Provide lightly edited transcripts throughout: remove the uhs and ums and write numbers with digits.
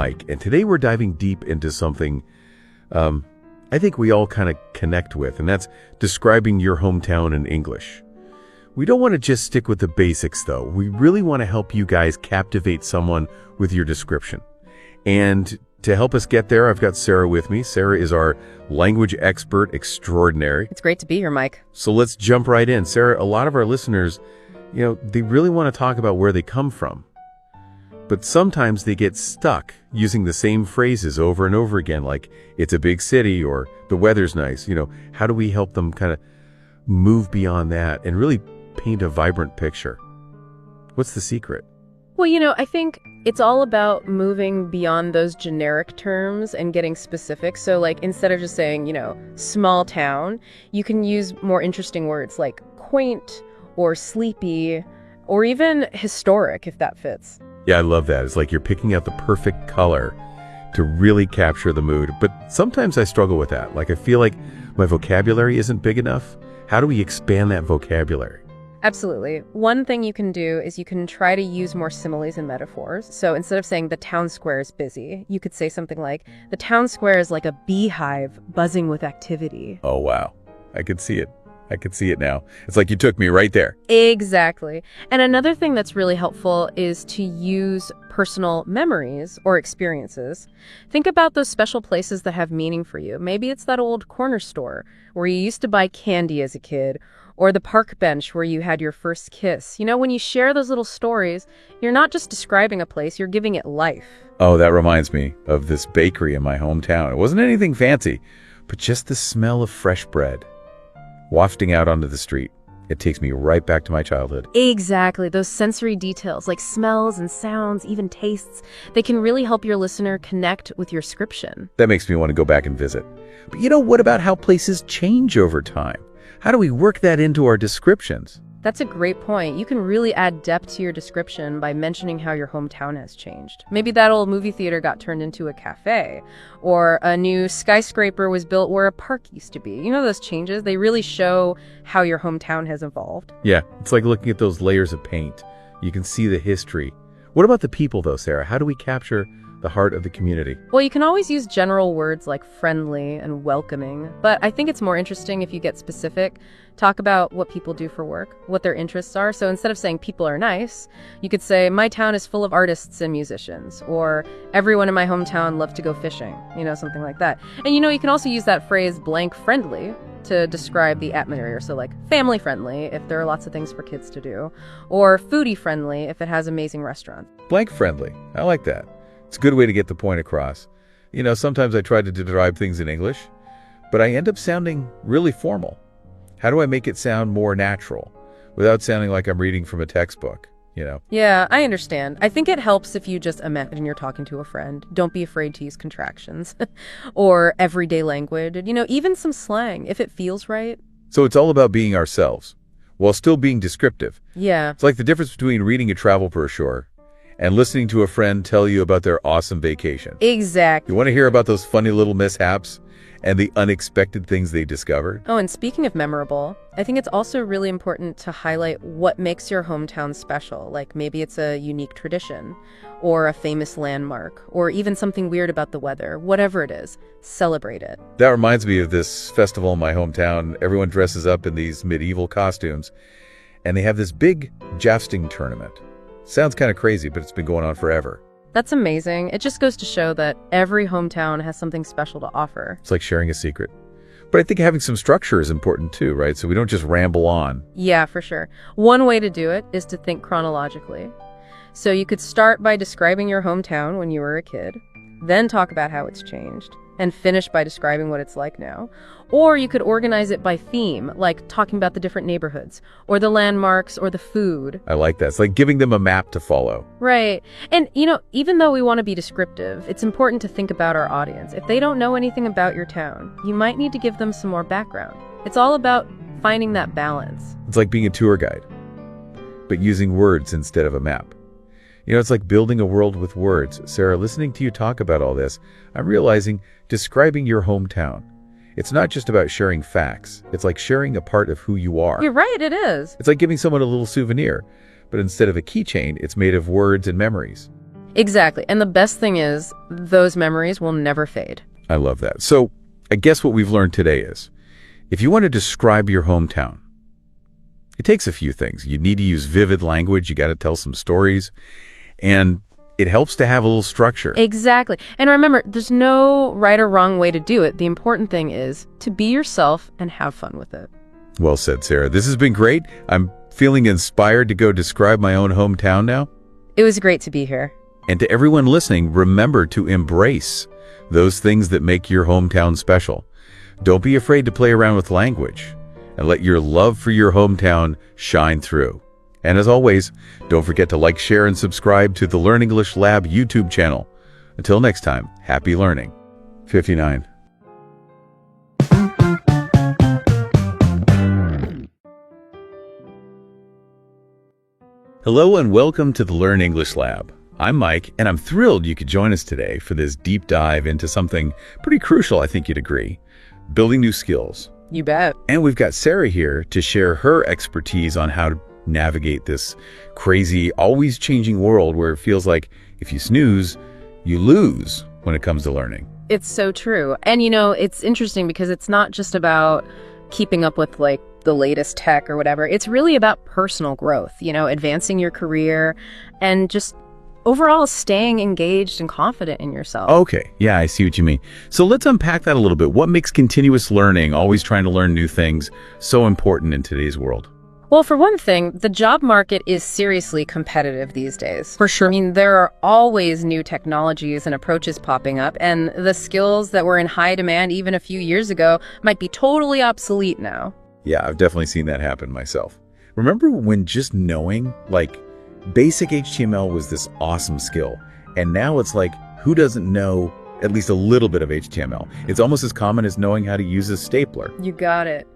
Mike, and today we're diving deep into something I think we all kind of connect with, and that's describing your hometown in English. We don't want to just stick with the basics, though. We really want to help you guys captivate someone with your description. And to help us get there, I've got Sarah with me. Sarah is our language expert extraordinary. It's great to be here, Mike. So let's jump right in. Sarah, a lot of our listeners, they really want to talk about where they come from. But sometimes they get stuck using the same phrases over and over again, like it's a big city or the weather's nice. How do we help them kind of move beyond that and really paint a vibrant picture? What's the secret? Well, I think it's all about moving beyond those generic terms and getting specific. So like instead of just saying, small town, you can use more interesting words like quaint or sleepy or even historic if that fits. Yeah, I love that. It's like you're picking out the perfect color to really capture the mood. But sometimes I struggle with that. Like I feel like my vocabulary isn't big enough. How do we expand that vocabulary? Absolutely. One thing you can do is you can try to use more similes and metaphors. So instead of saying the town square is busy, you could say something like, the town square is like a beehive buzzing with activity. Oh, wow. I could see it. I could see it now. It's like you took me right there. Exactly. And another thing that's really helpful is to use personal memories or experiences. Think about those special places that have meaning for you. Maybe it's that old corner store where you used to buy candy as a kid, or the park bench where you had your first kiss. When you share those little stories, you're not just describing a place, you're giving it life. Oh, that reminds me of this bakery in my hometown. It wasn't anything fancy, but just the smell of fresh bread wafting out onto the street. It takes me right back to my childhood. Exactly. Those sensory details like smells and sounds, even tastes, they can really help your listener connect with your description. That makes me want to go back and visit. But what about how places change over time? How do we work that into our descriptions? That's a great point. You can really add depth to your description by mentioning how your hometown has changed. Maybe that old movie theater got turned into a cafe, or a new skyscraper was built where a park used to be. Those changes, they really show how your hometown has evolved. Yeah, it's like looking at those layers of paint. You can see the history. What about the people, though, Sarah? How do we capture the heart of the community? Well, you can always use general words like friendly and welcoming, but I think it's more interesting if you get specific. Talk about what people do for work, what their interests are. So instead of saying people are nice, you could say my town is full of artists and musicians, or everyone in my hometown loves to go fishing, something like that. And you can also use that phrase blank friendly to describe the atmosphere. So like family friendly if there are lots of things for kids to do, or foodie friendly if it has amazing restaurants. Blank friendly. I like that. It's a good way to get the point across. Sometimes I try to describe things in English, but I end up sounding really formal. How do I make it sound more natural without sounding like I'm reading from a textbook, Yeah, I understand. I think it helps if you just imagine you're talking to a friend. Don't be afraid to use contractions or everyday language, even some slang if it feels right. So it's all about being ourselves while still being descriptive. Yeah. It's like the difference between reading a travel brochure and listening to a friend tell you about their awesome vacation. Exactly. You want to hear about those funny little mishaps and the unexpected things they discovered? Oh, and speaking of memorable, I think it's also really important to highlight what makes your hometown special. Like maybe it's a unique tradition or a famous landmark or even something weird about the weather. Whatever it is, celebrate it. That reminds me of this festival in my hometown. Everyone dresses up in these medieval costumes and they have this big jousting tournament. Sounds kind of crazy, but it's been going on forever. That's amazing. It just goes to show that every hometown has something special to offer. It's like sharing a secret. But I think having some structure is important too, right? So we don't just ramble on. Yeah, for sure. One way to do it is to think chronologically. So you could start by describing your hometown when you were a kid, then talk about how it's changed, and finish by describing what it's like now. Or you could organize it by theme, like talking about the different neighborhoods, or the landmarks, or the food. I like that. It's like giving them a map to follow. Right. And, even though we want to be descriptive, it's important to think about our audience. If they don't know anything about your town, you might need to give them some more background. It's all about finding that balance. It's like being a tour guide, but using words instead of a map. It's like building a world with words. Sarah, listening to you talk about all this, I'm realizing describing your hometown, it's not just about sharing facts. It's like sharing a part of who you are. You're right, it is. It's like giving someone a little souvenir, but instead of a keychain, it's made of words and memories. Exactly. And the best thing is, those memories will never fade. I love that. So I guess what we've learned today is, if you want to describe your hometown, it takes a few things. You need to use vivid language. You got to tell some stories. And it helps to have a little structure. Exactly. And remember, there's no right or wrong way to do it. The important thing is to be yourself and have fun with it. Well said, Sarah. This has been great. I'm feeling inspired to go describe my own hometown now. It was great to be here. And to everyone listening, remember to embrace those things that make your hometown special. Don't be afraid to play around with language and let your love for your hometown shine through. And as always, don't forget to like, share, and subscribe to the Learn English Lab YouTube channel. Until next time, happy learning. 59. Hello and welcome to the Learn English Lab. I'm Mike, and I'm thrilled you could join us today for this deep dive into something pretty crucial, I think you'd agree, building new skills. You bet. And we've got Sarah here to share her expertise on how to navigate this crazy, always changing world where it feels like if you snooze, you lose when it comes to learning. It's so true. And it's interesting because it's not just about keeping up with like the latest tech or whatever. It's really about personal growth, advancing your career and just overall staying engaged and confident in yourself. Okay. Yeah, I see what you mean. So let's unpack that a little bit. What makes continuous learning, always trying to learn new things, so important in today's world? Well, for one thing, the job market is seriously competitive these days. For sure. I mean, there are always new technologies and approaches popping up, and the skills that were in high demand even a few years ago might be totally obsolete now. Yeah, I've definitely seen that happen myself. Remember when just knowing, like, basic HTML was this awesome skill, and now it's like, who doesn't know at least a little bit of HTML? It's almost as common as knowing how to use a stapler. You got it.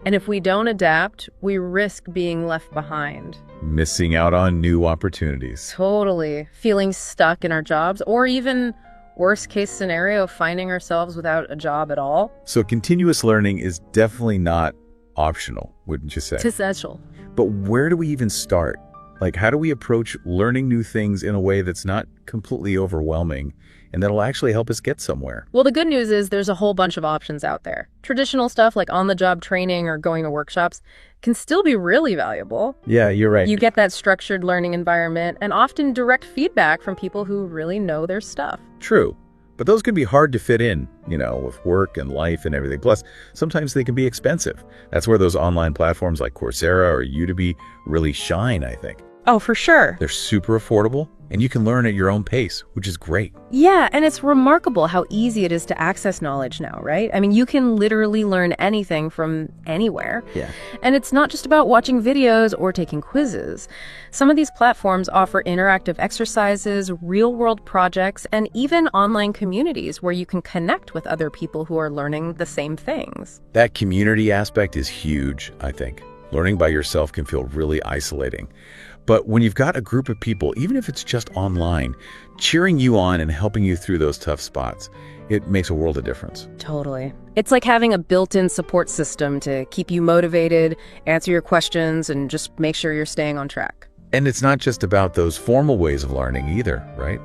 And if we don't adapt, we risk being left behind. Missing out on new opportunities. Totally. Feeling stuck in our jobs, or even worst case scenario, finding ourselves without a job at all. So continuous learning is definitely not optional, wouldn't you say? It's essential. But where do we even start? Like, how do we approach learning new things in a way that's not completely overwhelming and that'll actually help us get somewhere? Well, the good news is there's a whole bunch of options out there. Traditional stuff like on-the-job training or going to workshops can still be really valuable. Yeah, you're right. You get that structured learning environment and often direct feedback from people who really know their stuff. True. But those can be hard to fit in, with work and life and everything. Plus, sometimes they can be expensive. That's where those online platforms like Coursera or Udemy really shine, I think. Oh, for sure. They're super affordable, and you can learn at your own pace, which is great. Yeah, and it's remarkable how easy it is to access knowledge now, right? I mean, you can literally learn anything from anywhere. Yeah. And it's not just about watching videos or taking quizzes. Some of these platforms offer interactive exercises, real-world projects, and even online communities where you can connect with other people who are learning the same things. That community aspect is huge, I think. Learning by yourself can feel really isolating. But when you've got a group of people, even if it's just online, cheering you on and helping you through those tough spots, it makes a world of difference. Totally. It's like having a built-in support system to keep you motivated, answer your questions, and just make sure you're staying on track. And it's not just about those formal ways of learning either, right?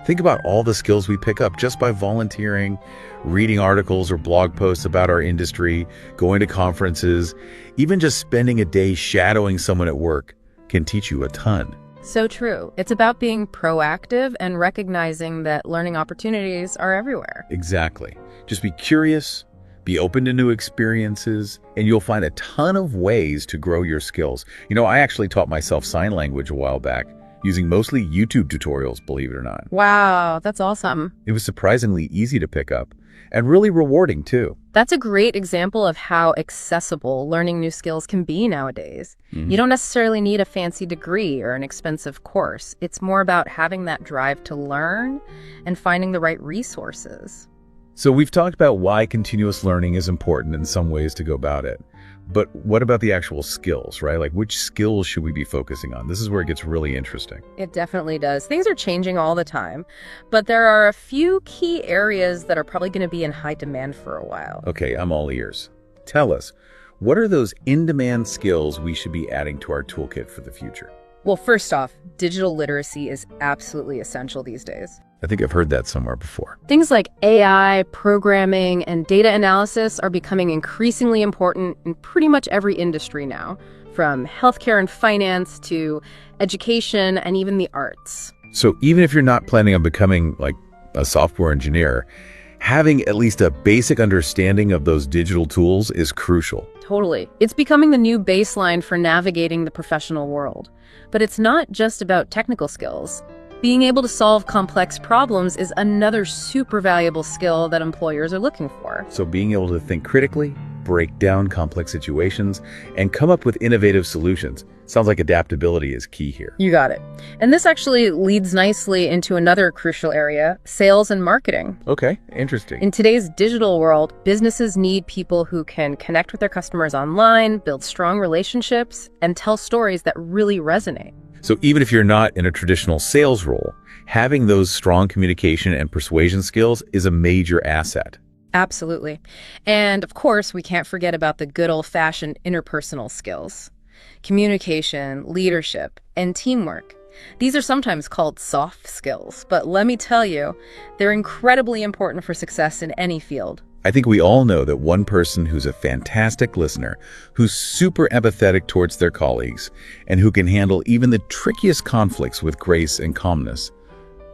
Think about all the skills we pick up just by volunteering, reading articles or blog posts about our industry, going to conferences, even just spending a day shadowing someone at work can teach you a ton. So true. It's about being proactive and recognizing that learning opportunities are everywhere. Exactly. Just be curious, be open to new experiences, and you'll find a ton of ways to grow your skills. I actually taught myself sign language a while back, using mostly YouTube tutorials, believe it or not. Wow, that's awesome. It was surprisingly easy to pick up and really rewarding too. That's a great example of how accessible learning new skills can be nowadays. You don't necessarily need a fancy degree or an expensive course. It's more about having that drive to learn and finding the right resources. So we've talked about why continuous learning is important in some ways to go about it. But what about the actual skills, right? Like, which skills should we be focusing on? This is where it gets really interesting. It definitely does. Things are changing all the time, but there are a few key areas that are probably going to be in high demand for a while. Okay, I'm all ears. Tell us, what are those in-demand skills we should be adding to our toolkit for the future? Well, first off, digital literacy is absolutely essential these days. I think I've heard that somewhere before. Things like AI, programming, and data analysis are becoming increasingly important in pretty much every industry now, from healthcare and finance to education and even the arts. So even if you're not planning on becoming like a software engineer, having at least a basic understanding of those digital tools is crucial. Totally. It's becoming the new baseline for navigating the professional world. But it's not just about technical skills. Being able to solve complex problems is another super valuable skill that employers are looking for. So being able to think critically, break down complex situations, and come up with innovative solutions. Sounds like adaptability is key here. You got it. And this actually leads nicely into another crucial area, sales and marketing. Okay, interesting. In today's digital world, businesses need people who can connect with their customers online, build strong relationships, and tell stories that really resonate. So even if you're not in a traditional sales role, having those strong communication and persuasion skills is a major asset. Absolutely. And of course, we can't forget about the good old-fashioned interpersonal skills. Communication, leadership, and teamwork. These are sometimes called soft skills, but let me tell you, they're incredibly important for success in any field. I think we all know that one person who's a fantastic listener, who's super empathetic towards their colleagues, and who can handle even the trickiest conflicts with grace and calmness,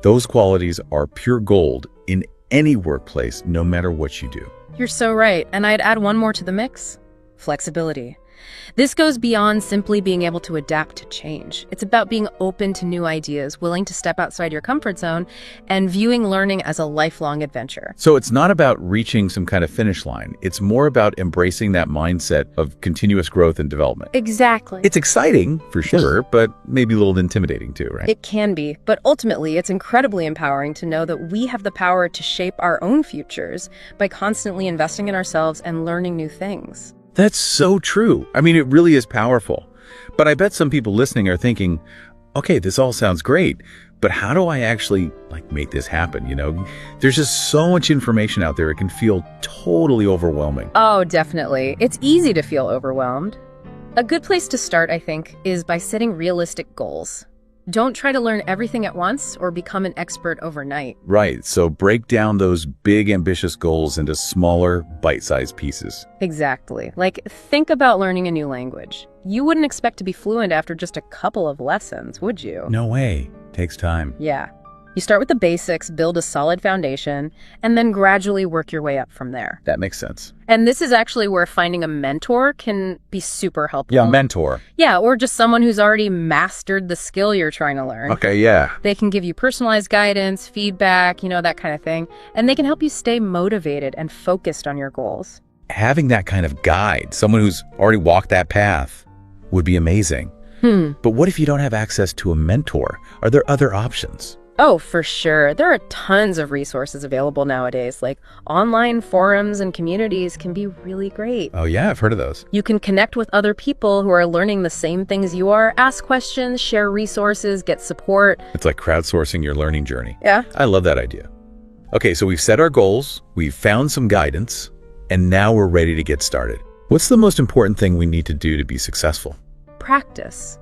those qualities are pure gold in any workplace, no matter what you do. You're so right. And I'd add one more to the mix: flexibility. This goes beyond simply being able to adapt to change. It's about being open to new ideas, willing to step outside your comfort zone, and viewing learning as a lifelong adventure. So it's not about reaching some kind of finish line. It's more about embracing that mindset of continuous growth and development. Exactly. It's exciting, for sure, but maybe a little intimidating too, right? It can be, but ultimately it's incredibly empowering to know that we have the power to shape our own futures by constantly investing in ourselves and learning new things. That's so true. I mean, it really is powerful. But I bet some people listening are thinking, okay, this all sounds great, but how do I actually make this happen? There's just so much information out there. It can feel totally overwhelming. Oh, definitely. It's easy to feel overwhelmed. A good place to start, I think, is by setting realistic goals. Don't try to learn everything at once or become an expert overnight. Right. So break down those big, ambitious goals into smaller, bite-sized pieces. Exactly. Think about learning a new language. You wouldn't expect to be fluent after just a couple of lessons, would you? No way. Takes time. Yeah. You start with the basics, build a solid foundation, and then gradually work your way up from there. That makes sense. And this is actually where finding a mentor can be super helpful. Yeah, mentor. Yeah, or just someone who's already mastered the skill you're trying to learn. Okay, yeah. They can give you personalized guidance, feedback, that kind of thing. And they can help you stay motivated and focused on your goals. Having that kind of guide, someone who's already walked that path, would be amazing. But what if you don't have access to a mentor? Are there other options? Oh, for sure. There are tons of resources available nowadays, online forums and communities can be really great. Oh yeah, I've heard of those. You can connect with other people who are learning the same things you are, ask questions, share resources, get support. It's like crowdsourcing your learning journey. Yeah. I love that idea. Okay, so we've set our goals, we've found some guidance, and now we're ready to get started. What's the most important thing we need to do to be successful? Practice.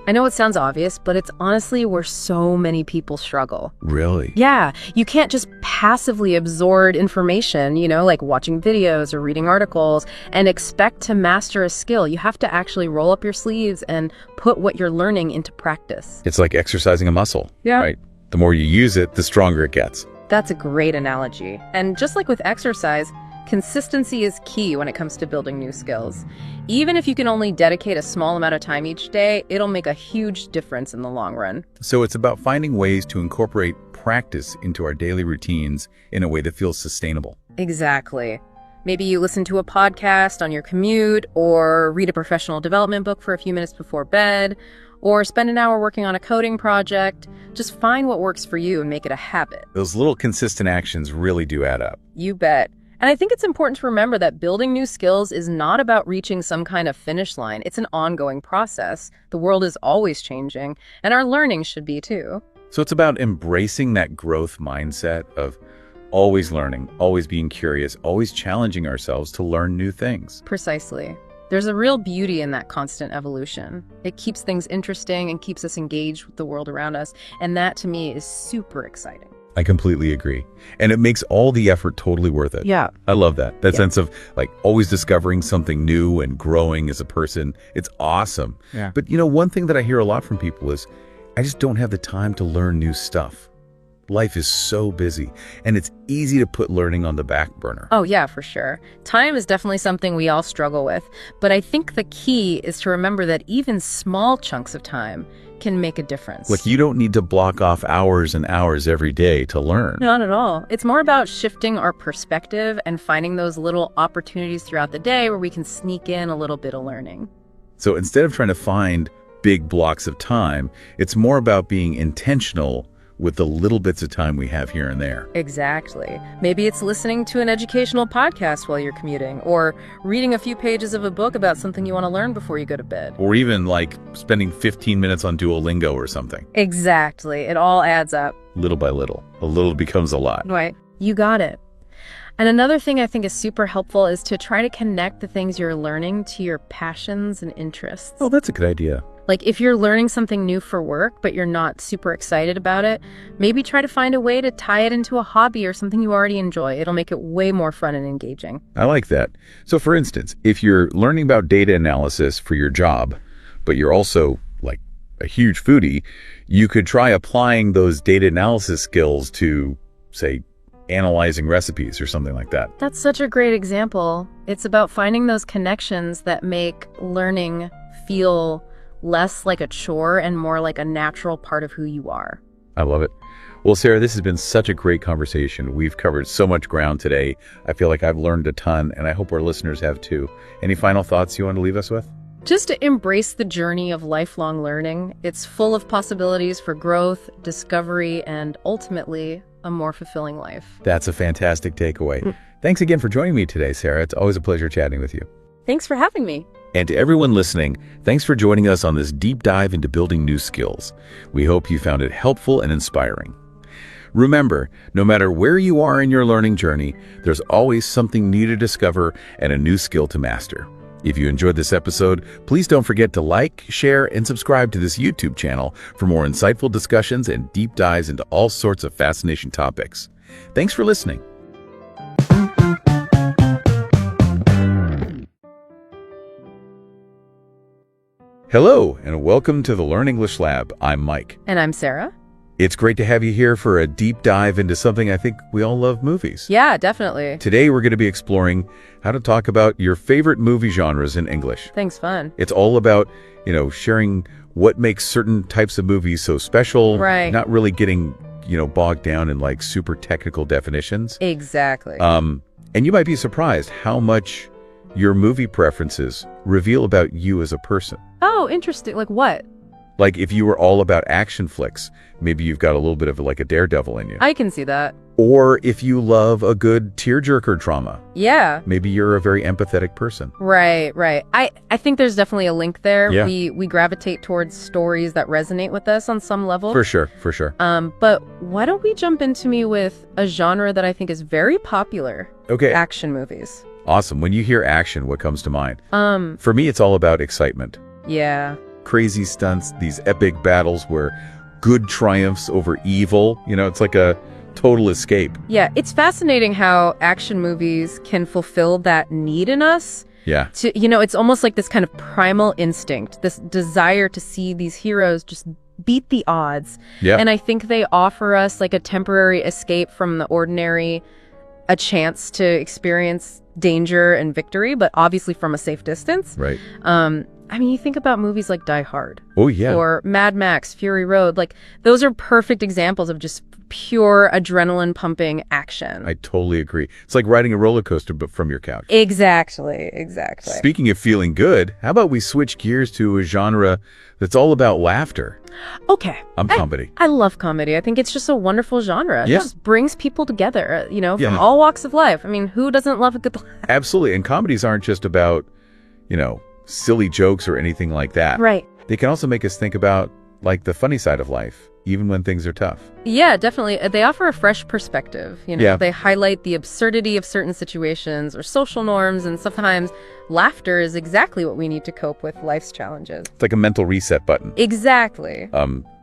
I know it sounds obvious, but it's honestly where so many people struggle. Really? Yeah, you can't just passively absorb information, like watching videos or reading articles, and expect to master a skill. You have to actually roll up your sleeves and put what you're learning into practice. It's like exercising a muscle. Yeah. Right? The more you use it, the stronger it gets. That's a great analogy. And just like with exercise, consistency is key when it comes to building new skills. Even if you can only dedicate a small amount of time each day, it'll make a huge difference in the long run. So it's about finding ways to incorporate practice into our daily routines in a way that feels sustainable. Exactly. Maybe you listen to a podcast on your commute, or read a professional development book for a few minutes before bed, or spend an hour working on a coding project. Just find what works for you and make it a habit. Those little consistent actions really do add up. You bet. And I think it's important to remember that building new skills is not about reaching some kind of finish line. It's an ongoing process. The world is always changing, and our learning should be too. So it's about embracing that growth mindset of always learning, always being curious, always challenging ourselves to learn new things. Precisely. There's a real beauty in that constant evolution. It keeps things interesting and keeps us engaged with the world around us, and that to me is super exciting. I completely agree. And it makes all the effort totally worth it. Yeah. I love that. That sense of like always discovering something new and growing as a person. It's awesome. Yeah. But one thing that I hear a lot from people is, I just don't have the time to learn new stuff. Life is so busy, and it's easy to put learning on the back burner. Oh, yeah, for sure. Time is definitely something we all struggle with, but I think the key is to remember that even small chunks of time can make a difference. Like, you don't need to block off hours and hours every day to learn. Not at all. It's more about shifting our perspective and finding those little opportunities throughout the day where we can sneak in a little bit of learning. So instead of trying to find big blocks of time, it's more about being intentional with the little bits of time we have here and there. Exactly. Maybe it's listening to an educational podcast while you're commuting, or reading a few pages of a book about something you want to learn before you go to bed. Or even like spending 15 minutes on Duolingo or something. Exactly. It all adds up. Little by little. A little becomes a lot. Right. You got it. And another thing I think is super helpful is to try to connect the things you're learning to your passions and interests. Oh, that's a good idea. Like if you're learning something new for work, but you're not super excited about it, maybe try to find a way to tie it into a hobby or something you already enjoy. It'll make it way more fun and engaging. I like that. So for instance, if you're learning about data analysis for your job, but you're also like a huge foodie, you could try applying those data analysis skills to, say, analyzing recipes or something like that. That's such a great example. It's about finding those connections that make learning feel less like a chore and more like a natural part of who you are. I love it. Well, Sarah, this has been such a great conversation. We've covered so much ground today. I feel like I've learned a ton, and I hope our listeners have too. Any final thoughts you want to leave us with? Just to embrace the journey of lifelong learning. It's full of possibilities for growth, discovery, and ultimately a more fulfilling life. That's a fantastic takeaway. Thanks again for joining me today, Sarah. It's always a pleasure chatting with you. Thanks for having me. And to everyone listening, thanks for joining us on this deep dive into building new skills. We hope you found it helpful and inspiring. Remember, no matter where you are in your learning journey, there's always something new to discover and a new skill to master. If you enjoyed this episode, please don't forget to like, share, and subscribe to this YouTube channel for more insightful discussions and deep dives into all sorts of fascinating topics. Thanks for listening. Hello, and welcome to the Learn English Lab. I'm Mike. And I'm Sarah. It's great to have you here for a deep dive into something I think we all love, movies. Yeah, definitely. Today, we're going to be exploring how to talk about your favorite movie genres in English. Thanks, fun. It's all about, sharing what makes certain types of movies so special. Right. Not really getting, bogged down in like super technical definitions. Exactly. And you might be surprised how much your movie preferences reveal about you as a person. Oh, interesting. Like what? Like if you were all about action flicks, maybe you've got a little bit of like a daredevil in you. I can see that. Or if you love a good tearjerker drama. Yeah. Maybe you're a very empathetic person. Right. I think there's definitely a link there. Yeah. We gravitate towards stories that resonate with us on some level. For sure. But why don't we jump into me with a genre that I think is very popular? Okay. Action movies. Awesome. When you hear action, what comes to mind? For me, it's all about excitement. Yeah. Crazy stunts, these epic battles where good triumphs over evil. It's like a total escape. Yeah, it's fascinating how action movies can fulfill that need in us. Yeah. It's almost like this kind of primal instinct, this desire to see these heroes just beat the odds. Yeah. And I think they offer us like a temporary escape from the ordinary, a chance to experience danger and victory, but obviously from a safe distance. Right. You think about movies like Die Hard. Oh, yeah. Or Mad Max, Fury Road. Like, those are perfect examples of just pure adrenaline-pumping action. I totally agree. It's like riding a roller coaster, but from your couch. Exactly. Speaking of feeling good, how about we switch gears to a genre that's all about laughter? Okay. Comedy. I love comedy. I think it's just a wonderful genre. Yeah. It just brings people together, Yeah. from all walks of life. Who doesn't love a good laugh? Absolutely. And comedies aren't just about, silly jokes or anything like that. Right. They can also make us think about like the funny side of life, even when things are tough. Yeah, definitely. They offer a fresh perspective. Yeah. They highlight the absurdity of certain situations or social norms, and sometimes laughter is exactly what we need to cope with life's challenges. It's like a mental reset button. Exactly.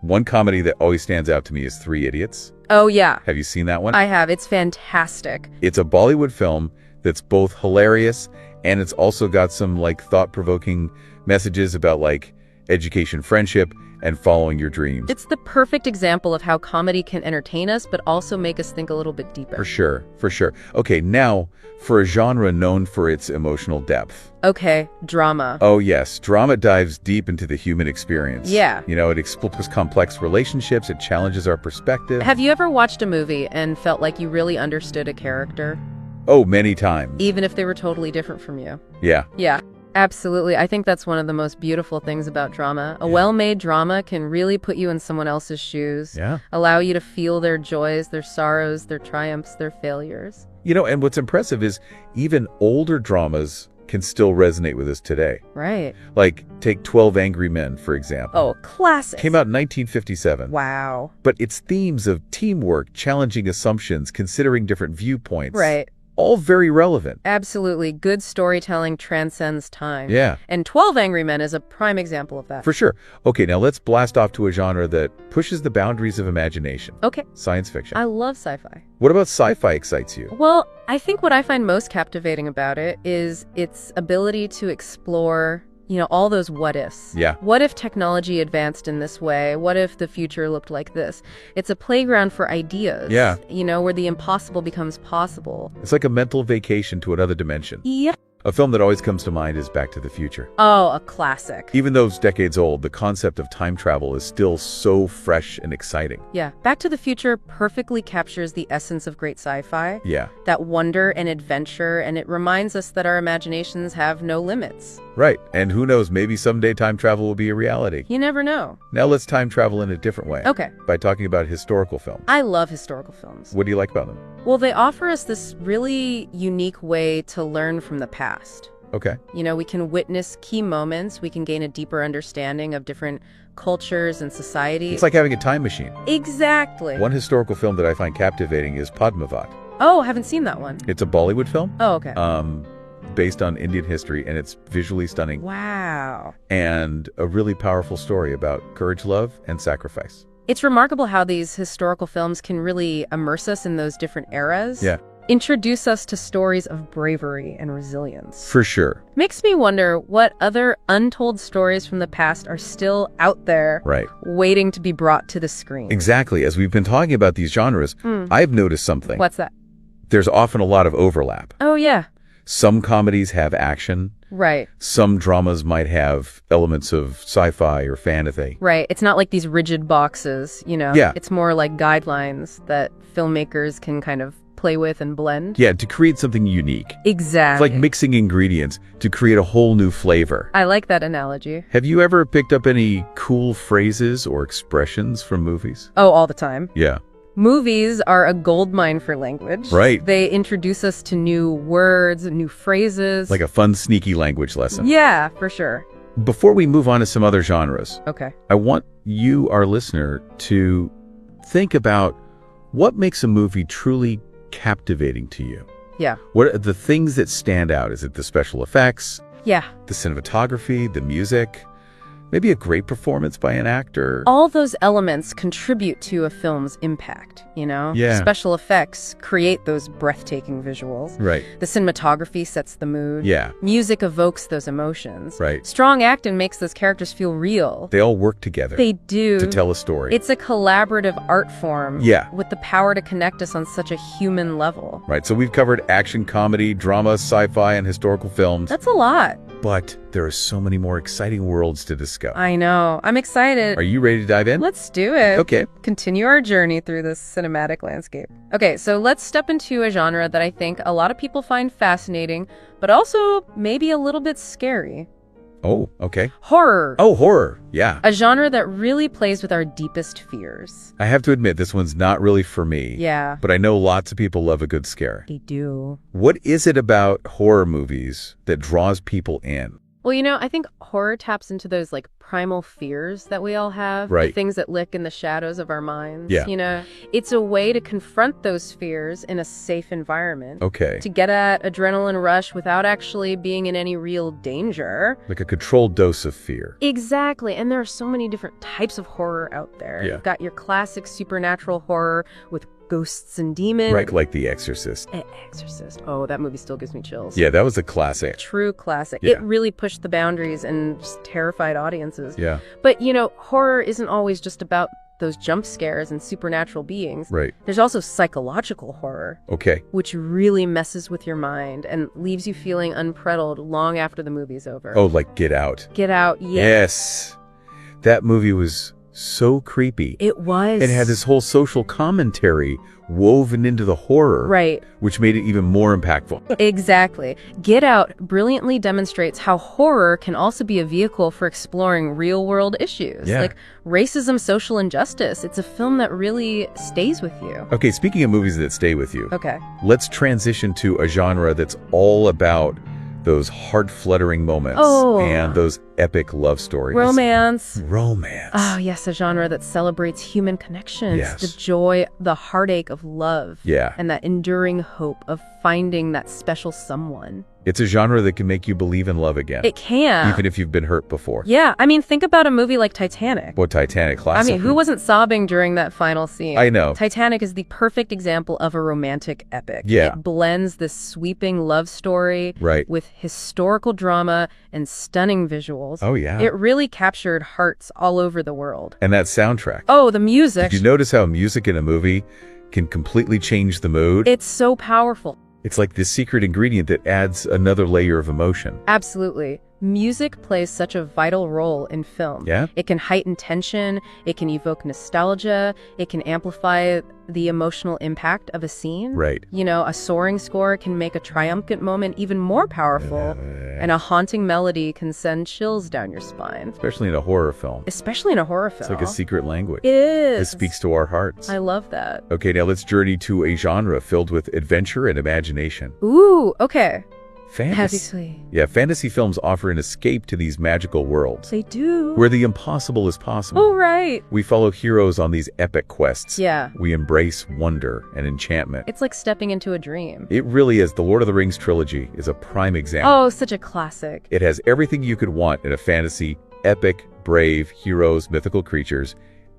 One comedy that always stands out to me is Three Idiots. Oh, yeah. Have you seen that one? I have. It's fantastic. It's a Bollywood film that's both hilarious and it's also got some like thought-provoking messages about like education, friendship, and following your dreams. It's the perfect example of how comedy can entertain us, but also make us think a little bit deeper. For sure, for sure. Okay, now for a genre known for its emotional depth. Okay, drama. Oh yes, drama dives deep into the human experience. Yeah. It explores complex relationships, it challenges our perspective. Have you ever watched a movie and felt like you really understood a character? Oh, many times. Even if they were totally different from you? Yeah. Yeah. Absolutely. I think that's one of the most beautiful things about drama. A well-made drama can really put you in someone else's shoes, allow you to feel their joys, their sorrows, their triumphs, their failures. And what's impressive is even older dramas can still resonate with us today. Right. Like, take 12 Angry Men, for example. Oh, classic. Came out in 1957. Wow. But its themes of teamwork, challenging assumptions, considering different viewpoints. Right. All very relevant. Absolutely. Good storytelling transcends time. Yeah. And 12 Angry Men is a prime example of that. For sure. Okay, now let's blast off to a genre that pushes the boundaries of imagination. Okay. Science fiction. I love sci-fi. What about sci-fi excites you? Well, I think what I find most captivating about it is its ability to explore all those what ifs. Yeah. What if technology advanced in this way? What if the future looked like this? It's a playground for ideas. Yeah. Where the impossible becomes possible. It's like a mental vacation to another dimension. Yeah. A film that always comes to mind is Back to the Future. Oh, a classic. Even though it's decades old, the concept of time travel is still so fresh and exciting. Yeah. Back to the Future perfectly captures the essence of great sci-fi. Yeah. That wonder and adventure, and it reminds us that our imaginations have no limits. Right. And who knows, maybe someday time travel will be a reality. You never know. Now let's time travel in a different way. Okay. By talking about historical films. I love historical films. What do you like about them? Well, they offer us this really unique way to learn from the past. Okay. We can witness key moments. We can gain a deeper understanding of different cultures and society. It's like having a time machine. Exactly. One historical film that I find captivating is Padmavat. Oh, haven't seen that one. It's a Bollywood film. Oh, okay. Based on Indian history, and it's visually stunning. Wow. And a really powerful story about courage, love, and sacrifice. It's remarkable how these historical films can really immerse us in those different eras. Yeah. Introduce us to stories of bravery and resilience. For sure. Makes me wonder what other untold stories from the past are still out there, right, waiting to be brought to the screen. Exactly. As we've been talking about these genres, I've noticed something. What's that? There's often a lot of overlap. Oh, yeah. Some comedies have action. Right. Some dramas might have elements of sci-fi or fantasy. Right. It's not like these rigid boxes, Yeah. It's more like guidelines that filmmakers can kind of play with and blend. Yeah, to create something unique. Exactly. It's like mixing ingredients to create a whole new flavor. I like that analogy. Have you ever picked up any cool phrases or expressions from movies? Oh, all the time. Yeah. Movies are a goldmine for language. Right. They introduce us to new words, new phrases. Like a fun, sneaky language lesson. Yeah, for sure. Before we move on to some other genres, okay, I want you, our listener, to think about what makes a movie truly captivating to you. Yeah. What are the things that stand out? Is it the special effects? Yeah. The cinematography, the music? Maybe a great performance by an actor? All those elements contribute to a film's impact, Yeah. Special effects create those breathtaking visuals. Right. The cinematography sets the mood. Yeah. Music evokes those emotions. Right. Strong acting makes those characters feel real. They all work together. They do. To tell a story. It's a collaborative art form. Yeah. With the power to connect us on such a human level. Right, so we've covered action, comedy, drama, sci-fi, and historical films. That's a lot. But there are so many more exciting worlds to discover. I know. I'm excited. Are you ready to dive in? Let's do it. Okay. Continue our journey through this cinematic landscape. Okay, so let's step into a genre that I think a lot of people find fascinating, but also maybe a little bit scary. Oh, okay. Horror. Oh, horror. Yeah. A genre that really plays with our deepest fears. I have to admit, this one's not really for me. Yeah. But I know lots of people love a good scare. They do. What is it about horror movies that draws people in? Well, I think horror taps into those like primal fears that we all have, Right. the things that lick in the shadows of our minds. Yeah. It's a way to confront those fears in a safe environment. Okay. To get at adrenaline rush without actually being in any real danger. Like a controlled dose of fear. Exactly. And there are so many different types of horror out there. Yeah. You've got your classic supernatural horror with ghosts and demons. Right, like The Exorcist. Exorcist. Oh, that movie still gives me chills. Yeah, that was a classic. True classic. Yeah. It really pushed the boundaries and just terrified audiences. Yeah. But, horror isn't always just about those jump scares and supernatural beings. Right. There's also psychological horror, Okay. which really messes with your mind and leaves you feeling unsettled long after the movie's over. Oh, like Get Out. Get Out, yeah. Yes. That movie was so creepy. It was. It had this whole social commentary woven into the horror. Right. Which made it even more impactful. Exactly. Get Out brilliantly demonstrates how horror can also be a vehicle for exploring real-world issues, Yeah. like racism, social injustice. It's a film that really stays with you. Okay, speaking of movies that stay with you, Okay. let's transition to a genre that's all about those heart-fluttering moments and those epic love stories. Romance. Romance. Oh, yes, a genre that celebrates human connections, Yes. the joy, the heartache of love, Yeah. and that enduring hope of finding that special someone. It's a genre that can make you believe in love again. It can. Even if you've been hurt before. Yeah, think about a movie like Titanic. What Titanic classic. Who wasn't sobbing during that final scene? I know. Titanic is the perfect example of a romantic epic. Yeah. It blends this sweeping love story Right. with historical drama and stunning visuals. Oh, yeah. It really captured hearts all over the world. And that soundtrack. Oh, the music. Did you notice how music in a movie can completely change the mood? It's so powerful. It's like this secret ingredient that adds another layer of emotion. Absolutely. Music plays such a vital role in film. Yeah? It can heighten tension, it can evoke nostalgia, it can amplify the emotional impact of a scene. Right. A soaring score can make a triumphant moment even more powerful, and a haunting melody can send chills down your spine. Especially in a horror film. Especially in a horror film. It's like a secret language. It is. It speaks to our hearts. I love that. Okay, now let's journey to a genre filled with adventure and imagination. Ooh, okay. Fantasy. Yeah, fantasy films offer an escape to these magical worlds. They do. Where the impossible is possible. Oh, right. We follow heroes on these epic quests. Yeah. We embrace wonder and enchantment. It's like stepping into a dream. It really is. The Lord of the Rings trilogy is a prime example. Oh, such a classic. It has everything you could want in a fantasy: epic, brave, heroes, mythical creatures,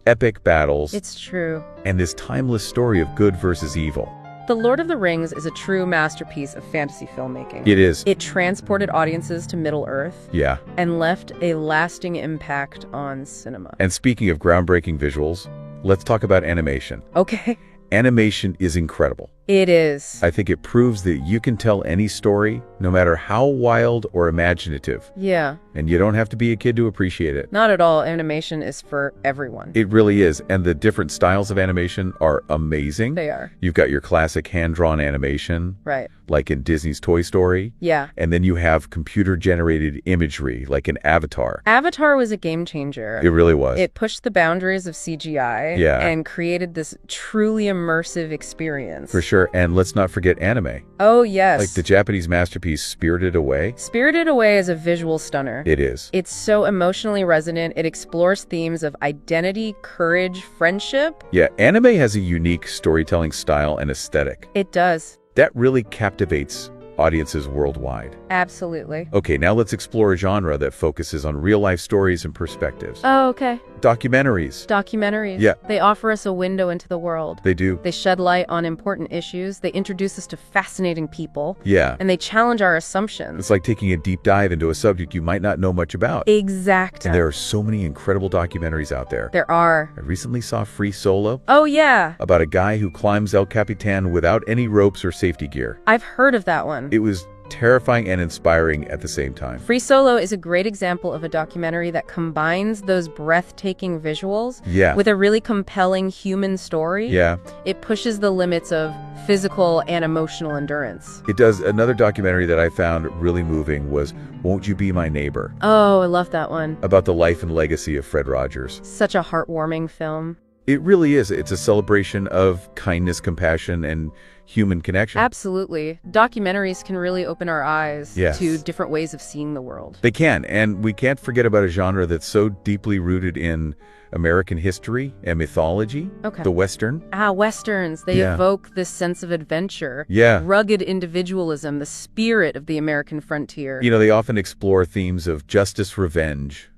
epic battles, It's true. and this timeless story of good versus evil. The Lord of the Rings is a true masterpiece of fantasy filmmaking. It is. It transported audiences to Middle-earth Yeah. and left a lasting impact on cinema. And speaking of groundbreaking visuals, let's talk about animation. Okay. Animation is incredible. It is. I think it proves that you can tell any story, no matter how wild or imaginative. Yeah. And you don't have to be a kid to appreciate it. Not at all. Animation is for everyone. It really is. And the different styles of animation are amazing. They are. You've got your classic hand-drawn animation, Right. like in Disney's Toy Story. Yeah. And then you have computer-generated imagery, like in Avatar. Avatar was a game changer. It really was. It pushed the boundaries of CGI Yeah. and created this truly immersive experience. For sure. And let's not forget anime. Oh, yes. Like the Japanese masterpiece Spirited Away. Spirited Away is a visual stunner. It is. It's so emotionally resonant. It explores themes of identity, courage, friendship. Yeah, anime has a unique storytelling style and aesthetic. It does. That really captivates audiences worldwide. Absolutely. Okay, now let's explore a genre that focuses on real-life stories and perspectives. Oh, okay. Documentaries. Documentaries. Yeah. They offer us a window into the world. They do. They shed light on important issues. They introduce us to fascinating people. Yeah. And they challenge our assumptions. It's like taking a deep dive into a subject you might not know much about. Exactly. And there are so many incredible documentaries out there. There are. I recently saw Free Solo, Oh, yeah. about a guy who climbs El Capitan without any ropes or safety gear. I've heard of that one. It was terrifying and inspiring at the same time. Free Solo is a great example of a documentary that combines those breathtaking visuals Yeah. with a really compelling human story. Yeah, It pushes the limits of physical and emotional endurance. it does. Another documentary that I found really moving was Won't You Be My Neighbor, Oh, I love that one. about the life and legacy of Fred Rogers. Such a heartwarming film. It really is. It's a celebration of kindness, compassion, and human connection. Absolutely. Documentaries can really open our eyes Yes. to different ways of seeing the world. They can, and we can't forget about a genre that's so deeply rooted in American history and mythology, Okay. the Western. Westerns, they Yeah. evoke this sense of adventure, Yeah. rugged individualism, the spirit of the American frontier. You know, they often explore themes of justice, revenge,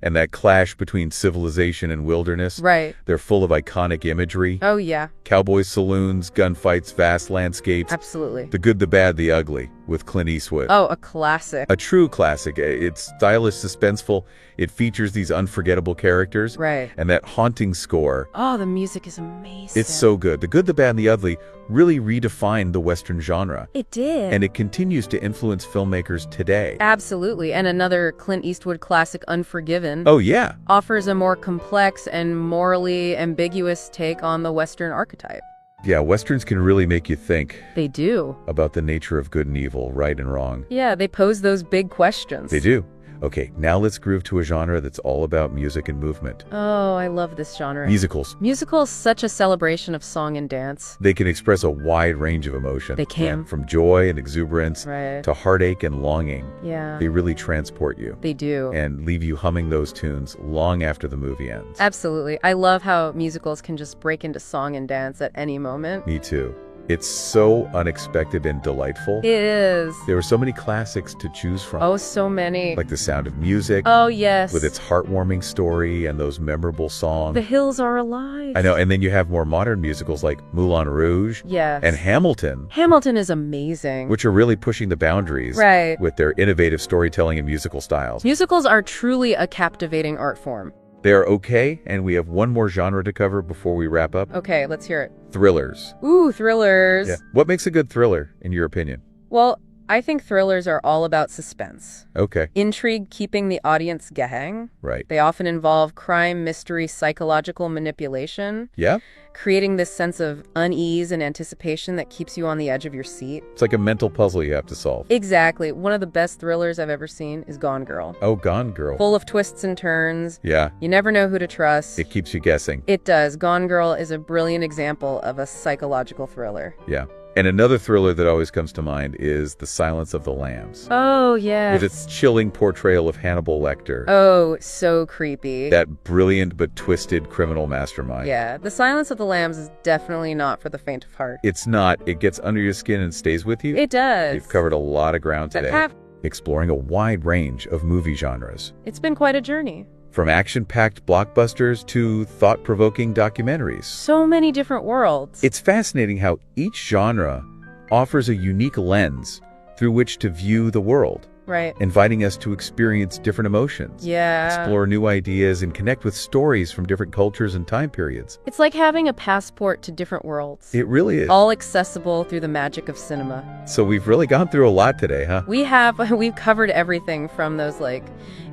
and that clash between civilization and wilderness. Right. They're full of iconic imagery. Oh, yeah, Cowboy saloons, gunfights, vast landscapes. absolutely. The Good, the Bad, the Ugly with Clint Eastwood. Oh, a classic. A true classic. It's stylish, suspenseful. It features these unforgettable characters. Right. And that haunting score. Oh, the music is amazing. It's so good. The Good, the Bad, and the Ugly really redefined the Western genre. It did. And it continues to influence filmmakers today. Absolutely. And another Clint Eastwood classic, Unforgiven, Oh, yeah. offers a more complex and morally ambiguous take on the Western archetype. Yeah, Westerns can really make you think They do. about the nature of good and evil, right and wrong. Yeah, they pose those big questions. They do. Okay, now let's groove to a genre that's all about music and movement. Oh, I love this genre. Musicals. Musicals, such a celebration of song and dance. They can express a wide range of emotion. They can. Yeah, from joy and exuberance Right. to heartache and longing. Yeah, They really transport you they do. and leave you humming those tunes long after the movie ends. Absolutely. I love how musicals can just break into song and dance at any moment. Me too. It's so unexpected and delightful. It is. There were so many classics to choose from. Oh, so many. Like The Sound of Music, Oh, yes. with its heartwarming story and those memorable songs. The Hills Are Alive. I know, and then you have more modern musicals like Moulin Rouge Yes. and Hamilton, Hamilton is amazing. which are really pushing the boundaries Right. with their innovative storytelling and musical styles. Musicals are truly a captivating art form. They are okay, and we have one more genre to cover before we wrap up. Okay, let's hear it. Thrillers. Ooh, thrillers. Yeah. What makes a good thriller, in your opinion? Well, I think thrillers are all about suspense. Okay, Intrigue keeping the audience guessing. right. They often involve crime, mystery, psychological manipulation, Yeah? creating this sense of unease and anticipation that keeps you on the edge of your seat. It's like a mental puzzle you have to solve. Exactly. One of the best thrillers I've ever seen is Gone Girl. Oh, Gone Girl. Full of twists and turns. Yeah, You never know who to trust. it keeps you guessing. It does. Gone Girl is a brilliant example of a psychological thriller. Yeah. And another thriller that always comes to mind is The Silence of the Lambs, Oh, yes. with its chilling portrayal of Hannibal Lecter, Oh, so creepy. that brilliant but twisted criminal mastermind. Yeah, The Silence of the Lambs is definitely not for the faint of heart. It's not. It gets under your skin and stays with you. It does. We've covered a lot of ground today, exploring a wide range of movie genres, It's been quite a journey. from action-packed blockbusters to thought-provoking documentaries. So many different worlds. It's fascinating how each genre offers a unique lens through which to view the world, Right. inviting us to experience different emotions, Yeah. explore new ideas, and connect with stories from different cultures and time periods. It's like having a passport to different worlds. It really is. All accessible through the magic of cinema. So we've really gone through a lot today, huh? We've covered everything from those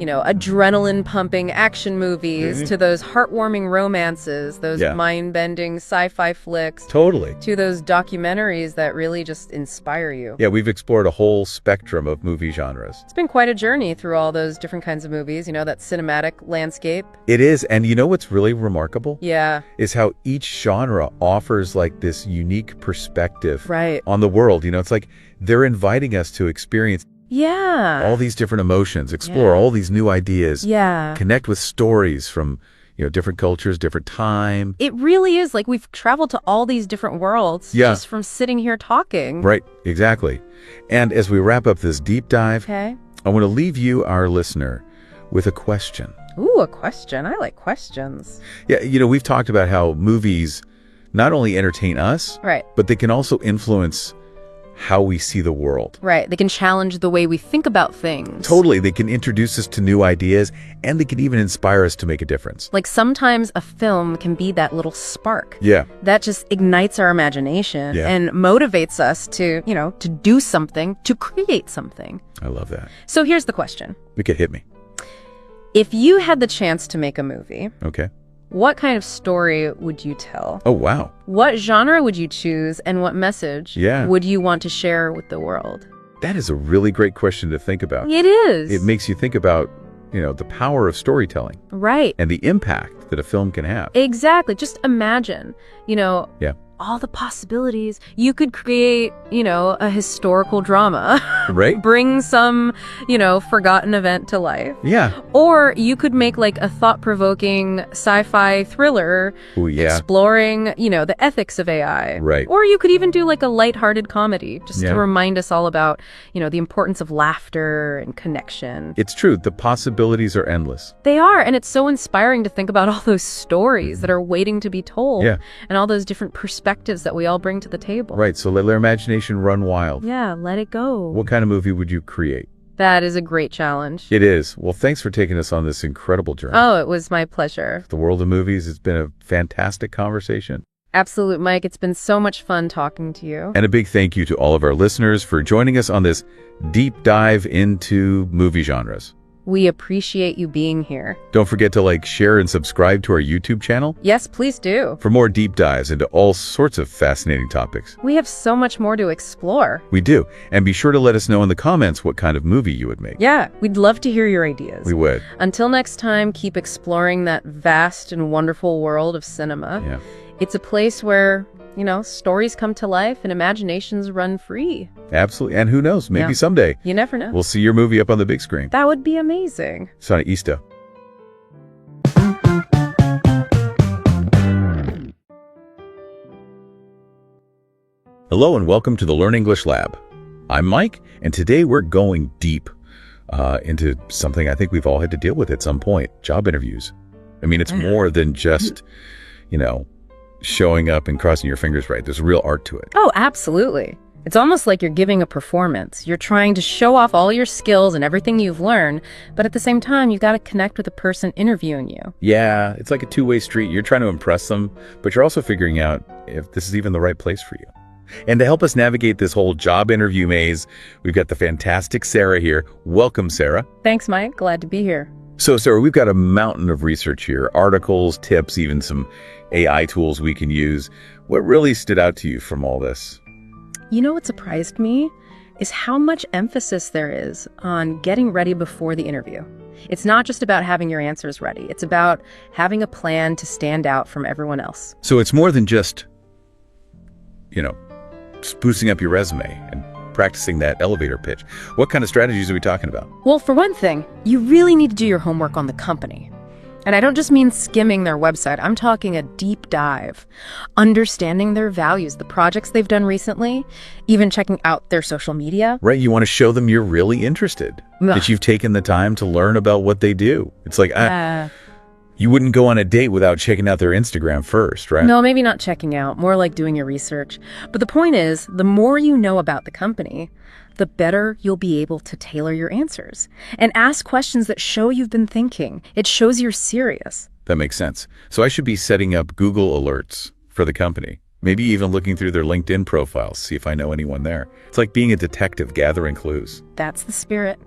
adrenaline pumping action movies to those heartwarming romances, those Yeah. mind-bending sci-fi flicks, Totally. to those documentaries that really just inspire you. Yeah, we've explored a whole spectrum of movie genres. It's been quite a journey through all those different kinds of movies, that cinematic landscape. It is, and you know what's really remarkable? Yeah, Is how each genre offers like this unique perspective right. on the world. It's like they're inviting us to experience Yeah. all these different emotions, explore Yeah. all these new ideas, Yeah. connect with stories from, different cultures, different time. It really is like we've traveled to all these different worlds Yeah. just from sitting here talking. Right, exactly. And as we wrap up this deep dive, Okay. I want to leave you, our listener, with a question. Ooh, a question. I like questions. Yeah, we've talked about how movies not only entertain us, Right. but they can also influence how we see the world. Right. They can challenge the way we think about things. Totally. They can introduce us to new ideas, and they can even inspire us to make a difference. Like sometimes a film can be that little spark Yeah. that just ignites our imagination Yeah. and motivates us to do something, to create something. I love that. So here's the question. It could hit me. If you had the chance to make a movie, Okay. what kind of story would you tell? Oh, wow. What genre would you choose, and what message Yeah. would you want to share with the world? That is a really great question to think about. It is. It makes you think about the power of storytelling Right. and the impact that a film can have. Exactly. Just imagine, Yeah. all the possibilities. You could create, a historical drama. Right? Bring some, forgotten event to life. Yeah. Or you could make like a thought-provoking sci-fi thriller Oh, yeah. exploring, the ethics of AI. Right. Or you could even do like a lighthearted comedy just Yeah. to remind us all about, the importance of laughter and connection. It's true. The possibilities are endless. They are, and it's so inspiring to think about all those stories that are waiting to be told. Yeah. And all those different perspectives that we all bring to the table. Right. So let their imagination run wild. Yeah, let it go. What kind of movie would you create? That is a great challenge. It is. Well, thanks for taking us on this incredible journey. Oh, it was my pleasure. The world of movies has been a fantastic conversation. Absolute, Mike. It's been so much fun talking to you. And a big thank you to all of our listeners for joining us on this deep dive into movie genres. We appreciate you being here. Don't forget to like, share, and subscribe to our YouTube channel Yes, please do. for more deep dives into all sorts of fascinating topics. We have so much more to explore. We do. And be sure to let us know in the comments what kind of movie you would make. Yeah, we'd love to hear your ideas. We would. Until next time, keep exploring that vast and wonderful world of cinema. Yeah. It's a place where, stories come to life and imaginations run free. Absolutely. And who knows? Maybe Yeah. someday You never know. we'll see your movie up on the big screen. That would be amazing. Sana Easter. Hello and welcome to the Learn English Lab. I'm Mike, and today we're going deep into something I think we've all had to deal with at some point, job interviews. I mean, it's more than just, showing up and crossing your fingers right. There's real art to it. Oh, absolutely. It's almost like you're giving a performance. You're trying to show off all your skills and everything you've learned, but at the same time, you've got to connect with the person interviewing you. Yeah, it's like a two-way street. You're trying to impress them, but you're also figuring out if this is even the right place for you. And to help us navigate this whole job interview maze, we've got the fantastic Sarah here. Welcome, Sarah. Thanks, Mike. Glad to be here. So, Sarah, we've got a mountain of research here, articles, tips, even some AI tools we can use. What really stood out to you from all this? What surprised me is how much emphasis there is on getting ready before the interview. It's not just about having your answers ready. It's about having a plan to stand out from everyone else. So it's more than just, sprucing up your resume and practicing that elevator pitch. What kind of strategies are we talking about? Well, for one thing, you really need to do your homework on the company. And I don't just mean skimming their website. I'm talking a deep dive, understanding their values, the projects they've done recently, even checking out their social media. Right, you want to show them you're really interested, that you've taken the time to learn about what they do. It's like, you wouldn't go on a date without checking out their Instagram first, right? No, maybe not checking out, more like doing your research. But the point is, the more you know about the company, the better you'll be able to tailor your answers and ask questions that show you've been thinking. It shows you're serious. That makes sense. So I should be setting up Google alerts for the company, maybe even looking through their LinkedIn profiles, see if I know anyone there. It's like being a detective gathering clues. That's the spirit.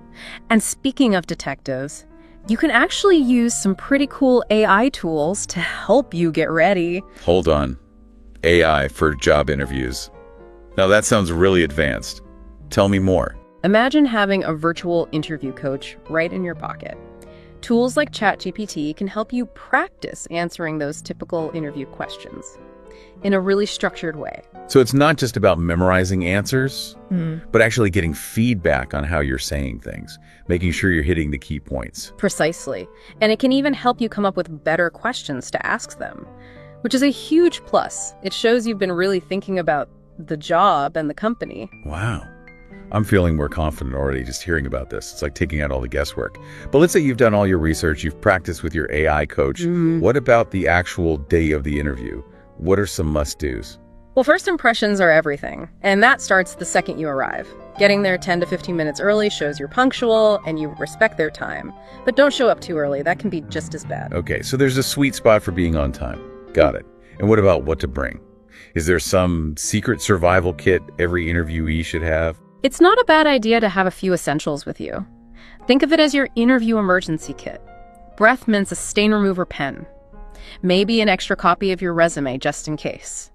And speaking of detectives, you can actually use some pretty cool AI tools to help you get ready. Hold on. AI for job interviews. Now that sounds really advanced. Tell me more. Imagine having a virtual interview coach right in your pocket. Tools like ChatGPT can help you practice answering those typical interview questions in a really structured way. So it's not just about memorizing answers, but actually getting feedback on how you're saying things, making sure you're hitting the key points. Precisely. And it can even help you come up with better questions to ask them, which is a huge plus. It shows you've been really thinking about the job and the company. Wow. I'm feeling more confident already just hearing about this. It's like taking out all the guesswork. But let's say you've done all your research, you've practiced with your AI coach. What about the actual day of the interview? What are some must-dos? Well, first impressions are everything, and that starts the second you arrive. Getting there 10 to 15 minutes early shows you're punctual and you respect their time. But don't show up too early. That can be just as bad. Okay, so there's a sweet spot for being on time. Got it. And what about what to bring? Is there some secret survival kit every interviewee should have? It's not a bad idea to have a few essentials with you. Think of it as your interview emergency kit. Breath mints a stain remover pen. Maybe an extra copy of your resume just in case.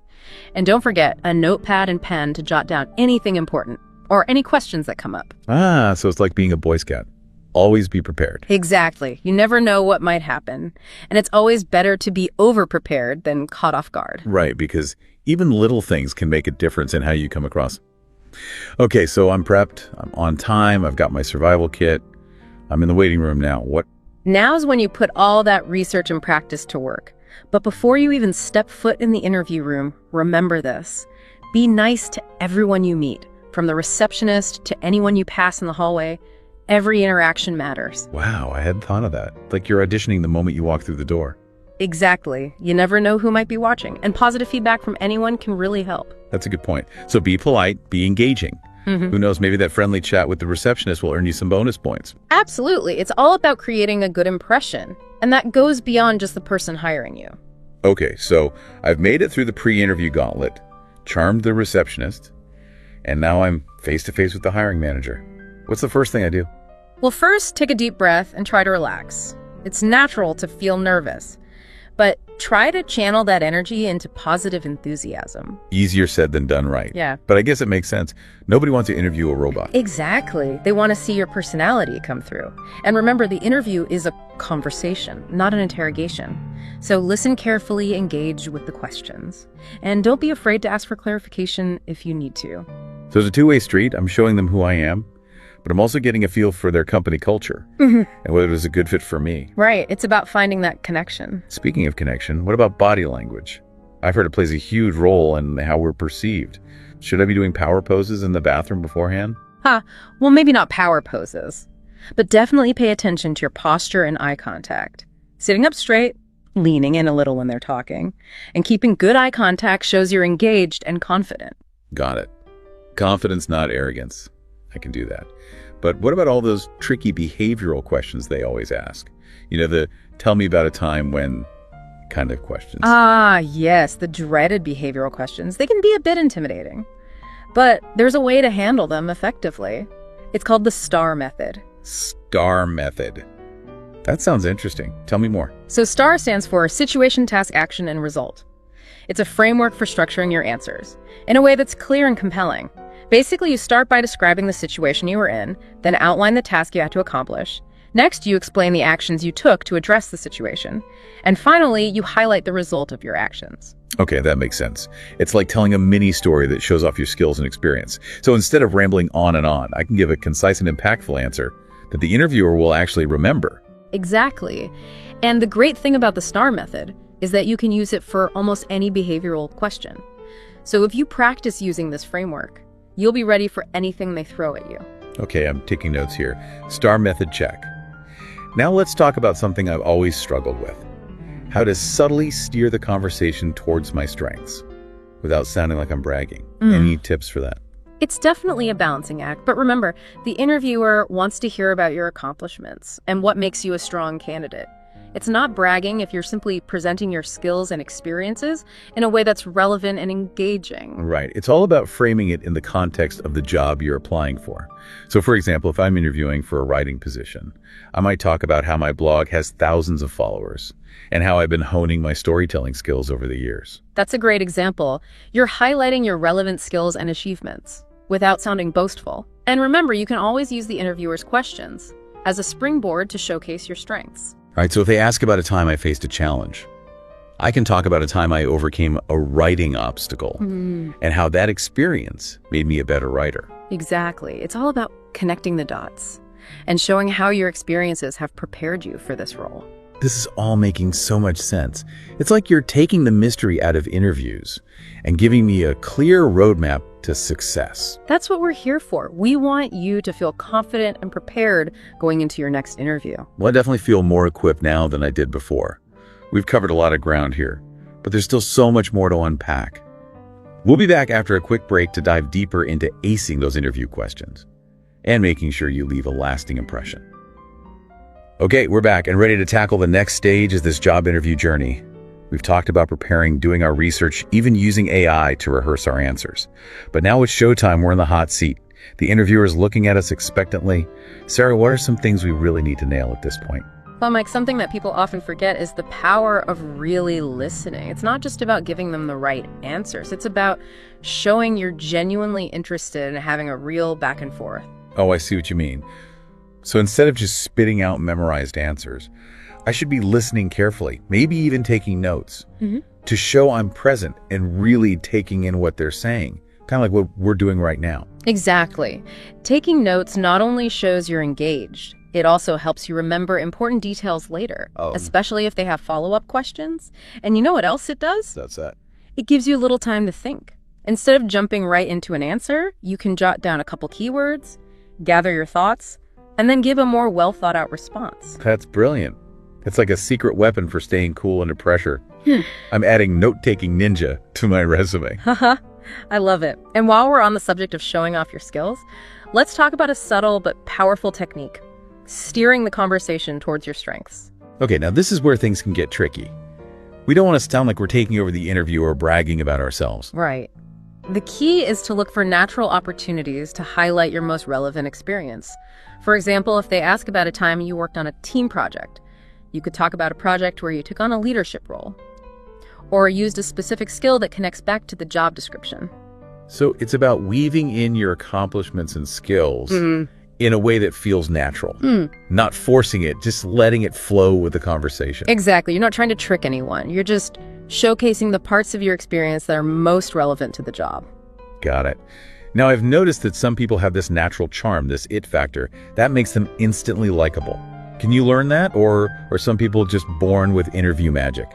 And don't forget a notepad and pen to jot down anything important or any questions that come up. So it's like being a Boy Scout. always be prepared. Exactly. You never know what might happen. And it's always better to be over-prepared than caught off guard. Right, because even little things can make a difference in how you come across. Okay, so I'm prepped, I'm on time, I've got my survival kit, I'm in the waiting room now. What? Now's when you put all that research and practice to work. But before you even step foot in the interview room, remember this. Be nice to everyone you meet, from the receptionist to anyone you pass in the hallway. Every interaction matters. Wow, I hadn't thought of that. Like you're auditioning the moment you walk through the door. Exactly. You never know who might be watching, and positive feedback from anyone can really help. That's a good point. So be polite, be engaging. Who knows, maybe that friendly chat with the receptionist will earn you some bonus points. Absolutely. It's all about creating a good impression, and that goes beyond just the person hiring you. Okay, so I've made it through the pre-interview gauntlet, charmed the receptionist, and now I'm face-to-face with the hiring manager. What's the first thing I do? Well, first, take a deep breath and try to relax. It's natural to feel nervous, but try to channel that energy into positive enthusiasm. Easier said than done, right? Yeah. But I guess it makes sense. Nobody wants to interview a robot. Exactly. They want to see your personality come through. And remember, the interview is a conversation, not an interrogation. So listen carefully, engage with the questions. And don't be afraid to ask for clarification if you need to. So it's a two-way street. I'm showing them who I am, but I'm also getting a feel for their company culture and whether it was a good fit for me. Right. It's about finding that connection. Speaking of connection, what about body language? I've heard it plays a huge role in how we're perceived. Should I be doing power poses in the bathroom beforehand? Well, maybe not power poses, but definitely pay attention to your posture and eye contact. Sitting up straight, leaning in a little when they're talking, and keeping good eye contact shows you're engaged and confident. Got it. Confidence, not arrogance. I can do that. But what about all those tricky behavioral questions they always ask? You know, the tell me about a time when kind of questions. Yes, the dreaded behavioral questions. They can be a bit intimidating, but there's a way to handle them effectively. It's called the STAR method. STAR method. That sounds interesting. Tell me more. So STAR stands for Situation, Task, Action, and Result. It's a framework for structuring your answers in a way that's clear and compelling. Basically, you start by describing the situation you were in, then outline the task you had to accomplish. Next, you explain the actions you took to address the situation. And finally, you highlight the result of your actions. Okay, that makes sense. It's like telling a mini story that shows off your skills and experience. So instead of rambling on, I can give a concise and impactful answer that the interviewer will actually remember. Exactly. And the great thing about the STAR method is that you can use it for almost any behavioral question. So if you practice using this framework, you'll be ready for anything they throw at you. Okay, I'm taking notes here. STAR method check. Now let's talk about something I've always struggled with. How to subtly steer the conversation towards my strengths without sounding like I'm bragging. Any tips for that? It's definitely a balancing act, but remember, the interviewer wants to hear about your accomplishments and what makes you a strong candidate. It's not bragging if you're simply presenting your skills and experiences in a way that's relevant and engaging. Right. It's all about framing it in the context of the job you're applying for. So for example, if I'm interviewing for a writing position, I might talk about how my blog has thousands of followers and how I've been honing my storytelling skills over the years. That's a great example. You're highlighting your relevant skills and achievements without sounding boastful. And remember, you can always use the interviewer's questions as a springboard to showcase your strengths. All right, so if they ask about a time I faced a challenge, I can talk about a time I overcame a writing obstacle and how that experience made me a better writer. Exactly. It's all about connecting the dots and showing how your experiences have prepared you for this role. This is all making so much sense. It's like you're taking the mystery out of interviews and giving me a clear roadmap to success. That's what we're here for. We want you to feel confident and prepared going into your next interview. Well, I definitely feel more equipped now than I did before. We've covered a lot of ground here, but there's still so much more to unpack. We'll be back after a quick break to dive deeper into acing those interview questions and making sure you leave a lasting impression. Okay, we're back and ready to tackle the next stage of this job interview journey. We've talked about preparing, doing our research, even using AI to rehearse our answers. But now it's showtime. We're in the hot seat. The interviewer is looking at us expectantly. Sarah, what are some things we really need to nail at this point? Well, Mike, something that people often forget is the power of really listening. It's not just about giving them the right answers. It's about showing you're genuinely interested and having a real back and forth. Oh, I see what you mean. So instead of just spitting out memorized answers, I should be listening carefully, maybe even taking notes, to show I'm present and really taking in what they're saying, kind of like what we're doing right now. Exactly. Taking notes not only shows you're engaged, it also helps you remember important details later, especially if they have follow-up questions. And you know what else it does? That's that. It gives you a little time to think. Instead of jumping right into an answer, you can jot down a couple keywords, gather your thoughts, and then give a more well-thought-out response. That's brilliant. It's like a secret weapon for staying cool under pressure. I'm adding note-taking ninja to my resume. Haha, I love it. And while we're on the subject of showing off your skills, let's talk about a subtle but powerful technique: steering the conversation towards your strengths. Okay, now this is where things can get tricky. We don't want to sound like we're taking over the interview or bragging about ourselves. Right. The key is to look for natural opportunities to highlight your most relevant experience. For example, if they ask about a time you worked on a team project, you could talk about a project where you took on a leadership role, or used a specific skill that connects back to the job description. So it's about weaving in your accomplishments and skills in a way that feels natural. Not forcing it, just letting it flow with the conversation. Exactly. You're not trying to trick anyone. You're just showcasing the parts of your experience that are most relevant to the job. Got it. Now, I've noticed that some people have this natural charm, this it factor, that makes them instantly likable. Can you learn that, or are some people just born with interview magic?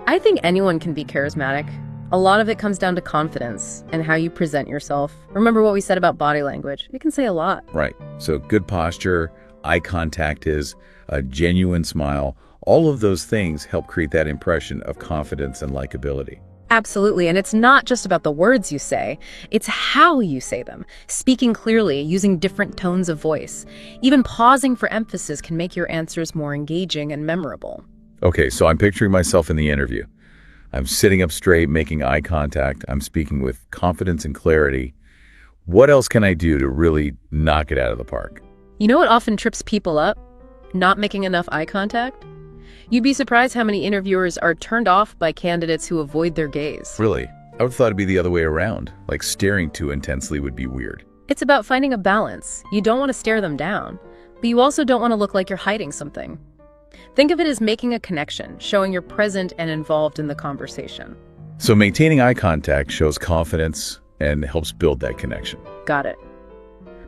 I think anyone can be charismatic. A lot of it comes down to confidence and how you present yourself. Remember what we said about body language. It can say a lot. Right. So good posture, eye contact is a genuine smile. All of those things help create that impression of confidence and likability. Absolutely. And it's not just about the words you say, it's how you say them. Speaking clearly, using different tones of voice. Even pausing for emphasis can make your answers more engaging and memorable. Okay, so I'm picturing myself in the interview. I'm sitting up straight, making eye contact. I'm speaking with confidence and clarity. What else can I do to really knock it out of the park? You know what often trips people up? Not making enough eye contact? You'd be surprised how many interviewers are turned off by candidates who avoid their gaze. Really? I would have thought it'd be the other way around. Like staring too intensely would be weird. It's about finding a balance. You don't want to stare them down, but you also don't want to look like you're hiding something. Think of it as making a connection, showing you're present and involved in the conversation. So maintaining eye contact shows confidence and helps build that connection. Got it.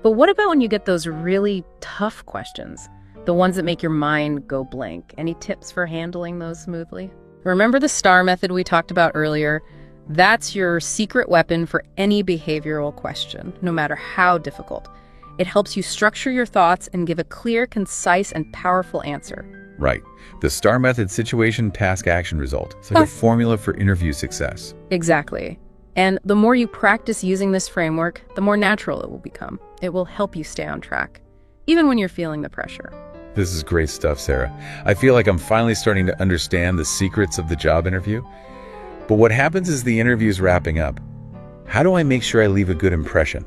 But what about when you get those really tough questions? The ones that make your mind go blank. Any tips for handling those smoothly? Remember the STAR method we talked about earlier? That's your secret weapon for any behavioral question, no matter how difficult. It helps you structure your thoughts and give a clear, concise, and powerful answer. Right. The STAR method: situation, task, action, result. It's like a formula for interview success. Exactly. And the more you practice using this framework, the more natural it will become. It will help you stay on track, even when you're feeling the pressure. This is great stuff, Sarah. I feel like I'm finally starting to understand the secrets of the job interview. But what happens is the interview's wrapping up. How do I make sure I leave a good impression?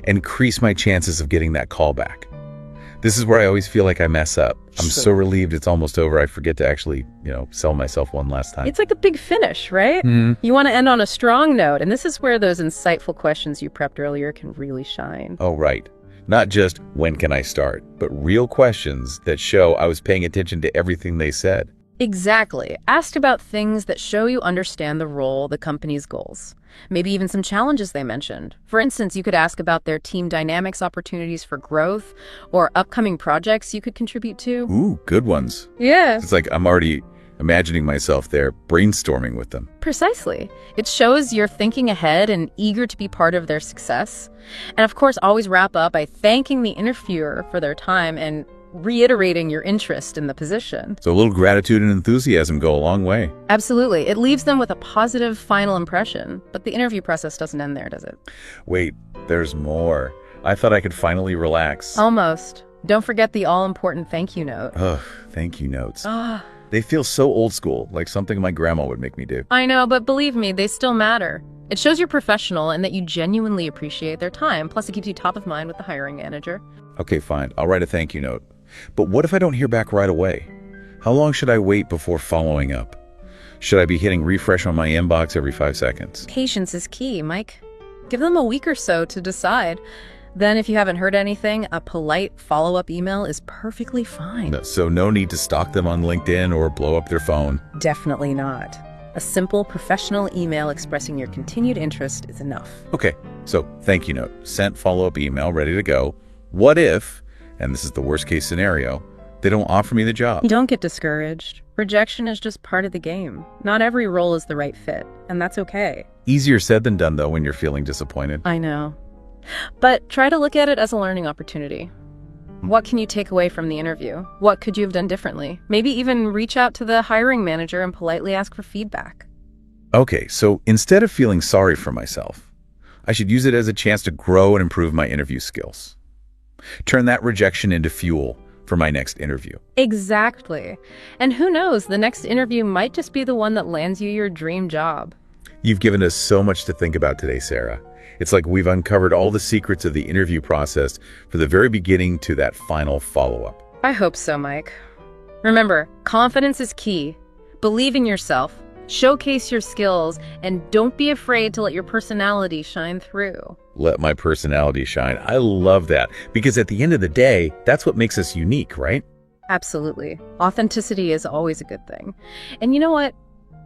Increase my chances of getting that call back. This is where I always feel like I mess up. I'm so relieved it's almost over. I forget to actually, sell myself one last time. It's like a big finish, right? You want to end on a strong note, and this is where those insightful questions you prepped earlier can really shine. Oh, right. Not just, when can I start, but real questions that show I was paying attention to everything they said. Exactly. Ask about things that show you understand the role, the company's goals. Maybe even some challenges they mentioned. For instance, you could ask about their team dynamics, opportunities for growth, or upcoming projects you could contribute to. Ooh, good ones. Yeah. It's like I'm already imagining myself there brainstorming with them. Precisely. It shows you're thinking ahead and eager to be part of their success. And of course, always wrap up by thanking the interviewer for their time and reiterating your interest in the position. So a little gratitude and enthusiasm go a long way. Absolutely. It leaves them with a positive final impression. But the interview process doesn't end there, does it? Wait, there's more. I thought I could finally relax. Almost. Don't forget the all-important thank you note. Ugh, thank you notes. They feel so old school, like something my grandma would make me do. I know, but believe me, they still matter. It shows you're professional and that you genuinely appreciate their time. Plus, it keeps you top of mind with the hiring manager. Okay, fine. I'll write a thank you note. But what if I don't hear back right away? How long should I wait before following up? Should I be hitting refresh on my inbox every 5 seconds? Patience is key, Mike. Give them a week or so to decide. Then if you haven't heard anything, a polite follow-up email is perfectly fine. So no need to stalk them on LinkedIn or blow up their phone. Definitely not. A simple professional email expressing your continued interest is enough. Okay, so thank you note, sent follow-up email, ready to go. What if, and this is the worst case scenario, they don't offer me the job? Don't get discouraged. Rejection is just part of the game. Not every role is the right fit, and that's okay. Easier said than done, though, when you're feeling disappointed. I know. But try to look at it as a learning opportunity. What can you take away from the interview? What could you have done differently? Maybe even reach out to the hiring manager and politely ask for feedback. Okay, so instead of feeling sorry for myself, I should use it as a chance to grow and improve my interview skills. Turn that rejection into fuel for my next interview. Exactly. And who knows, the next interview might just be the one that lands you your dream job. You've given us so much to think about today, Sarah. It's like we've uncovered all the secrets of the interview process from the very beginning to that final follow-up. I hope so, Mike. Remember, confidence is key. Believe in yourself, showcase your skills, and don't be afraid to let your personality shine through. Let my personality shine. I love that, because at the end of the day, that's what makes us unique, right? Absolutely. Authenticity is always a good thing. And you know what?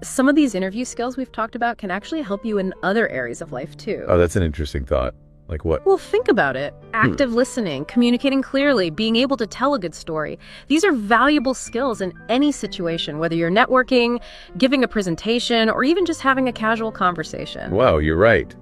Some of these interview skills we've talked about can actually help you in other areas of life too. Oh, that's an interesting thought. Like what? Well, think about it. Active listening, communicating clearly, being able to tell a good story. These are valuable skills in any situation, whether you're networking, giving a presentation, or even just having a casual conversation. Wow, you're right.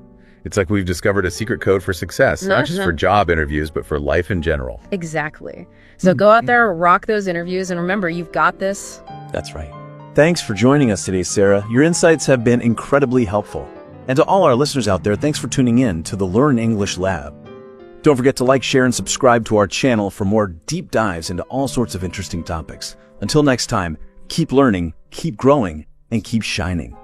It's like we've discovered a secret code for success, not just for job interviews, but for life in general. Exactly. So go out there, rock those interviews, and remember, you've got this. That's right. Thanks for joining us today, Sarah. Your insights have been incredibly helpful. And to all our listeners out there, thanks for tuning in to the Learn English Lab. Don't forget to like, share, and subscribe to our channel for more deep dives into all sorts of interesting topics. Until next time, keep learning, keep growing, and keep shining.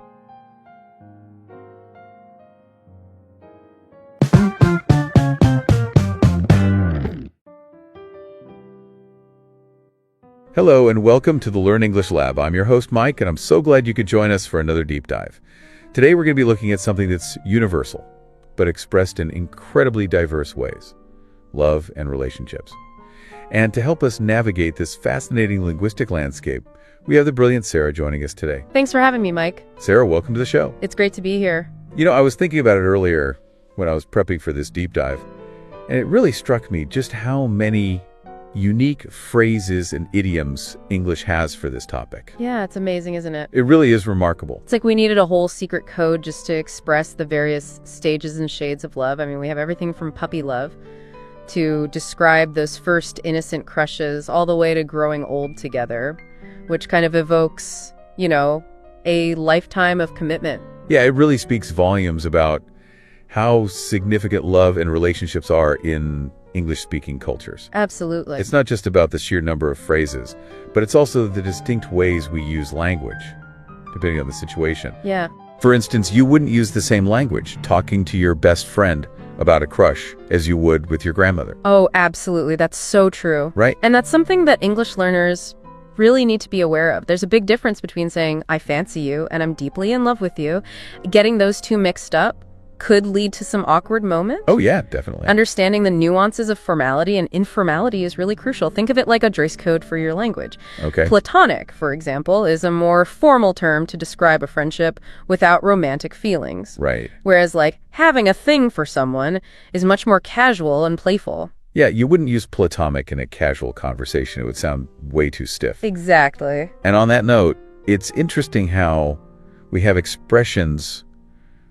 Hello and welcome to the Learn English Lab. I'm your host, Mike, and I'm so glad you could join us for another deep dive. Today we're going to be looking at something that's universal, but expressed in incredibly diverse ways: love and relationships. And to help us navigate this fascinating linguistic landscape, we have the brilliant Sarah joining us today. Thanks for having me, Mike. Sarah, welcome to the show. It's great to be here. You know, I was thinking about it earlier when I was prepping for this deep dive, and it really struck me just how many unique phrases and idioms English has for this topic. Yeah, it's amazing, isn't it? It really is remarkable. It's like we needed a whole secret code just to express the various stages and shades of love. I mean, we have everything from puppy love to describe those first innocent crushes all the way to growing old together, which kind of evokes, you know, a lifetime of commitment. Yeah, it really speaks volumes about how significant love and relationships are in English-speaking cultures. Absolutely. It's not just about the sheer number of phrases, but it's also the distinct ways we use language, depending on the situation. Yeah. For instance, you wouldn't use the same language talking to your best friend about a crush as you would with your grandmother. Oh, absolutely. That's so true. Right. And that's something that English learners really need to be aware of. There's a big difference between saying, I fancy you and I'm deeply in love with you. Getting those two mixed up could lead to some awkward moments. Oh, yeah, definitely. Understanding the nuances of formality and informality is really crucial. Think of it like a dress code for your language. Okay. Platonic, for example, is a more formal term to describe a friendship without romantic feelings. Right. Whereas, like, having a thing for someone is much more casual and playful. Yeah, you wouldn't use platonic in a casual conversation. It would sound way too stiff. Exactly. And on that note, it's interesting how we have expressions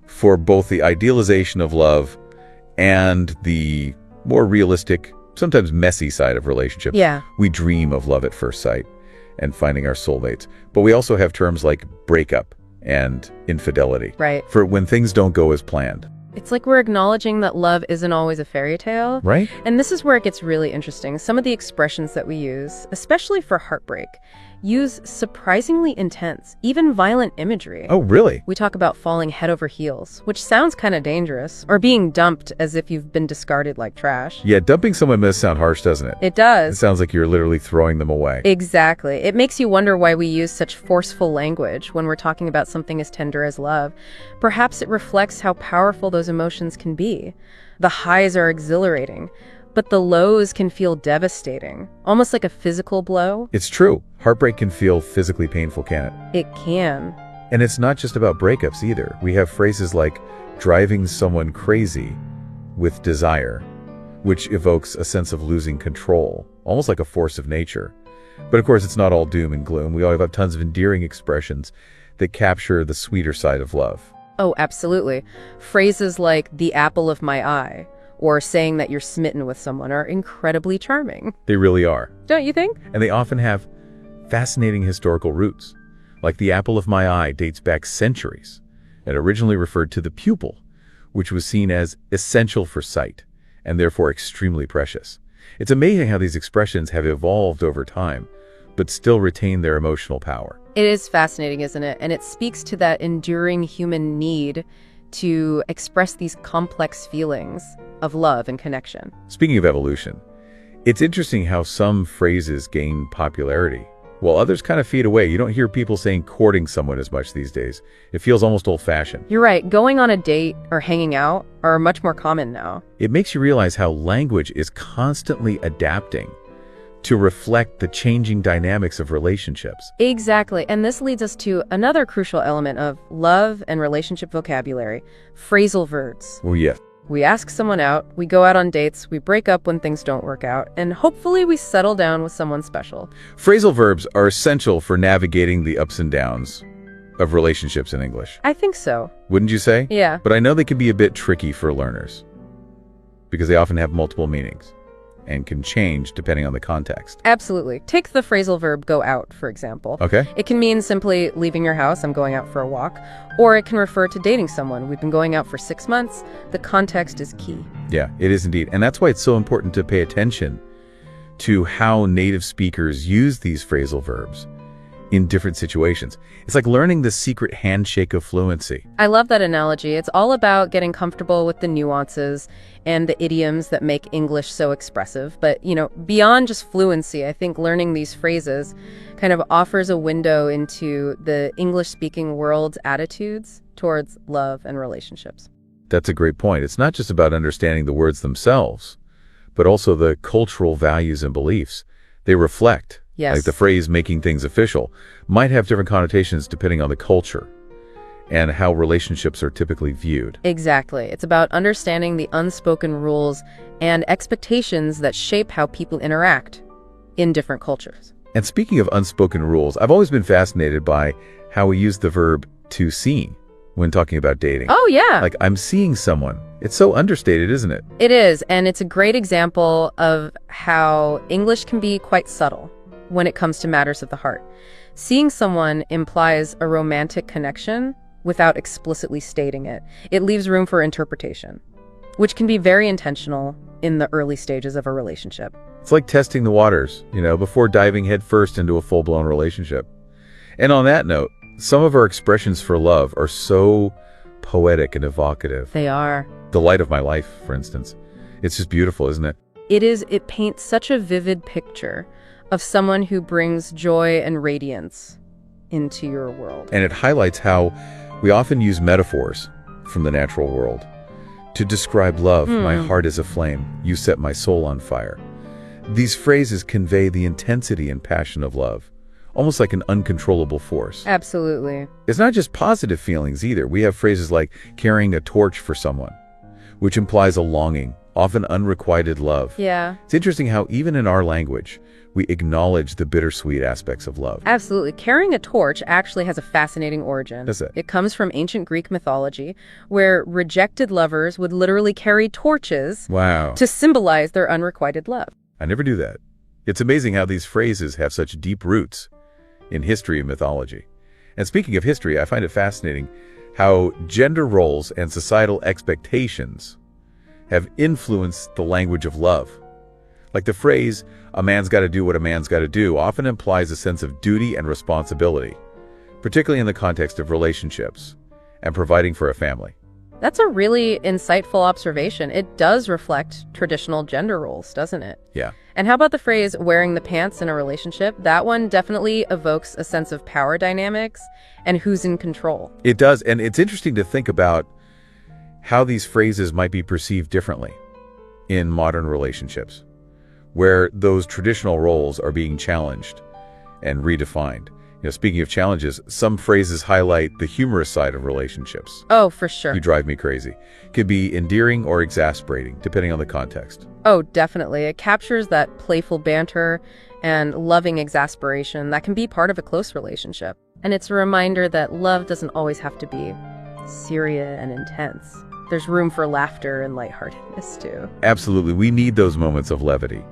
for both the idealization of love and the more realistic, sometimes messy side of relationships. Yeah. We dream of love at first sight and finding our soulmates. But we also have terms like breakup and infidelity. Right. For when things don't go as planned. It's like we're acknowledging that love isn't always a fairy tale. Right. And this is where it gets really interesting. Some of the expressions that we use, especially for heartbreak, use surprisingly intense, even violent imagery. Oh, really? We talk about falling head over heels, which sounds kind of dangerous, or being dumped as if you've been discarded like trash. Yeah, dumping someone must sound harsh, doesn't it? It It does. sounds like you're literally throwing them away. Exactly. It makes you wonder why we use such forceful language when we're talking about something as tender as love. Perhaps it reflects how powerful those emotions can be. The highs are exhilarating, but the lows can feel devastating, almost like a physical blow. It's true. Heartbreak can feel physically painful, can it? It can. And it's not just about breakups either. We have phrases like driving someone crazy with desire, which evokes a sense of losing control, almost like a force of nature. But of course, it's not all doom and gloom. We all have tons of endearing expressions that capture the sweeter side of love. Oh, absolutely. Phrases like the apple of my eye, or saying that you're smitten with someone are incredibly charming. They really are. Don't you think? And they often have fascinating historical roots. Like the apple of my eye dates back centuries and originally referred to the pupil, which was seen as essential for sight and therefore extremely precious. It's amazing how these expressions have evolved over time, but still retain their emotional power. It is fascinating, isn't it? And it speaks to that enduring human need to express these complex feelings of love and connection. Speaking of evolution, it's interesting how some phrases gain popularity, while others kind of fade away. You don't hear people saying courting someone as much these days. It feels almost old-fashioned. You're right. Going on a date or hanging out are much more common now. It makes you realize how language is constantly adapting to reflect the changing dynamics of relationships. Exactly. And this leads us to another crucial element of love and relationship vocabulary, phrasal verbs. Well, yes. We ask someone out, we go out on dates, we break up when things don't work out, and hopefully we settle down with someone special. Phrasal verbs are essential for navigating the ups and downs of relationships in English. I think so. Wouldn't you say? Yeah. But I know they can be a bit tricky for learners because they often have multiple meanings and can change depending on the context. Absolutely. Take the phrasal verb go out, for example. Okay. It can mean simply leaving your house, I'm going out for a walk, or it can refer to dating someone. We've been going out for 6 months. The context is key. Yeah, it is indeed. And that's why it's so important to pay attention to how native speakers use these phrasal verbs in different situations. It's like learning the secret handshake of fluency. I love that analogy. It's all about getting comfortable with the nuances and the idioms that make English so expressive. But, beyond just fluency, I think learning these phrases kind of offers a window into the English-speaking world's attitudes towards love and relationships. That's a great point. It's not just about understanding the words themselves, but also the cultural values and beliefs they reflect. Yes. Like the phrase making things official might have different connotations depending on the culture and how relationships are typically viewed. Exactly. It's about understanding the unspoken rules and expectations that shape how people interact in different cultures. And speaking of unspoken rules, I've always been fascinated by how we use the verb to see when talking about dating. Oh, yeah. Like, I'm seeing someone. It's so understated, isn't it? It is, and it's a great example of how English can be quite subtle when it comes to matters of the heart. Seeing someone implies a romantic connection without explicitly stating it. It leaves room for interpretation, which can be very intentional in the early stages of a relationship. It's like testing the waters, before diving headfirst into a full-blown relationship. And on that note, some of our expressions for love are so poetic and evocative. They are. The light of my life, for instance. It's just beautiful, isn't it? It is. It paints such a vivid picture of someone who brings joy and radiance into your world. And it highlights how we often use metaphors from the natural world to describe love. My heart is aflame. You set my soul on fire. These phrases convey the intensity and passion of love, almost like an uncontrollable force. Absolutely. It's not just positive feelings either. We have phrases like carrying a torch for someone, which implies a longing, often unrequited love. Yeah. It's interesting how even in our language, we acknowledge the bittersweet aspects of love. Absolutely. Carrying a torch actually has a fascinating origin. Does it? It comes from ancient Greek mythology, where rejected lovers would literally carry torches Wow. to symbolize their unrequited love. I never knew that. It's amazing how these phrases have such deep roots in history and mythology. And speaking of history, I find it fascinating how gender roles and societal expectations have influenced the language of love. Like the phrase, "a man's got to do what a man's got to do," often implies a sense of duty and responsibility, particularly in the context of relationships and providing for a family. That's a really insightful observation. It does reflect traditional gender roles, doesn't it? Yeah. And how about the phrase wearing the pants in a relationship? That one definitely evokes a sense of power dynamics and who's in control. It does, and it's interesting to think about how these phrases might be perceived differently in modern relationships, where those traditional roles are being challenged and redefined. Speaking of challenges, some phrases highlight the humorous side of relationships. Oh, for sure. You drive me crazy. Could be endearing or exasperating, depending on the context. Oh, definitely. It captures that playful banter and loving exasperation that can be part of a close relationship. And it's a reminder that love doesn't always have to be serious and intense. There's room for laughter and lightheartedness, too. Absolutely. We need those moments of levity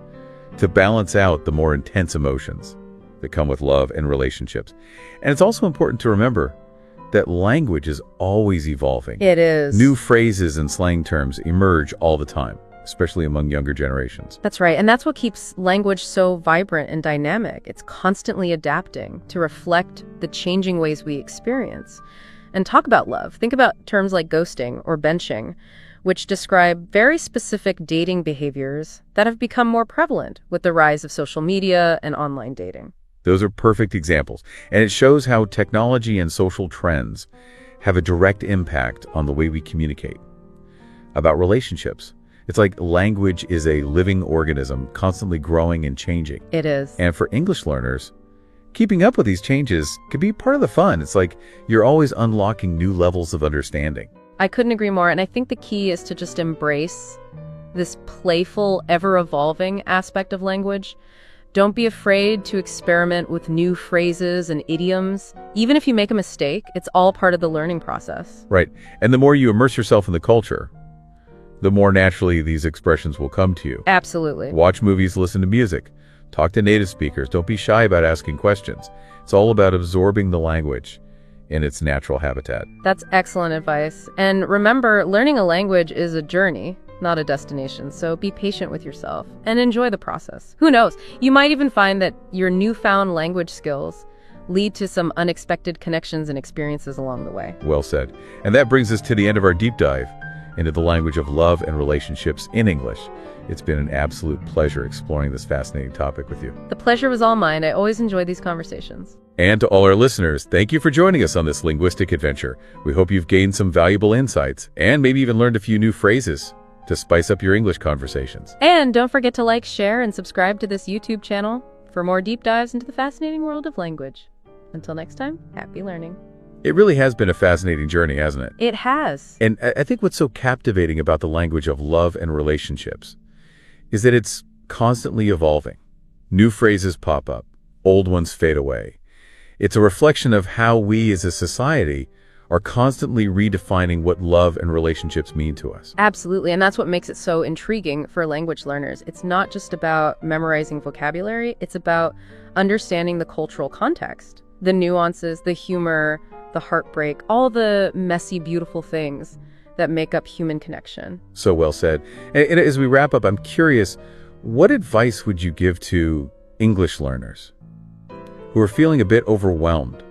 to balance out the more intense emotions that come with love and relationships. And it's also important to remember that language is always evolving. It is. New phrases and slang terms emerge all the time, especially among younger generations. That's right. And that's what keeps language so vibrant and dynamic. It's constantly adapting to reflect the changing ways we experience. And talk about love. Think about terms like ghosting or benching, which describe very specific dating behaviors that have become more prevalent with the rise of social media and online dating. Those are perfect examples. And it shows how technology and social trends have a direct impact on the way we communicate about relationships. It's like language is a living organism, constantly growing and changing. It is. And for English learners, keeping up with these changes can be part of the fun. It's like you're always unlocking new levels of understanding. I couldn't agree more. And I think the key is to just embrace this playful, ever-evolving aspect of language. Don't be afraid to experiment with new phrases and idioms. Even if you make a mistake, it's all part of the learning process. Right. And the more you immerse yourself in the culture, the more naturally these expressions will come to you. Absolutely. Watch movies, listen to music, talk to native speakers. Don't be shy about asking questions. It's all about absorbing the language in its natural habitat. That's excellent advice. And remember, learning a language is a journey, not a destination. So be patient with yourself and enjoy the process. Who knows? You might even find that your newfound language skills lead to some unexpected connections and experiences along the way. Well said. And that brings us to the end of our deep dive into the language of love and relationships in English. It's been an absolute pleasure exploring this fascinating topic with you. The pleasure was all mine. I always enjoy these conversations. And to all our listeners, thank you for joining us on this linguistic adventure. We hope you've gained some valuable insights and maybe even learned a few new phrases to spice up your English conversations. And don't forget to like, share, and subscribe to this YouTube channel for more deep dives into the fascinating world of language. Until next time, happy learning. It really has been a fascinating journey, hasn't it? It has. And I think what's so captivating about the language of love and relationships is that it's constantly evolving. New phrases pop up, old ones fade away. It's a reflection of how we as a society are constantly redefining what love and relationships mean to us. Absolutely, and that's what makes it so intriguing for language learners. It's not just about memorizing vocabulary, it's about understanding the cultural context, the nuances, the humor, the heartbreak, all the messy, beautiful things that make up human connection. So well said. And as we wrap up, I'm curious, what advice would you give to English learners who are feeling a bit overwhelmed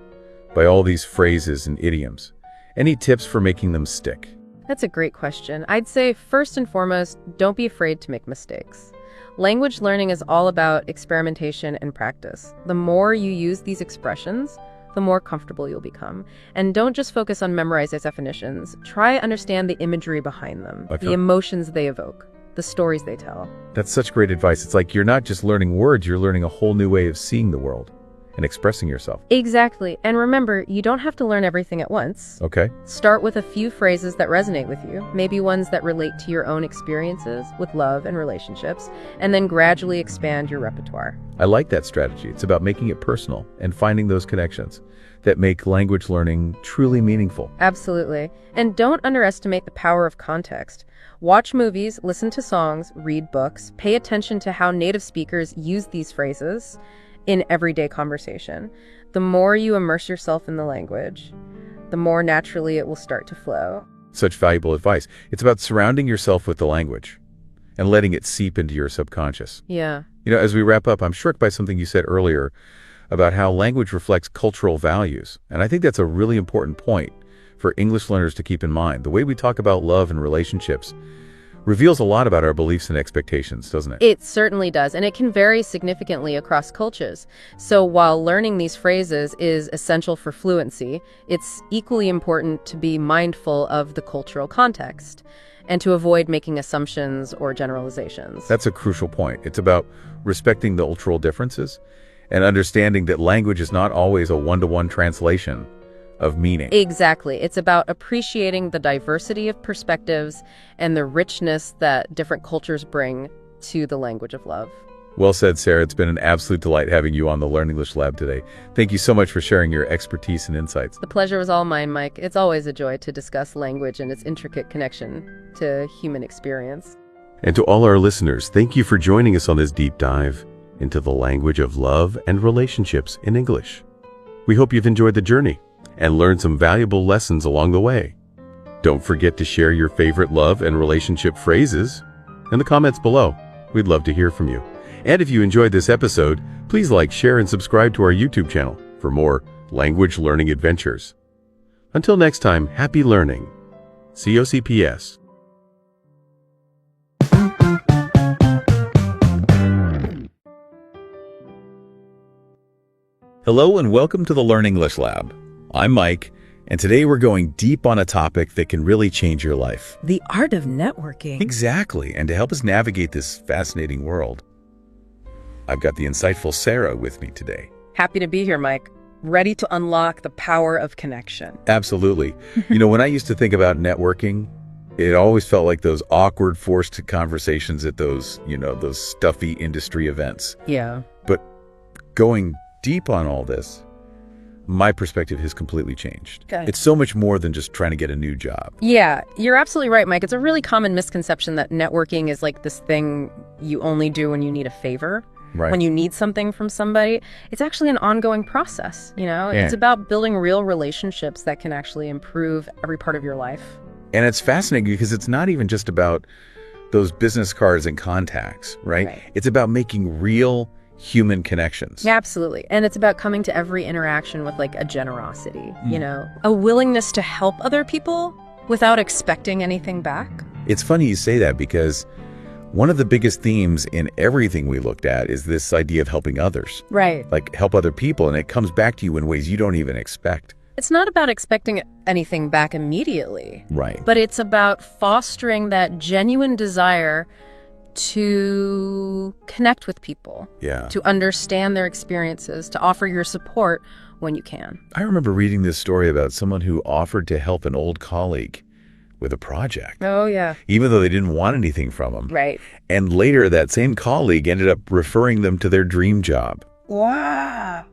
by all these phrases and idioms? Any tips for making them stick? That's a great question. I'd say first and foremost, don't be afraid to make mistakes. Language learning is all about experimentation and practice. The more you use these expressions, the more comfortable you'll become. And don't just focus on memorizing definitions. Try understand the imagery behind them, the emotions they evoke, the stories they tell. That's such great advice. It's like you're not just learning words, you're learning a whole new way of seeing the world and expressing yourself. Exactly. And remember, you don't have to learn everything at once. Okay. Start with a few phrases that resonate with you, maybe ones that relate to your own experiences with love and relationships, and then gradually expand your repertoire. I like that strategy. It's about making it personal and finding those connections that make language learning truly meaningful. Absolutely. And don't underestimate the power of context. Watch movies, listen to songs, read books, pay attention to how native speakers use these phrases in everyday conversation. The more you immerse yourself in the language, the more naturally it will start to flow. Such valuable advice. It's about surrounding yourself with the language and letting it seep into your subconscious. Yeah. As we wrap up, I'm struck by something you said earlier about how language reflects cultural values. And I think that's a really important point for English learners to keep in mind. The way we talk about love and relationships reveals a lot about our beliefs and expectations, doesn't it? It certainly does, and it can vary significantly across cultures. So while learning these phrases is essential for fluency, it's equally important to be mindful of the cultural context and to avoid making assumptions or generalizations. That's a crucial point. It's about respecting the cultural differences and understanding that language is not always a one-to-one translation of meaning. Exactly. It's about appreciating the diversity of perspectives and the richness that different cultures bring to the language of love. Well said, Sarah. It's been an absolute delight having you on the Learn English Lab today. Thank you so much for sharing your expertise and insights. The pleasure was all mine, Mike. It's always a joy to discuss language and its intricate connection to human experience. And to all our listeners, thank you for joining us on this deep dive into the language of love and relationships in English. We hope you've enjoyed the journey and learned some valuable lessons along the way. Don't forget to share your favorite love and relationship phrases in the comments below. We'd love to hear from you. And if you enjoyed this episode, please like, share, and subscribe to our YouTube channel for more language learning adventures. Until next time, happy learning. COCPS. Hello and welcome to the Learn English Lab. I'm Mike, and today we're going deep on a topic that can really change your life. The art of networking. Exactly, and to help us navigate this fascinating world, I've got the insightful Sarah with me today. Happy to be here, Mike. Ready to unlock the power of connection. Absolutely. When I used to think about networking, it always felt like those awkward, forced conversations at those stuffy industry events. Yeah. But going deep on all this, my perspective has completely changed. Okay. It's so much more than just trying to get a new job. Yeah, you're absolutely right, Mike. It's a really common misconception that networking is like this thing you only do when you need a favor. Right. When you need something from somebody. It's actually an ongoing process, Yeah. It's about building real relationships that can actually improve every part of your life. And it's fascinating because it's not even just about those business cards and contacts, right? It's about making real human connections. Yeah, absolutely. And it's about coming to every interaction with like a generosity, a willingness to help other people without expecting anything back. It's funny you say that because one of the biggest themes in everything we looked at is this idea of helping others. Right. Like help other people, and it comes back to you in ways you don't even expect. It's not about expecting anything back immediately. Right. But it's about fostering that genuine desire to connect with people, Yeah. to understand their experiences, to offer your support when you can. I remember reading this story about someone who offered to help an old colleague with a project, Oh, yeah. even though they didn't want anything from him. Right. And later, that same colleague ended up referring them to their dream job. Wow.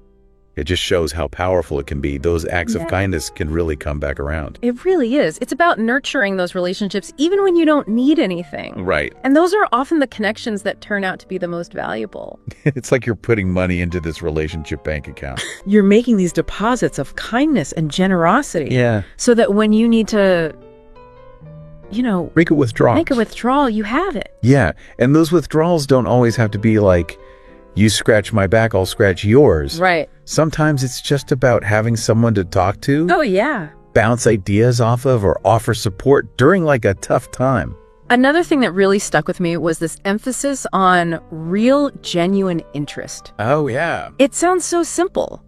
It just shows how powerful it can be. Those acts of kindness can really come back around. It really is. It's about nurturing those relationships even when you don't need anything. Right. And those are often the connections that turn out to be the most valuable. It's like you're putting money into this relationship bank account. You're making these deposits of kindness and generosity. Yeah. So that when you need to, Make a withdrawal. Make a withdrawal, you have it. Yeah. And those withdrawals don't always have to be like, you scratch my back, I'll scratch yours. Right. Sometimes it's just about having someone to talk to, Oh, yeah. bounce ideas off of, or offer support during like a tough time. Another thing that really stuck with me was this emphasis on real, genuine interest. Oh, yeah. It sounds so simple,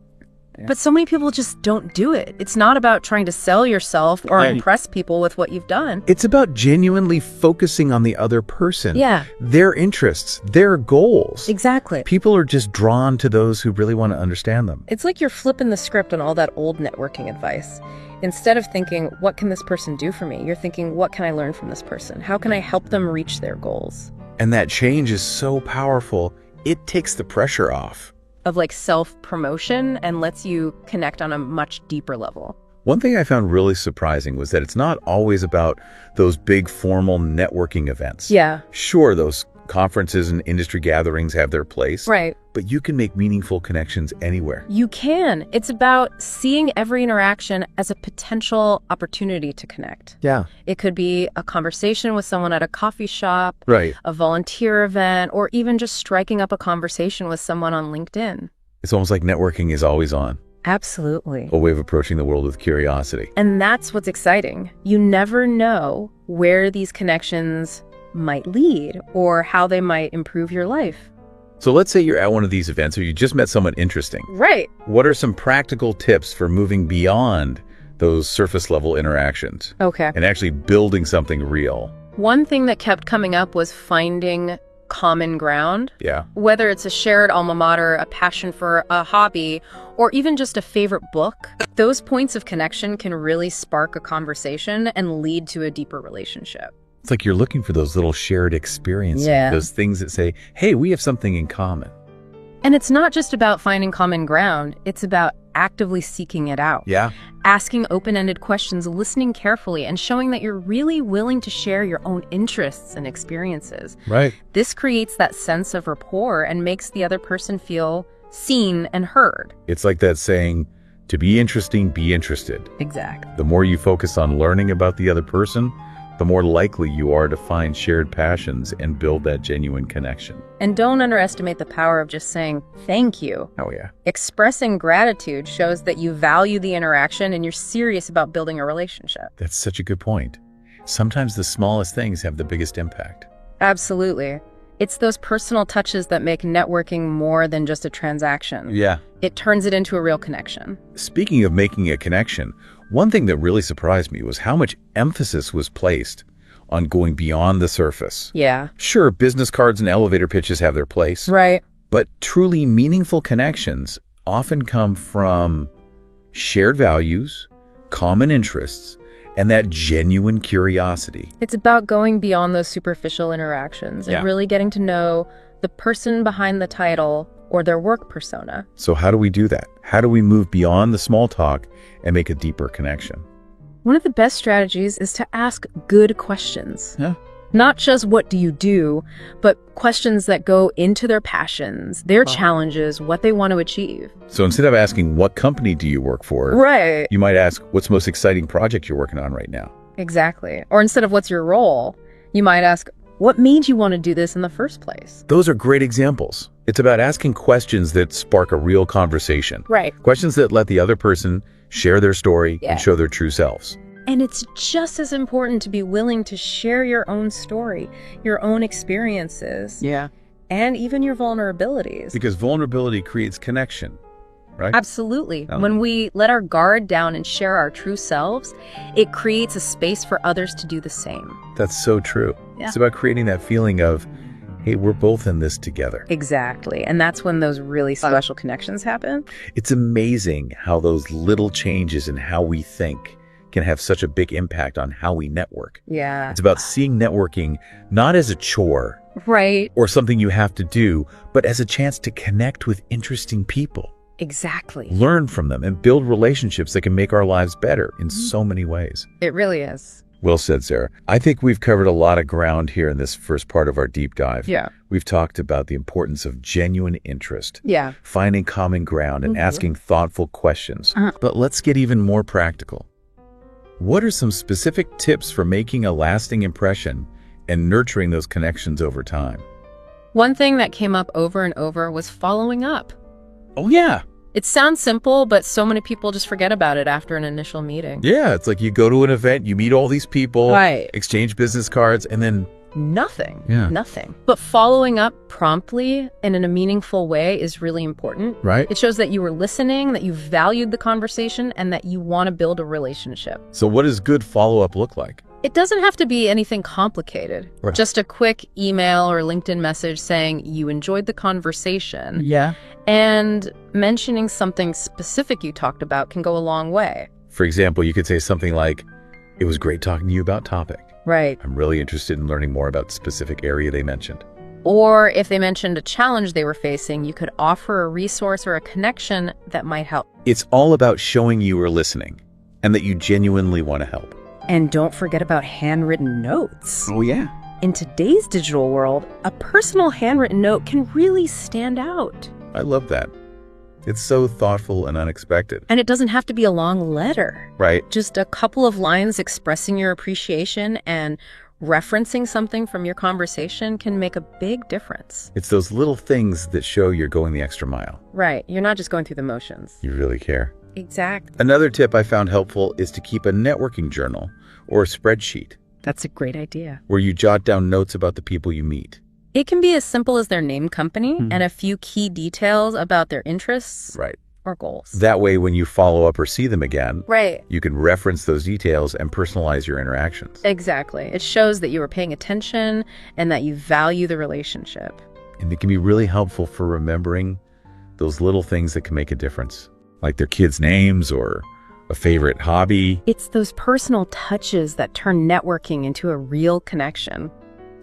but so many people just don't do it. It's not about trying to sell yourself or impress people with what you've done. It's about genuinely focusing on the other person. Yeah. Their interests, their goals. Exactly. People are just drawn to those who really want to understand them. It's like you're flipping the script on all that old networking advice. Instead of thinking, what can this person do for me? You're thinking, what can I learn from this person? How can I help them reach their goals? And that change is so powerful, it takes the pressure off. Of like self-promotion and lets you connect on a much deeper level. One thing I found really surprising was that it's not always about those big formal networking events. Yeah. Sure, those conferences and industry gatherings have their place. Right. But you can make meaningful connections anywhere. You can. It's about seeing every interaction as a potential opportunity to connect. Yeah. It could be a conversation with someone at a coffee shop, Right. a volunteer event, or even just striking up a conversation with someone on LinkedIn. It's almost like networking is always on. Absolutely. A way of approaching the world with curiosity. And that's what's exciting. You never know where these connections might lead or how they might improve your life. So let's say you're at one of these events or you just met someone interesting. Right. What are some practical tips for moving beyond those surface level interactions Okay. and actually building something real? One thing that kept coming up was finding common ground. Yeah. Whether it's a shared alma mater, a passion for a hobby, or even just a favorite book, those points of connection can really spark a conversation and lead to a deeper relationship. It's like you're looking for those little shared experiences, Yeah. those things that say, hey, we have something in common. And it's not just about finding common ground, it's about actively seeking it out. Yeah. Asking open-ended questions, listening carefully, and showing that you're really willing to share your own interests and experiences. Right. This creates that sense of rapport and makes the other person feel seen and heard. It's like that saying, to be interesting, be interested. Exactly. The more you focus on learning about the other person, the more likely you are to find shared passions and build that genuine connection. And don't underestimate the power of just saying thank you. Oh, yeah. Expressing gratitude shows that you value the interaction and you're serious about building a relationship. That's such a good point. Sometimes the smallest things have the biggest impact. Absolutely. It's those personal touches that make networking more than just a transaction. Yeah. It turns it into a real connection. Speaking of making a connection, one thing that really surprised me was how much emphasis was placed on going beyond the surface. Yeah. Sure, business cards and elevator pitches have their place, Right. but truly meaningful connections often come from shared values, common interests, and that genuine curiosity. It's about going beyond those superficial interactions Yeah. and really getting to know the person behind the title or their work persona. So how do we do that? How do we move beyond the small talk and make a deeper connection? One of the best strategies is to ask good questions. Yeah. Not just what do you do, but questions that go into their passions, their challenges, what they want to achieve. So instead of asking, what company do you work for? Right. You might ask, what's the most exciting project you're working on right now? Exactly. Or instead of what's your role, you might ask, what made you want to do this in the first place? Those are great examples. It's about asking questions that spark a real conversation. Right. Questions that let the other person share their story Yeah. and show their true selves. And it's just as important to be willing to share your own story, your own experiences, Yeah. and even your vulnerabilities. Because vulnerability creates connection, right? Absolutely. Oh. When we let our guard down and share our true selves, it creates a space for others to do the same. That's so true. Yeah. It's about creating that feeling of, hey, we're both in this together. Exactly. And that's when those really special connections happen. It's amazing how those little changes in how we think can have such a big impact on how we network. Yeah. It's about seeing networking not as a chore Right. or something you have to do, but as a chance to connect with interesting people, Exactly. learn from them, and build relationships that can make our lives better in so many ways. It really is. Well said, Sarah. I think we've covered a lot of ground here in this first part of our deep dive. Yeah. We've talked about the importance of genuine interest, Yeah. finding common ground, and asking thoughtful questions. But let's get even more practical. What are some specific tips for making a lasting impression and nurturing those connections over time? One thing that came up over and over was following up. Oh, yeah. It sounds simple, but so many people just forget about it after an initial meeting. Yeah, it's like you go to an event, you meet all these people, Right. exchange business cards, and then Nothing. Yeah. Nothing. But following up promptly and in a meaningful way is really important. right? It shows that you were listening, that you valued the conversation, and that you want to build a relationship. So what does good follow-up look like? It doesn't have to be anything complicated. Right. Just a quick email or LinkedIn message saying you enjoyed the conversation. Yeah. And mentioning something specific you talked about can go a long way. For example, you could say something like, it was great talking to you about topic. Right. I'm really interested in learning more about the specific area they mentioned. Or if they mentioned a challenge they were facing, you could offer a resource or a connection that might help. It's all about showing you are listening and that you genuinely want to help. And don't forget about handwritten notes. Oh, yeah. In today's digital world, a personal handwritten note can really stand out. I love that. It's so thoughtful and unexpected. And it doesn't have to be a long letter. Right. Just a couple of lines expressing your appreciation and referencing something from your conversation can make a big difference. It's those little things that show you're going the extra mile. Right. You're not just going through the motions. You really care. Exactly. Another tip I found helpful is to keep a networking journal or a spreadsheet That's a great idea. where you jot down notes about the people you meet. It can be as simple as their name, company, and a few key details about their interests Right. or goals. That way, when you follow up or see them again, Right. you can reference those details and personalize your interactions. Exactly. It shows that you were paying attention and that you value the relationship. And it can be really helpful for remembering those little things that can make a difference, like their kids' names or a favorite hobby. It's those personal touches that turn networking into a real connection.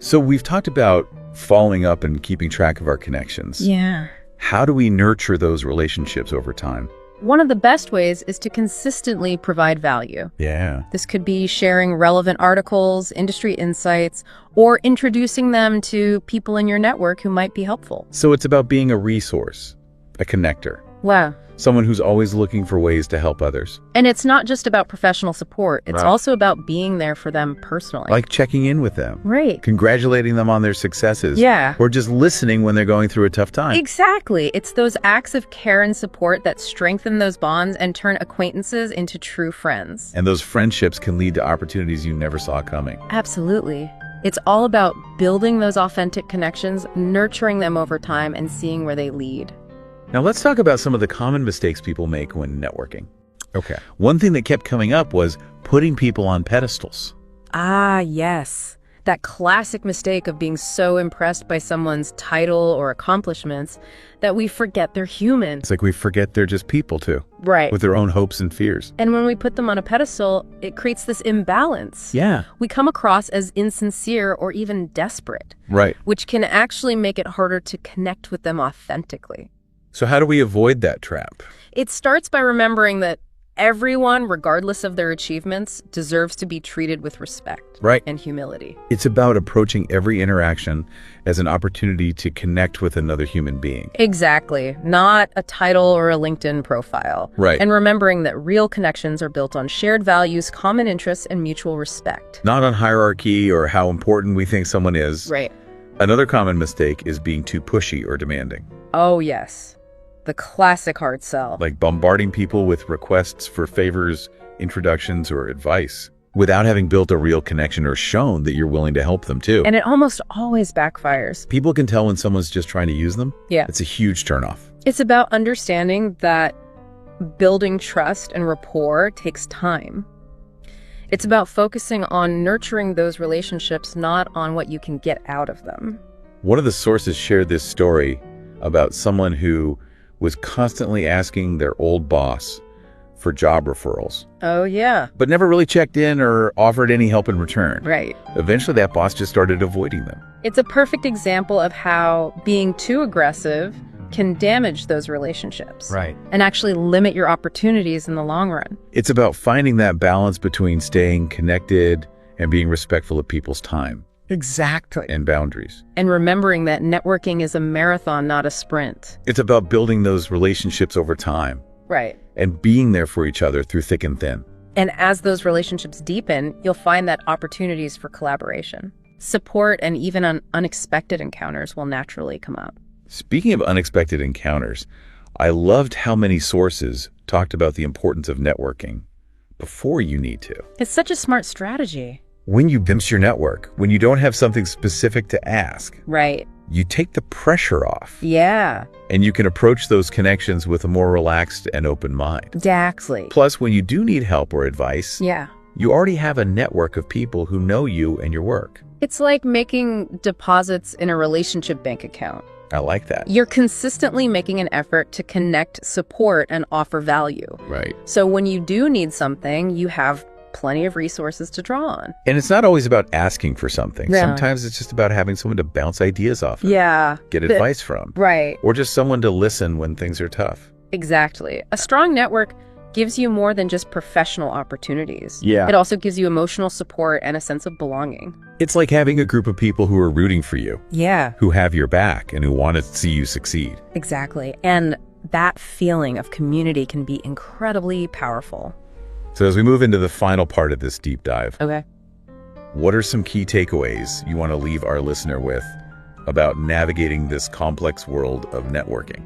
So we've talked about following up and keeping track of our connections. Yeah. How do we nurture those relationships over time? One of the best ways is to consistently provide value. Yeah. This could be sharing relevant articles, industry insights, or introducing them to people in your network who might be helpful. So it's about being a resource, a connector, Wow. someone who's always looking for ways to help others. And it's not just about professional support. It's Right. also about being there for them personally. Like checking in with them, Right. congratulating them on their successes, Yeah. or just listening when they're going through a tough time. Exactly. It's those acts of care and support that strengthen those bonds and turn acquaintances into true friends. And those friendships can lead to opportunities you never saw coming. Absolutely. It's all about building those authentic connections, nurturing them over time, and seeing where they lead. Now let's talk about some of the common mistakes people make when networking. Okay. One thing that kept coming up was putting people on pedestals. Ah, yes. That classic mistake of being so impressed by someone's title or accomplishments that we forget they're human. It's like we forget they're just people too, Right. with their own hopes and fears. And when we put them on a pedestal, it creates this imbalance. Yeah. We come across as insincere or even desperate, Right. which can actually make it harder to connect with them authentically. So how do we avoid that trap? It starts by remembering that everyone, regardless of their achievements, deserves to be treated with respect Right. and humility. It's about approaching every interaction as an opportunity to connect with another human being. Exactly. Not a title or a LinkedIn profile. Right. And remembering that real connections are built on shared values, common interests, and mutual respect. Not on hierarchy or how important we think someone is. Right. Another common mistake is being too pushy or demanding, Oh, yes. The classic hard sell. like bombarding people with requests for favors, introductions, or advice without having built a real connection or shown that you're willing to help them too. And it almost always backfires. People can tell when someone's just trying to use them. Yeah. It's a huge turnoff. It's about understanding that building trust and rapport takes time. It's about focusing on nurturing those relationships, not on what you can get out of them. One of the sources shared this story about someone who was constantly asking their old boss for job referrals, Oh, yeah. but never really checked in or offered any help in return. Right. Eventually, that boss just started avoiding them. It's a perfect example of how being too aggressive can damage those relationships. Right. And actually limit your opportunities in the long run. It's about finding that balance between staying connected and being respectful of people's time Exactly. and boundaries. And remembering that networking is a marathon, not a sprint. It's about building those relationships over time Right. and being there for each other through thick and thin. And as those relationships deepen, you'll find that opportunities for collaboration, support, and even unexpected encounters will naturally come up. Speaking of unexpected encounters, I loved how many sources talked about the importance of networking before you need to. It's such a smart strategy. When you glimpse your network, when you don't have something specific to ask, Right. you take the pressure off Yeah. and you can approach those connections with a more relaxed and open mind. Exactly. Plus, when you do need help or advice, Yeah. you already have a network of people who know you and your work. It's like making deposits in a relationship bank account. I like that. You're consistently making an effort to connect, support, and offer value. Right. So when you do need something, you have plenty of resources to draw on. And it's not always about asking for something. Yeah. Sometimes it's just about having someone to bounce ideas off of, Yeah. get advice from, Right. or just someone to listen when things are tough. Exactly. A strong network gives you more than just professional opportunities. Yeah. It also gives you emotional support and a sense of belonging. It's like having a group of people who are rooting for you, Yeah, who have your back, and who want to see you succeed. exactly. And that feeling of community can be incredibly powerful. So as we move into the final part of this deep dive, Okay. what are some key takeaways you want to leave our listener with about navigating this complex world of networking?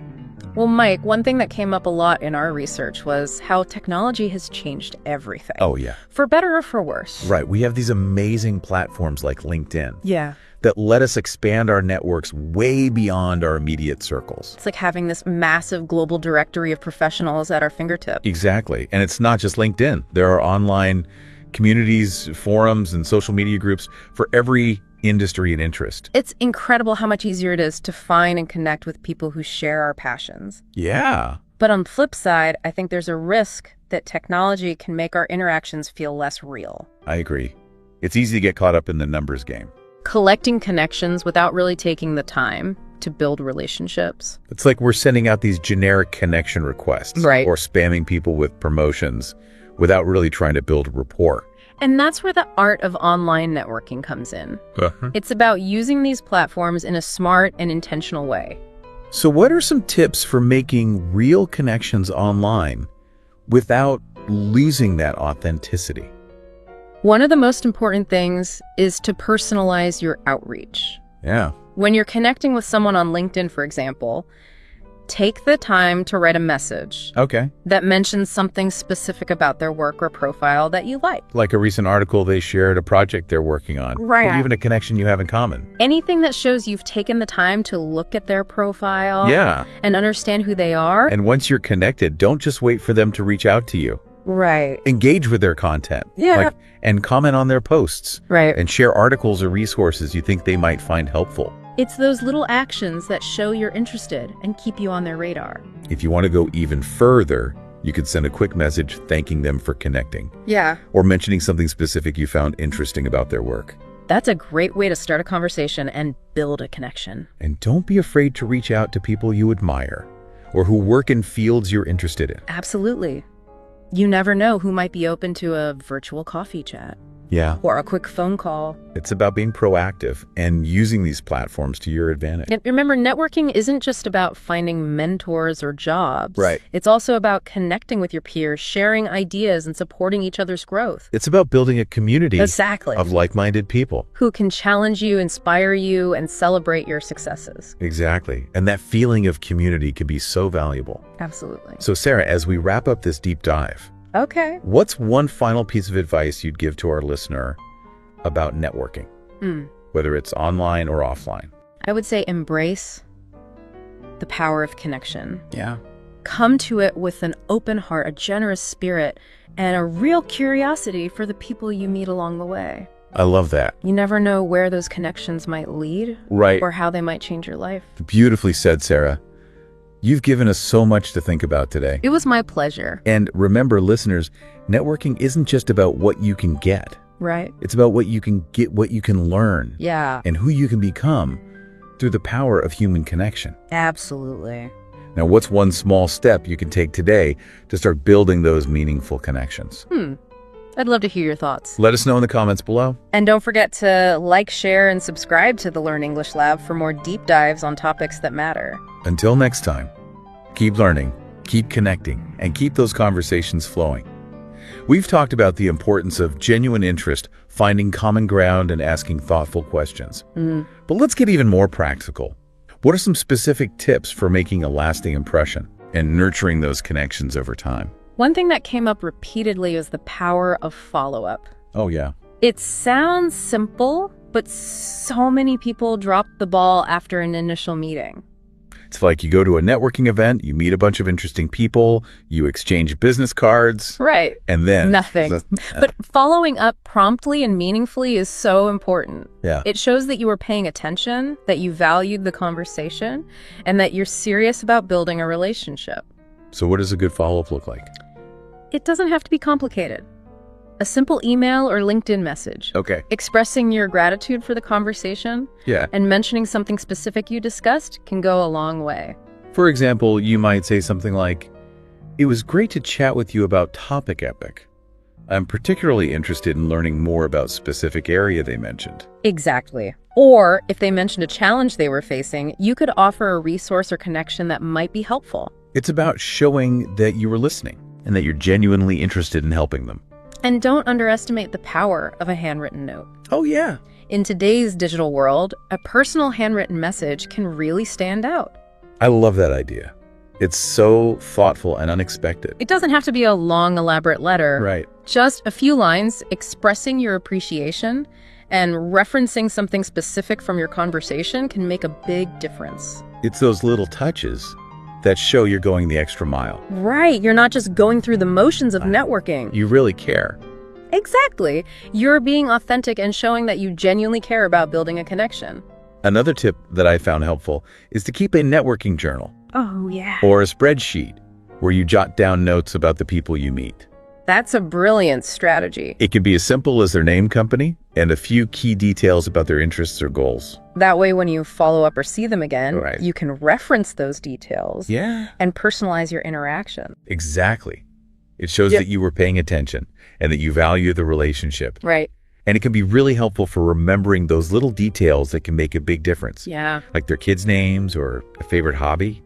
Well, Mike, one thing that came up a lot in our research was how technology has changed everything. Oh, yeah. For better or for worse. Right. We have these amazing platforms like LinkedIn Yeah. that let us expand our networks way beyond our immediate circles. It's like having this massive global directory of professionals at our fingertips. Exactly. And it's not just LinkedIn. There are online communities, forums, and social media groups for every industry and interest. It's incredible how much easier it is to find and connect with people who share our passions. Yeah. But on the flip side, I think there's a risk that technology can make our interactions feel less real. I agree. It's easy to get caught up in the numbers game. Collecting connections without really taking the time to build relationships. It's like we're sending out these generic connection requests. Right. Or spamming people with promotions without really trying to build rapport. And that's where the art of online networking comes in. It's about using these platforms in a smart and intentional way. So what are some tips for making real connections online without losing that authenticity? One of the most important things is to personalize your outreach. Yeah. When you're connecting with someone on LinkedIn, for example, take the time to write a message Okay. that mentions something specific about their work or profile that you like. Like a recent article they shared, a project they're working on. Right. Or even a connection you have in common. Anything that shows you've taken the time to look at their profile Yeah. and understand who they are. And once you're connected, don't just wait for them to reach out to you. Right. Engage with their content. Yeah. And comment on their posts. Right. And share articles or resources you think they might find helpful. It's those little actions that show you're interested and keep you on their radar. If you want to go even further, you could send a quick message thanking them for connecting. Yeah. Or mentioning something specific you found interesting about their work. That's a great way to start a conversation and build a connection. And don't be afraid to reach out to people you admire or who work in fields you're interested in. Absolutely. You never know who might be open to a virtual coffee chat Yeah. or a quick phone call. It's about being proactive and using these platforms to your advantage. And remember, networking isn't just about finding mentors or jobs. Right. It's also about connecting with your peers, sharing ideas, and supporting each other's growth. It's about building a community Exactly. of like-minded people. Who can challenge you, inspire you, and celebrate your successes. Exactly. And that feeling of community can be so valuable. Absolutely. So Sarah, as we wrap up this deep dive, Okay. what's one final piece of advice you'd give to our listener about networking, whether it's online or offline? I would say embrace the power of connection. Yeah. Come to it with an open heart, a generous spirit, and a real curiosity for the people you meet along the way. I love that. You never know where those connections might lead Right. or how they might change your life. Beautifully said, Sarah. You've given us so much to think about today. It was my pleasure. And remember, listeners, networking isn't just about what you can get. Right? It's about what you can get, what you can learn, Yeah, and who you can become through the power of human connection. absolutely. Now, what's one small step you can take today to start building those meaningful connections? I'd love to hear your thoughts. Let us know in the comments below. And don't forget to like, share, and subscribe to the Learn English Lab for more deep dives on topics that matter. Until next time, keep learning, keep connecting, and keep those conversations flowing. We've talked about the importance of genuine interest, finding common ground, and asking thoughtful questions. But let's get even more practical. What are some specific tips for making a lasting impression and nurturing those connections over time? One thing that came up repeatedly is the power of follow-up. Oh, yeah. It sounds simple, but so many people drop the ball after an initial meeting. It's like you go to a networking event, you meet a bunch of interesting people, you exchange business cards, Right. and then Nothing. But following up promptly and meaningfully is so important. Yeah. It shows that you were paying attention, that you valued the conversation, and that you're serious about building a relationship. So what does a good follow-up look like? It doesn't have to be complicated. A simple email or LinkedIn message. Okay. Expressing your gratitude for the conversation Yeah. and mentioning something specific you discussed can go a long way. For example, you might say something like, It was great to chat with you about Topic Epic. I'm particularly interested in learning more about specific area they mentioned. Exactly. Or if they mentioned a challenge they were facing, you could offer a resource or connection that might be helpful. It's about showing that you were listening and that you're genuinely interested in helping them. And don't underestimate the power of a handwritten note. Oh, yeah. In today's digital world, a personal handwritten message can really stand out. I love that idea. It's so thoughtful and unexpected. It doesn't have to be a long, elaborate letter. Right. Just a few lines expressing your appreciation and referencing something specific from your conversation can make a big difference. It's those little touches that show you're going the extra mile. Right. You're not just going through the motions of networking. You really care. Exactly. You're being authentic and showing that you genuinely care about building a connection. Another tip that I found helpful is to keep a networking journal. Oh, yeah. Or a spreadsheet where you jot down notes about the people you meet. That's a brilliant strategy. It can be as simple as their name, company, and a few key details about their interests or goals. That way, when you follow up or see them again, Right. you can reference those details Yeah. and personalize your interaction. Exactly. It shows Yep. that you were paying attention and that you value the relationship. Right. And it can be really helpful for remembering those little details that can make a big difference. Yeah. Like their kids' names or a favorite hobby.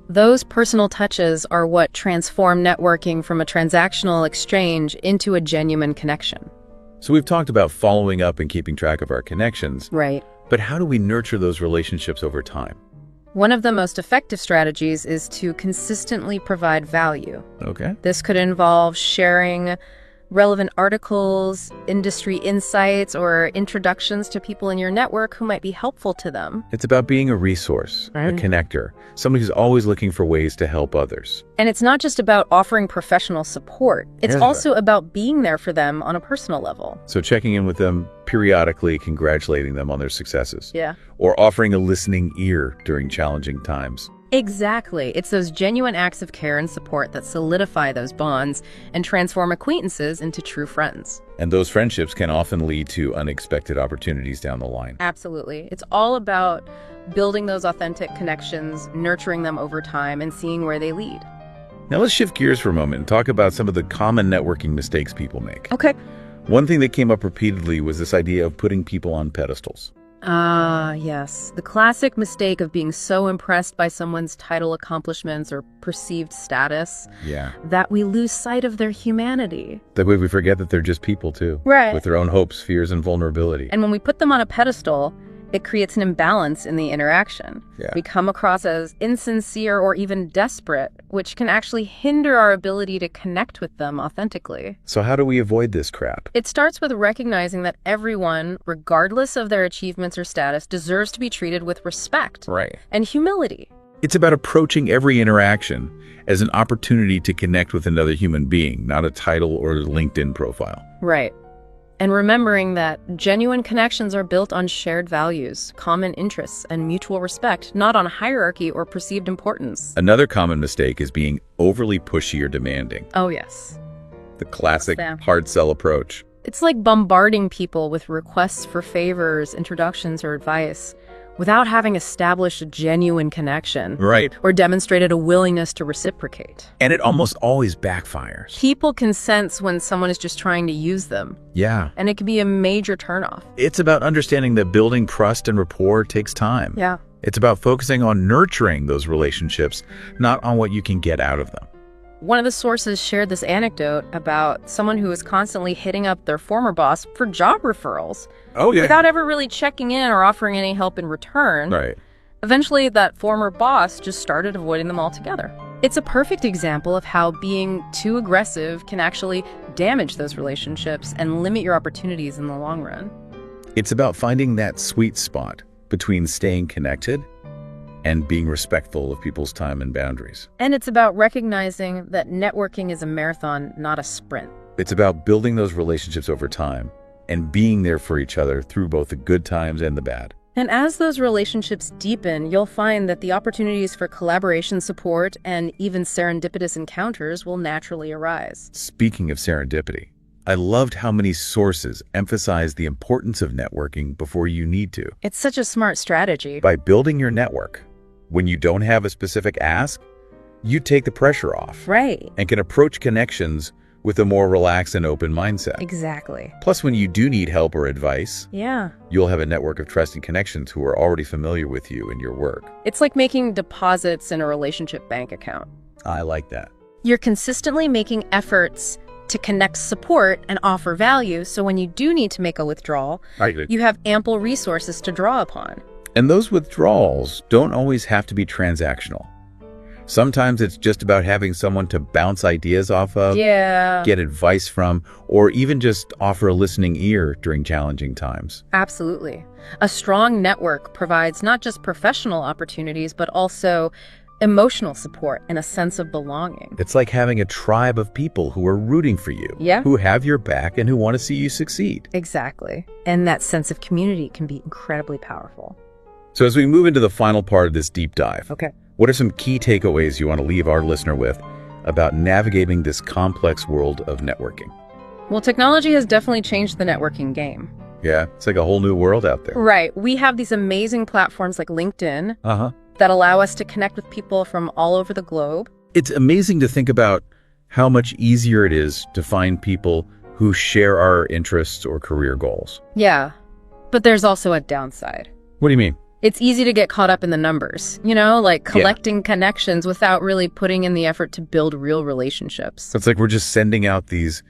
Those personal touches are what transform networking from a transactional exchange into a genuine connection. So we've talked about following up and keeping track of our connections, Right. but how do we nurture those relationships over time? One of the most effective strategies is to consistently provide value. Okay. This could involve sharing relevant articles, industry insights, or introductions to people in your network who might be helpful to them. It's about being a resource, a Right. connector, somebody who's always looking for ways to help others. And it's not just about offering professional support. It's Yeah. also about being there for them on a personal level. So checking in with them periodically, congratulating them on their successes, Yeah. or offering a listening ear during challenging times. Exactly. It's those genuine acts of care and support that solidify those bonds and transform acquaintances into true friends. And those friendships can often lead to unexpected opportunities down the line. Absolutely. It's all about building those authentic connections, nurturing them over time, and seeing where they lead. Now let's shift gears for a moment and talk about some of the common networking mistakes people make. Okay. One thing that came up repeatedly was this idea of putting people on pedestals. Ah, yes. The classic mistake of being so impressed by someone's title, accomplishments, or perceived status Yeah. that we lose sight of their humanity. That way we forget that they're just people too. Right. With their own hopes, fears, and vulnerability. And when we put them on a pedestal, it creates an imbalance in the interaction. Yeah. We come across as insincere or even desperate, which can actually hinder our ability to connect with them authentically. So how do we avoid this crap? It starts with recognizing that everyone, regardless of their achievements or status, deserves to be treated with respect Right. and humility. It's about approaching every interaction as an opportunity to connect with another human being, not a title or a LinkedIn profile. Right. And remembering that genuine connections are built on shared values, common interests, and mutual respect, not on hierarchy or perceived importance. Another common mistake is being overly pushy or demanding. Oh, yes. The classic What's that? hard sell approach. It's like bombarding people with requests for favors, introductions, or advice without having established a genuine connection Right. or demonstrated a willingness to reciprocate. And it almost always backfires. People can sense when someone is just trying to use them, Yeah. and it can be a major turnoff. It's about understanding that building trust and rapport takes time. Yeah. It's about focusing on nurturing those relationships, not on what you can get out of them. One of the sources shared this anecdote about someone who was constantly hitting up their former boss for job referrals Oh, without ever really checking in or offering any help in return. Right. Eventually, that former boss just started avoiding them altogether. It's a perfect example of how being too aggressive can actually damage those relationships and limit your opportunities in the long run. It's about finding that sweet spot between staying connected and being respectful of people's time and boundaries. And it's about recognizing that networking is a marathon, not a sprint. It's about building those relationships over time and being there for each other through both the good times and the bad. And as those relationships deepen, you'll find that the opportunities for collaboration, support, and even serendipitous encounters will naturally arise. Speaking of serendipity, I loved how many sources emphasize the importance of networking before you need to. It's such a smart strategy. By building your network, when you don't have a specific ask, you take the pressure off. Right. And can approach connections with a more relaxed and open mindset. Exactly. Plus, when you do need help or advice, Yeah. you'll have a network of trusted connections who are already familiar with you and your work. It's like making deposits in a relationship bank account. I like that. You're consistently making efforts to connect support and offer value, so when you do need to make a withdrawal, you have ample resources to draw upon. And those withdrawals don't always have to be transactional. Sometimes it's just about having someone to bounce ideas off of, get advice from, or even just offer a listening ear during challenging times. Absolutely. A strong network provides not just professional opportunities, but also emotional support and a sense of belonging. It's like having a tribe of people who are rooting for you, who have your back and who want to see you succeed. Exactly. And that sense of community can be incredibly powerful. So as we move into the final part of this deep dive, Okay. what are some key takeaways you want to leave our listener with about navigating this complex world of networking? Well, technology has definitely changed the networking game. Yeah, it's like a whole new world out there. Right. We have these amazing platforms like LinkedIn that allow us to connect with people from all over the globe. It's amazing to think about how much easier it is to find people who share our interests or career goals. Yeah. But there's also a downside. What do you mean? It's easy to get caught up in the numbers, like collecting connections without really putting in the effort to build real relationships. So it's like we're just sending out these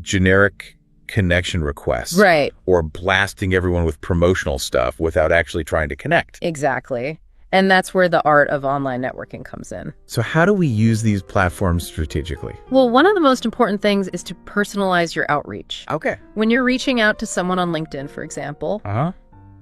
generic connection requests. Right. Or blasting everyone with promotional stuff without actually trying to connect. Exactly. And that's where the art of online networking comes in. So how do we use these platforms strategically? Well, one of the most important things is to personalize your outreach. Okay. When you're reaching out to someone on LinkedIn, for example,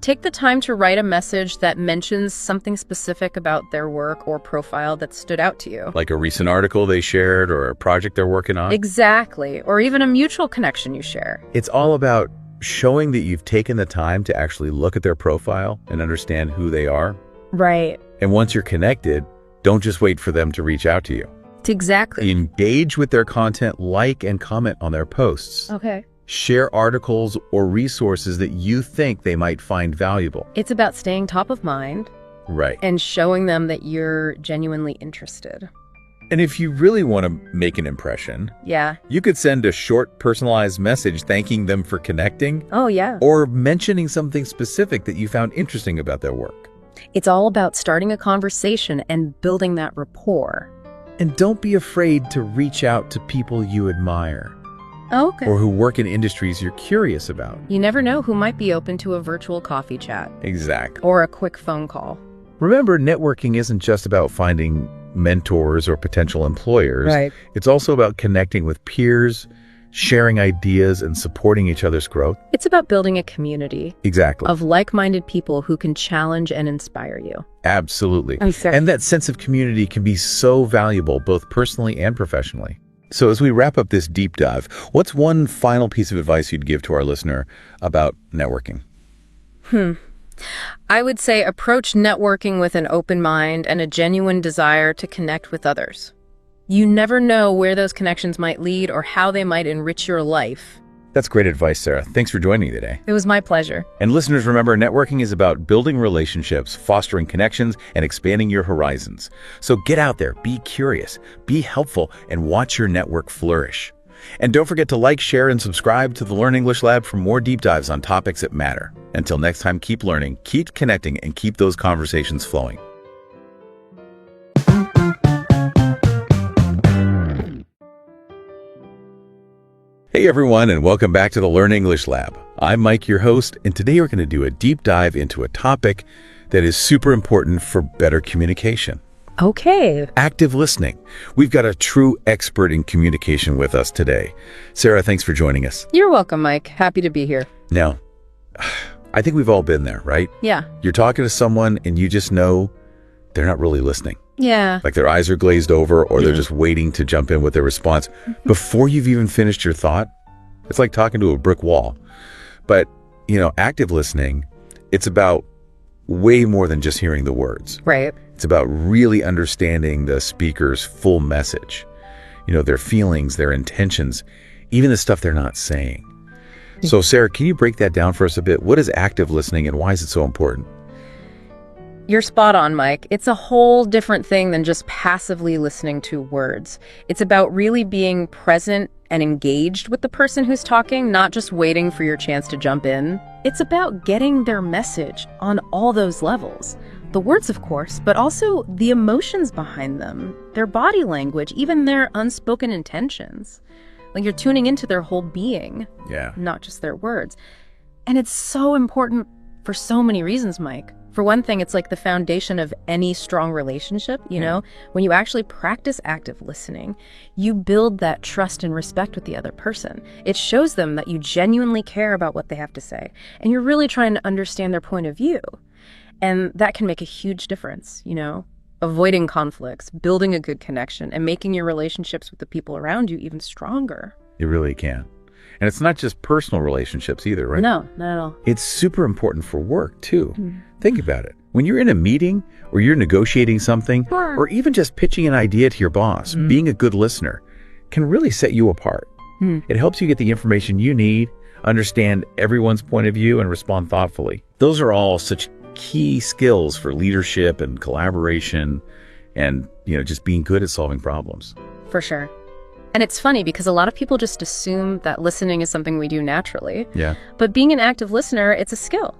take the time to write a message that mentions something specific about their work or profile that stood out to you. Like a recent article they shared or a project they're working on? Exactly. Or even a mutual connection you share. It's all about showing that you've taken the time to actually look at their profile and understand who they are. Right. And once you're connected, don't just wait for them to reach out to you. Exactly. Engage with their content, like and comment on their posts. Okay. Share articles or resources that you think they might find valuable. It's about staying top of mind. Right. And showing them that you're genuinely interested. And if you really want to make an impression, you could send a short personalized message thanking them for connecting. Oh, yeah. Or mentioning something specific that you found interesting about their work. It's all about starting a conversation and building that rapport. And don't be afraid to reach out to people you admire. Okay. Or who work in industries you're curious about. You never know who might be open to a virtual coffee chat. Exactly. Or a quick phone call. Remember, networking isn't just about finding mentors or potential employers. Right. It's also about connecting with peers, sharing ideas, and supporting each other's growth. It's about building a community. Exactly. Of like-minded people who can challenge and inspire you. Absolutely. Okay. And that sense of community can be so valuable both personally and professionally. So as we wrap up this deep dive, what's one final piece of advice you'd give to our listener about networking? I would say approach networking with an open mind and a genuine desire to connect with others. You never know where those connections might lead or how they might enrich your life. That's great advice, Sarah. Thanks for joining me today. It was my pleasure. And listeners, remember, networking is about building relationships, fostering connections, and expanding your horizons. So get out there, be curious, be helpful, and watch your network flourish. And don't forget to like, share, and subscribe to the Learn English Lab for more deep dives on topics that matter. Until next time, keep learning, keep connecting, and keep those conversations flowing. Hey everyone, and welcome back to the Learn English Lab. I'm Mike, your host, and today we're going to do a deep dive into a topic that is super important for better communication. Okay. Active listening. We've got a true expert in communication with us today. Sarah, thanks for joining us. You're welcome, Mike. Happy to be here. Now, I think we've all been there, right? Yeah. You're talking to someone and you just know they're not really listening. Yeah. Like their eyes are glazed over or they're just waiting to jump in with their response before you've even finished your thought. It's like talking to a brick wall. But, active listening, it's about way more than just hearing the words. Right. It's about really understanding the speaker's full message, their feelings, their intentions, even the stuff they're not saying. So, Sarah, can you break that down for us a bit? What is active listening and why is it so important? You're spot on, Mike. It's a whole different thing than just passively listening to words. It's about really being present and engaged with the person who's talking, not just waiting for your chance to jump in. It's about getting their message on all those levels. The words, of course, but also the emotions behind them, their body language, even their unspoken intentions. Like you're tuning into their whole being, not just their words. And it's so important for so many reasons, Mike. For one thing, it's like the foundation of any strong relationship, you know? When you actually practice active listening, you build that trust and respect with the other person. It shows them that you genuinely care about what they have to say, and you're really trying to understand their point of view. And that can make a huge difference, you know? Avoiding conflicts, building a good connection, and making your relationships with the people around you even stronger. It really can. And it's not just personal relationships either, right? No, not at all. It's super important for work, too. Think about it. When you're in a meeting or you're negotiating something or even just pitching an idea to your boss, being a good listener can really set you apart. It helps you get the information you need, understand everyone's point of view, and respond thoughtfully. Those are all such key skills for leadership and collaboration and, just being good at solving problems. For sure. And it's funny because a lot of people just assume that listening is something we do naturally. Yeah. But being an active listener, it's a skill,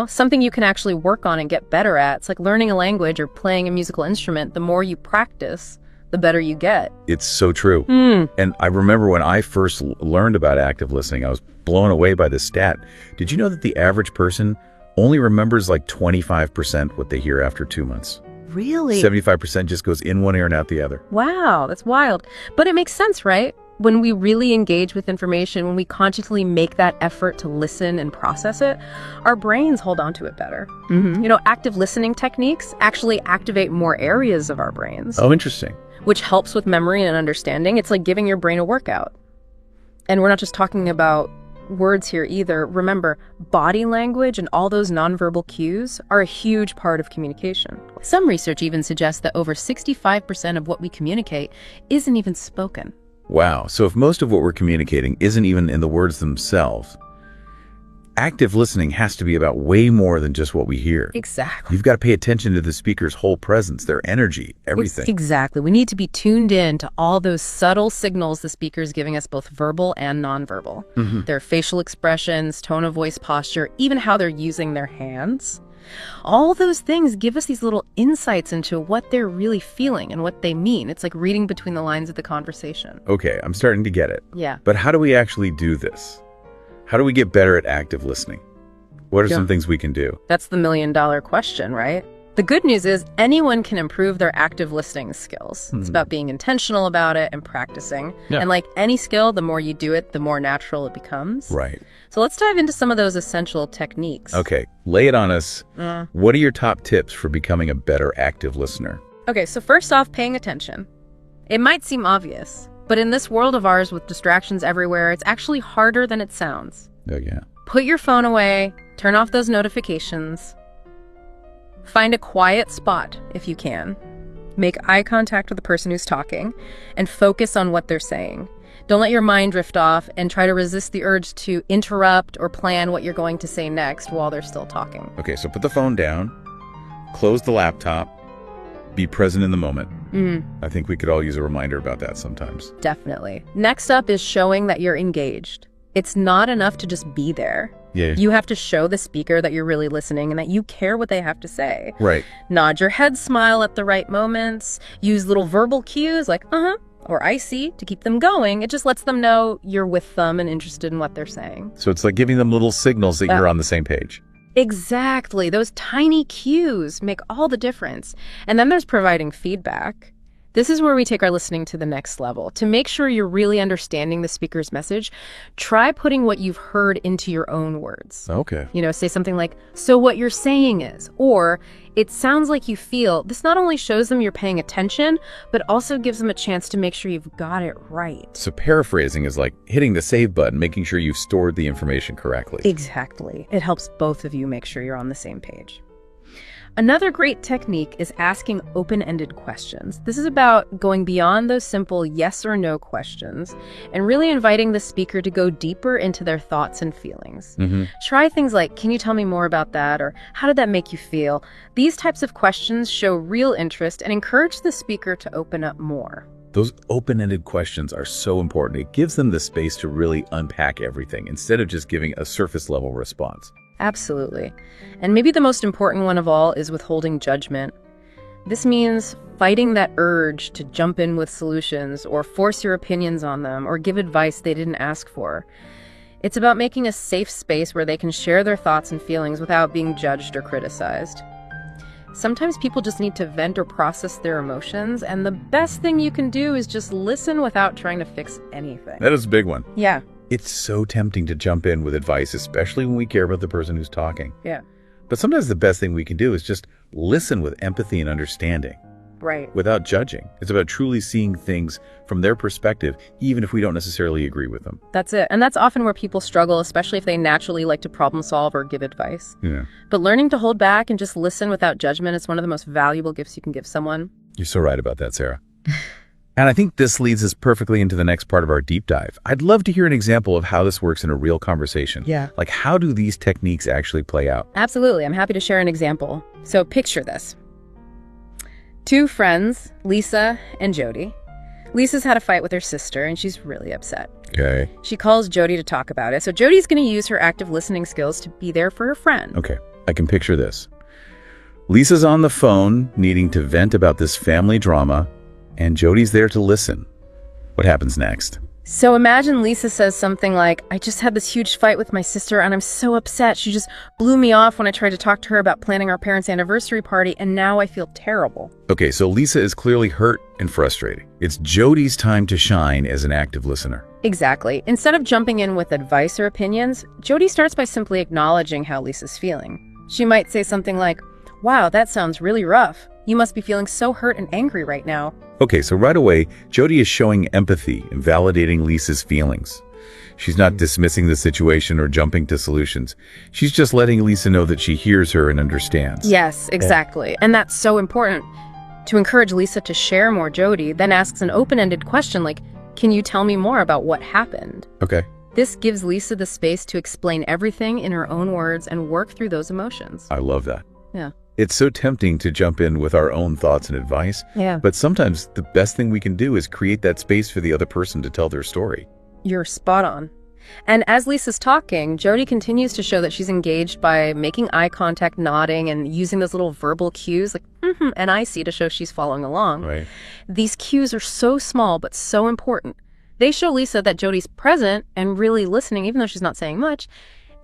something you can actually work on and get better at. It's like learning a language or playing a musical instrument. The more you practice, the better you get. It's so true. And I remember when I first learned about active listening, I was blown away by this stat. Did you know that the average person only remembers like 25% what they hear after 2 months? Really? 75% just goes in one ear and out the other. Wow, that's wild. But it makes sense, right? When we really engage with information, when we consciously make that effort to listen and process it, our brains hold on to it better. Active listening techniques actually activate more areas of our brains. Oh, interesting. Which helps with memory and understanding. It's like giving your brain a workout. And we're not just talking about words here either. Remember, body language and all those nonverbal cues are a huge part of communication. Some research even suggests that over 65% of what we communicate isn't even spoken. Wow. So if most of what we're communicating isn't even in the words themselves, active listening has to be about way more than just what we hear. Exactly. You've got to pay attention to the speaker's whole presence, their energy, everything. Exactly. We need to be tuned in to all those subtle signals the speaker's giving us, both verbal and nonverbal. Their facial expressions, tone of voice, posture, even how they're using their hands. All those things give us these little insights into what they're really feeling and what they mean. It's like reading between the lines of the conversation. Okay, I'm starting to get it. Yeah. But how do we actually do this? How do we get better at active listening? What are some things we can do? That's the million-dollar question, right? The good news is anyone can improve their active listening skills. It's about being intentional about it and practicing. Yeah. And like any skill, the more you do it, the more natural it becomes. Right. So let's dive into some of those essential techniques. Okay, lay it on us. What are your top tips for becoming a better active listener? Okay, so first off, paying attention. It might seem obvious, but in this world of ours with distractions everywhere, it's actually harder than it sounds. Oh, yeah. Put your phone away, turn off those notifications, find a quiet spot if you can, make eye contact with the person who's talking, and focus on what they're saying. Don't let your mind drift off and try to resist the urge to interrupt or plan what you're going to say next while they're still talking. Okay, so put the phone down, close the laptop, be present in the moment. I think we could all use a reminder about that sometimes. Definitely. Next up is showing that you're engaged. It's not enough to just be there. Yeah. You have to show the speaker that you're really listening and that you care what they have to say. Right. Nod your head, smile at the right moments, use little verbal cues like or I see to keep them going. It just lets them know you're with them and interested in what they're saying. So it's like giving them little signals that you're on the same page. Exactly. Those tiny cues make all the difference. And then there's providing feedback. This is where we take our listening to the next level. To make sure you're really understanding the speaker's message, try putting what you've heard into your own words. Okay. Say something like, so what you're saying is, or it sounds like you feel. This not only shows them you're paying attention, but also gives them a chance to make sure you've got it right. So paraphrasing is like hitting the save button, making sure you've stored the information correctly. Exactly. It helps both of you make sure you're on the same page. Another great technique is asking open-ended questions. This is about going beyond those simple yes or no questions and really inviting the speaker to go deeper into their thoughts and feelings. Try things like, can you tell me more about that? Or how did that make you feel? These types of questions show real interest and encourage the speaker to open up more. Those open-ended questions are so important. It gives them the space to really unpack everything instead of just giving a surface-level response. Absolutely. And maybe the most important one of all is withholding judgment. This means fighting that urge to jump in with solutions or force your opinions on them or give advice they didn't ask for. It's about making a safe space where they can share their thoughts and feelings without being judged or criticized. Sometimes people just need to vent or process their emotions, and the best thing you can do is just listen without trying to fix anything. That is a big one. Yeah. It's so tempting to jump in with advice, especially when we care about the person who's talking. Yeah. But sometimes the best thing we can do is just listen with empathy and understanding. Right. Without judging. It's about truly seeing things from their perspective, even if we don't necessarily agree with them. That's it. And that's often where people struggle, especially if they naturally like to problem solve or give advice. Yeah. But learning to hold back and just listen without judgment is one of the most valuable gifts you can give someone. You're so right about that, Sarah. And I think this leads us perfectly into the next part of our deep dive. I'd love to hear an example of how this works in a real conversation. Yeah. Like, how do these techniques actually play out? Absolutely. I'm happy to share an example. So picture this. Two friends, Lisa and Jody. Lisa's had a fight with her sister, and she's really upset. Okay. She calls Jody to talk about it. So Jody's going to use her active listening skills to be there for her friend. Okay. I can picture this. Lisa's on the phone, needing to vent about this family drama, and Jody's there to listen. What happens next? So imagine Lisa says something like, I just had this huge fight with my sister and I'm so upset. She just blew me off when I tried to talk to her about planning our parents' anniversary party, and now I feel terrible. Okay, so Lisa is clearly hurt and frustrated. It's Jody's time to shine as an active listener. Exactly. Instead of jumping in with advice or opinions, Jody starts by simply acknowledging how Lisa's feeling. She might say something like, wow, that sounds really rough. You must be feeling so hurt and angry right now. Okay, so right away, Jody is showing empathy and validating Lisa's feelings. She's not dismissing the situation or jumping to solutions. She's just letting Lisa know that she hears her and understands. Yes, exactly. And that's so important. To encourage Lisa to share more, Jody then asks an open-ended question like, can you tell me more about what happened? Okay. This gives Lisa the space to explain everything in her own words and work through those emotions. I love that. Yeah. It's so tempting to jump in with our own thoughts and advice. Yeah. But sometimes the best thing we can do is create that space for the other person to tell their story. You're spot on. And as Lisa's talking, Jody continues to show that she's engaged by making eye contact, nodding, and using those little verbal cues like, and I see to show she's following along. Right. These cues are so small, but so important. They show Lisa that Jody's present and really listening, even though she's not saying much.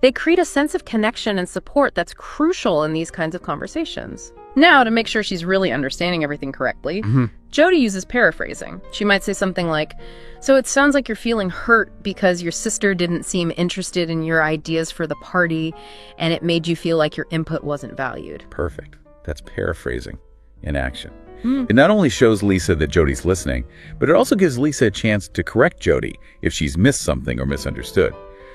They create a sense of connection and support that's crucial in these kinds of conversations. Now, to make sure she's really understanding everything correctly, Jody uses paraphrasing. She might say something like, so it sounds like you're feeling hurt because your sister didn't seem interested in your ideas for the party, and it made you feel like your input wasn't valued. Perfect. That's paraphrasing in action. It not only shows Lisa that Jody's listening, but it also gives Lisa a chance to correct Jody if she's missed something or misunderstood.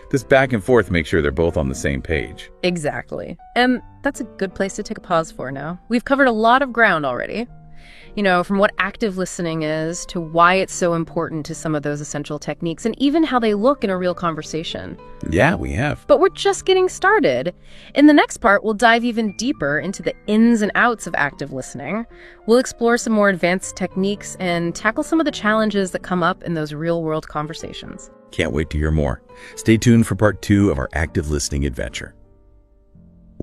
This back and forth makes sure they're both on the same page. Exactly. And that's a good place to take a pause for now. We've covered a lot of ground already. You know, from what active listening is to why it's so important to some of those essential techniques and even how they look in a real conversation. Yeah, we have. But we're just getting started. In the next part, we'll dive even deeper into the ins and outs of active listening. We'll explore some more advanced techniques and tackle some of the challenges that come up in those real-world conversations. Can't wait to hear more. Stay tuned for part 2 of our active listening adventure.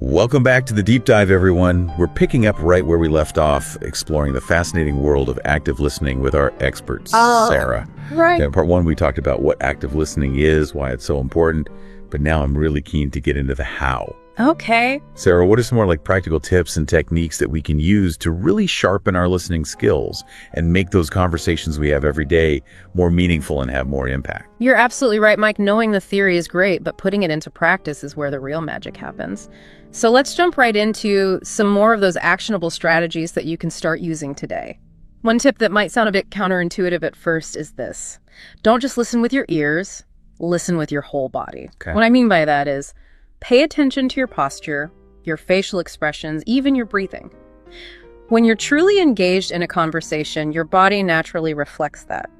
Welcome back to the deep dive, everyone. We're picking up right where we left off, exploring the fascinating world of active listening with our expert, Sarah. Right. In part 1, we talked about what active listening is, why it's so important, but now I'm really keen to get into the how. Okay. Sarah, what are some more practical tips and techniques that we can use to really sharpen our listening skills and make those conversations we have every day more meaningful and have more impact? You're absolutely right, Mike. Knowing the theory is great, but putting it into practice is where the real magic happens. So let's jump right into some more of those actionable strategies that you can start using today. One tip that might sound a bit counterintuitive at first is this. Don't just listen with your ears, listen with your whole body. Okay. What I mean by that is pay attention to your posture, your facial expressions, even your breathing. When you're truly engaged in a conversation, your body naturally reflects that.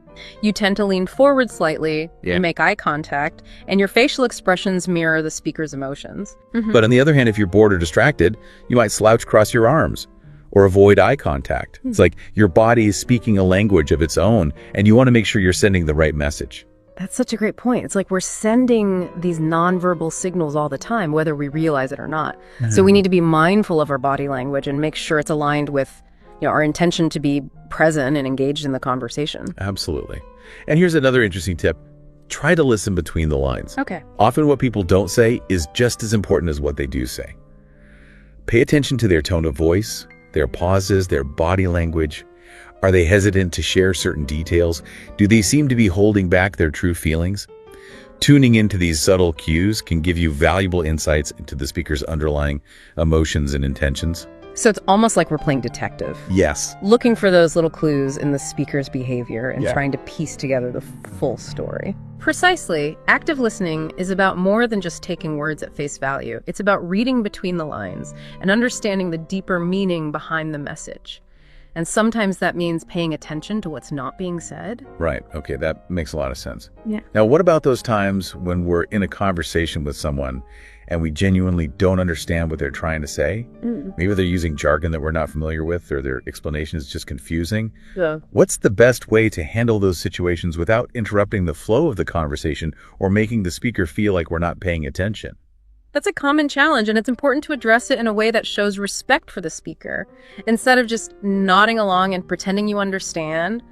You tend to lean forward slightly, you make eye contact, and your facial expressions mirror the speaker's emotions. But on the other hand, if you're bored or distracted, you might slouch across your arms or avoid eye contact. It's like your body is speaking a language of its own, and you want to make sure you're sending the right message. That's such a great point. It's like we're sending these nonverbal signals all the time, whether we realize it or not. So we need to be mindful of our body language and make sure it's aligned with our intention to be present and engaged in the conversation. Absolutely. And here's another interesting tip. Try to listen between the lines. Okay. Often what people don't say is just as important as what they do say. Pay attention to their tone of voice, their pauses, their body language. Are they hesitant to share certain details? Do they seem to be holding back their true feelings? Tuning into these subtle cues can give you valuable insights into the speaker's underlying emotions and intentions. So it's almost like we're playing detective. Yes. Looking for those little clues in the speaker's behavior and trying to piece together the full story. Precisely. Active listening is about more than just taking words at face value. It's about reading between the lines and understanding the deeper meaning behind the message. And sometimes that means paying attention to what's not being said. Right. Okay, that makes a lot of sense. Yeah. Now, what about those times when we're in a conversation with someone and we genuinely don't understand what they're trying to say? Maybe they're using jargon that we're not familiar with, or their explanation is just confusing. Yeah. What's the best way to handle those situations without interrupting the flow of the conversation or making the speaker feel like we're not paying attention? That's a common challenge, and it's important to address it in a way that shows respect for the speaker. Instead of just nodding along and pretending you understand,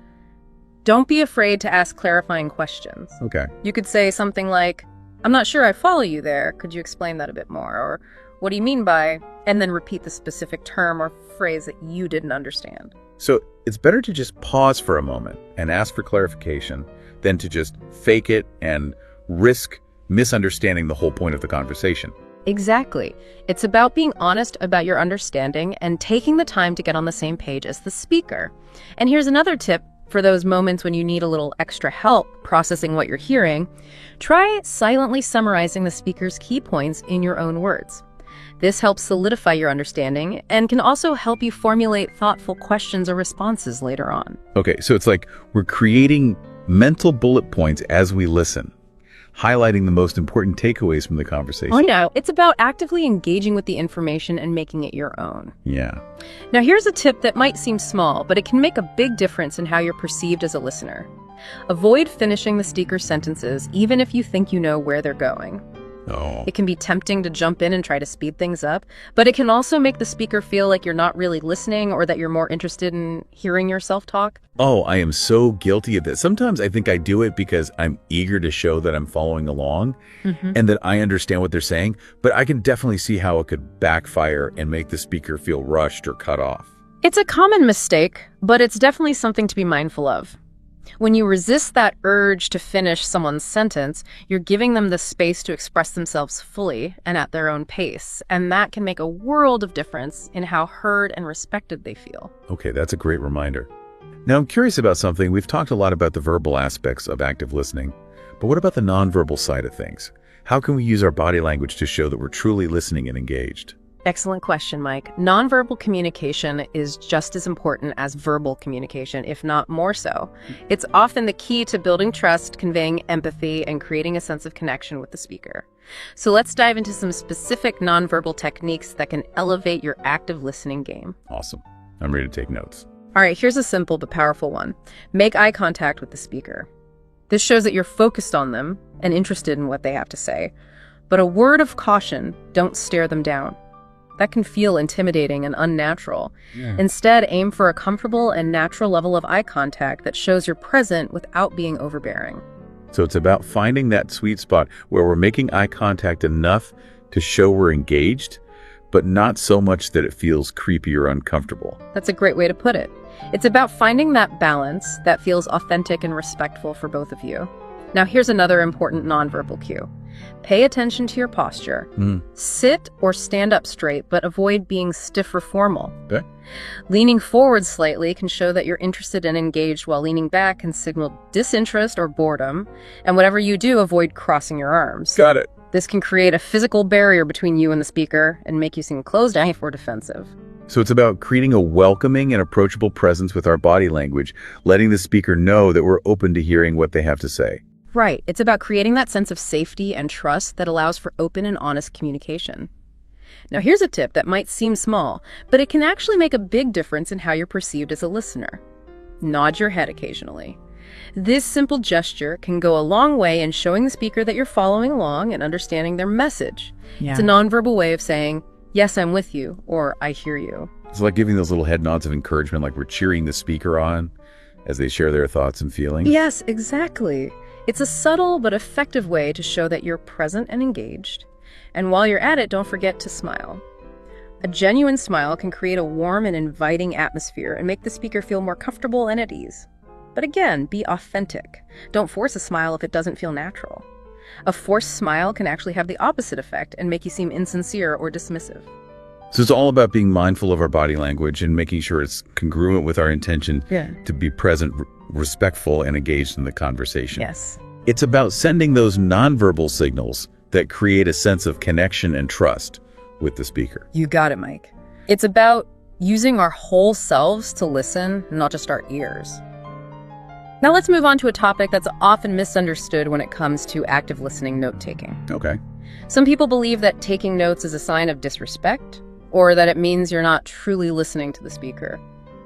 don't be afraid to ask clarifying questions. Okay. You could say something like, "I'm not sure I follow you there. Could you explain that a bit more?" Or, "What do you mean by," and then repeat the specific term or phrase that you didn't understand. So it's better to just pause for a moment and ask for clarification than to just fake it and risk misunderstanding the whole point of the conversation. Exactly. It's about being honest about your understanding and taking the time to get on the same page as the speaker. And here's another tip for those moments when you need a little extra help processing what you're hearing. Try silently summarizing the speaker's key points in your own words. This helps solidify your understanding and can also help you formulate thoughtful questions or responses later on. Okay, so it's like we're creating mental bullet points as we listen, highlighting the most important takeaways from the conversation. Oh, no. It's about actively engaging with the information and making it your own. Yeah. Now, here's a tip that might seem small, but it can make a big difference in how you're perceived as a listener. Avoid finishing the speaker's sentences, even if you think you know where they're going. Oh. It can be tempting to jump in and try to speed things up, but it can also make the speaker feel like you're not really listening or that you're more interested in hearing yourself talk. Oh, I am so guilty of this. Sometimes I think I do it because I'm eager to show that I'm following along and that I understand what they're saying, but I can definitely see how it could backfire and make the speaker feel rushed or cut off. It's a common mistake, but it's definitely something to be mindful of. When you resist that urge to finish someone's sentence, you're giving them the space to express themselves fully and at their own pace, and that can make a world of difference in how heard and respected they feel. Okay, that's a great reminder. Now, I'm curious about something. We've talked a lot about the verbal aspects of active listening, but what about the nonverbal side of things? How can we use our body language to show that we're truly listening and engaged? Excellent question, Mike. Nonverbal communication is just as important as verbal communication, if not more so. It's often the key to building trust, conveying empathy, and creating a sense of connection with the speaker. So let's dive into some specific nonverbal techniques that can elevate your active listening game. Awesome. I'm ready to take notes. All right, here's a simple but powerful one. Make eye contact with the speaker. This shows that you're focused on them and interested in what they have to say. But a word of caution, don't stare them down. That can feel intimidating and unnatural. Instead, aim for a comfortable and natural level of eye contact that shows you're present without being overbearing. So it's about finding that sweet spot where we're making eye contact enough to show we're engaged, but not so much that it feels creepy or uncomfortable. That's a great way to put it. It's about finding that balance that feels authentic and respectful for both of you. Now, here's another important nonverbal cue. Pay attention to your posture. Sit or stand up straight, but avoid being stiff or formal. Okay. Leaning forward slightly can show that you're interested and engaged, while leaning back can signal disinterest or boredom. And whatever you do, avoid crossing your arms. Got it. This can create a physical barrier between you and the speaker and make you seem closed off or defensive. So it's about creating a welcoming and approachable presence with our body language, letting the speaker know that we're open to hearing what they have to say. Right. It's about creating that sense of safety and trust that allows for open and honest communication. Now, here's a tip that might seem small, but it can actually make a big difference in how you're perceived as a listener. Nod your head occasionally. This simple gesture can go a long way in showing the speaker that you're following along and understanding their message. Yeah. It's a nonverbal way of saying, yes, I'm with you, or I hear you. It's like giving those little head nods of encouragement, like we're cheering the speaker on as they share their thoughts and feelings. Yes, exactly. It's a subtle but effective way to show that you're present and engaged. And while you're at it, don't forget to smile. A genuine smile can create a warm and inviting atmosphere and make the speaker feel more comfortable and at ease. But again, be authentic. Don't force a smile if it doesn't feel natural. A forced smile can actually have the opposite effect and make you seem insincere or dismissive. So it's all about being mindful of our body language and making sure it's congruent with our intention to be present, respectful, and engaged in the conversation. Yes. It's about sending those nonverbal signals that create a sense of connection and trust with the speaker. You got it, Mike. It's about using our whole selves to listen, not just our ears. Now let's move on to a topic that's often misunderstood when it comes to active listening note-taking. Okay. Some people believe that taking notes is a sign of disrespect, or that it means you're not truly listening to the speaker.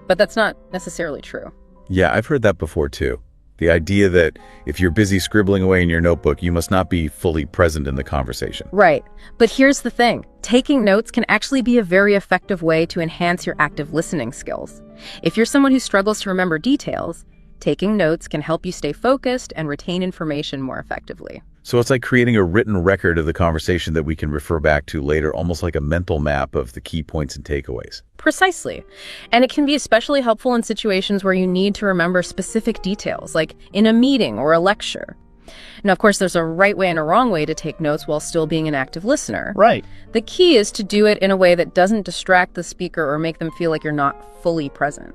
But that's not necessarily true. Yeah, I've heard that before too. The idea that if you're busy scribbling away in your notebook, you must not be fully present in the conversation. Right. But here's the thing. Taking notes can actually be a very effective way to enhance your active listening skills. If you're someone who struggles to remember details, taking notes can help you stay focused and retain information more effectively. So it's like creating a written record of the conversation that we can refer back to later, almost like a mental map of the key points and takeaways. Precisely. And it can be especially helpful in situations where you need to remember specific details, like in a meeting or a lecture. Now, of course, there's a right way and a wrong way to take notes while still being an active listener. Right. The key is to do it in a way that doesn't distract the speaker or make them feel like you're not fully present.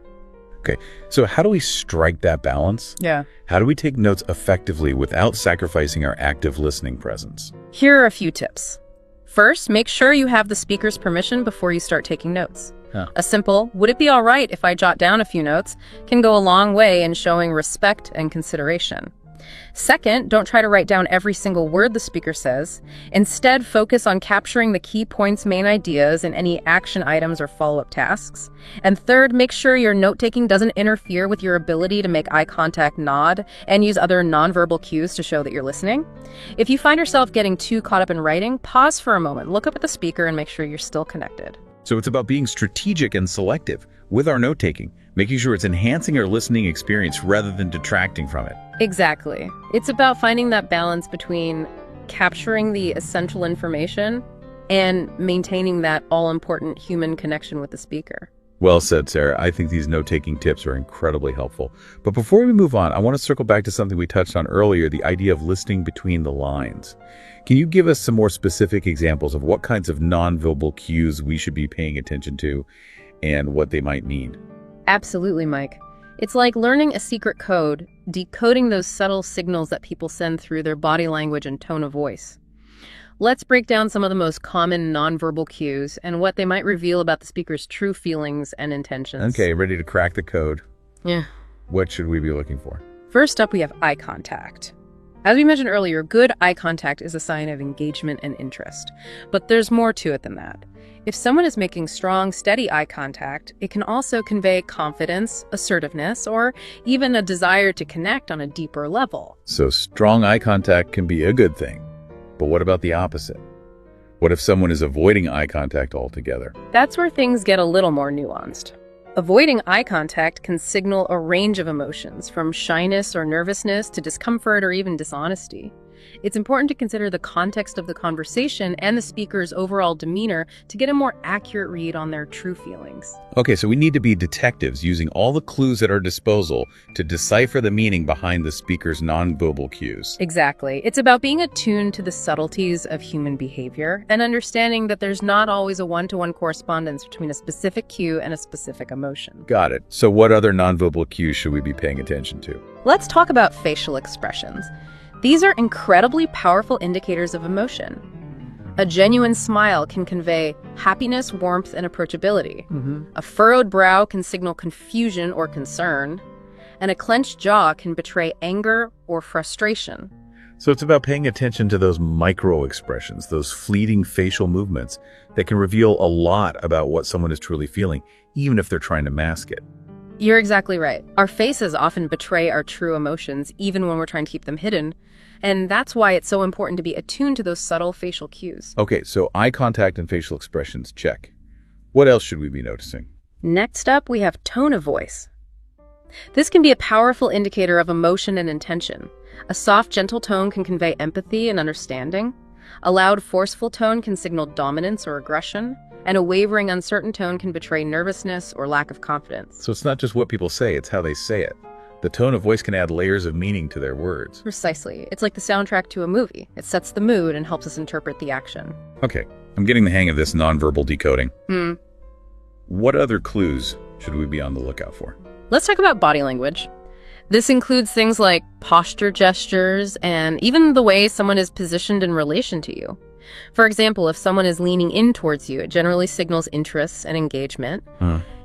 Okay, so how do we strike that balance? Yeah. How do we take notes effectively without sacrificing our active listening presence? Here are a few tips. First, make sure you have the speaker's permission before you start taking notes. A simple, would it be all right if I jot down a few notes, can go a long way in showing respect and consideration. Second, don't try to write down every single word the speaker says. Instead, focus on capturing the key points, main ideas, and any action items or follow-up tasks. And third, make sure your note-taking doesn't interfere with your ability to make eye contact, nod, and use other nonverbal cues to show that you're listening. If you find yourself getting too caught up in writing, pause for a moment, look up at the speaker, and make sure you're still connected. So it's about being strategic and selective with our note-taking, making sure it's enhancing our listening experience rather than detracting from it. Exactly. It's about finding that balance between capturing the essential information and maintaining that all-important human connection with the speaker. Well said, Sarah. I think these note-taking tips are incredibly helpful. But before we move on, I want to circle back to something we touched on earlier, the idea of listening between the lines. Can you give us some more specific examples of what kinds of nonverbal cues we should be paying attention to and what they might mean? Absolutely, Mike. It's like learning a secret code, decoding those subtle signals that people send through their body language and tone of voice. Let's break down some of the most common nonverbal cues and what they might reveal about the speaker's true feelings and intentions. Okay, ready to crack the code. Yeah. What should we be looking for? First up, we have eye contact. As we mentioned earlier, good eye contact is a sign of engagement and interest. But there's more to it than that. If someone is making strong, steady eye contact, it can also convey confidence, assertiveness, or even a desire to connect on a deeper level. So strong eye contact can be a good thing. But what about the opposite? What if someone is avoiding eye contact altogether? That's where things get a little more nuanced. Avoiding eye contact can signal a range of emotions, from shyness or nervousness to discomfort or even dishonesty. It's important to consider the context of the conversation and the speaker's overall demeanor to get a more accurate read on their true feelings. Okay, so we need to be detectives using all the clues at our disposal to decipher the meaning behind the speaker's nonverbal cues. Exactly. It's about being attuned to the subtleties of human behavior and understanding that there's not always a one-to-one correspondence between a specific cue and a specific emotion. Got it. So what other nonverbal cues should we be paying attention to? Let's talk about facial expressions. These are incredibly powerful indicators of emotion. A genuine smile can convey happiness, warmth, and approachability. A furrowed brow can signal confusion or concern, and a clenched jaw can betray anger or frustration. So it's about paying attention to those micro expressions, those fleeting facial movements that can reveal a lot about what someone is truly feeling, even if they're trying to mask it. You're exactly right. Our faces often betray our true emotions, even when we're trying to keep them hidden. And that's why it's so important to be attuned to those subtle facial cues. Okay, so eye contact and facial expressions, check. What else should we be noticing? Next up, we have tone of voice. This can be a powerful indicator of emotion and intention. A soft, gentle tone can convey empathy and understanding. A loud, forceful tone can signal dominance or aggression. And a wavering, uncertain tone can betray nervousness or lack of confidence. So it's not just what people say, it's how they say it. The tone of voice can add layers of meaning to their words. Precisely. It's like the soundtrack to a movie. It sets the mood and helps us interpret the action. Okay, I'm getting the hang of this nonverbal decoding. What other clues should we be on the lookout for? Let's talk about body language. This includes things like posture gestures and even the way someone is positioned in relation to you. For example, if someone is leaning in towards you, it generally signals interest and engagement.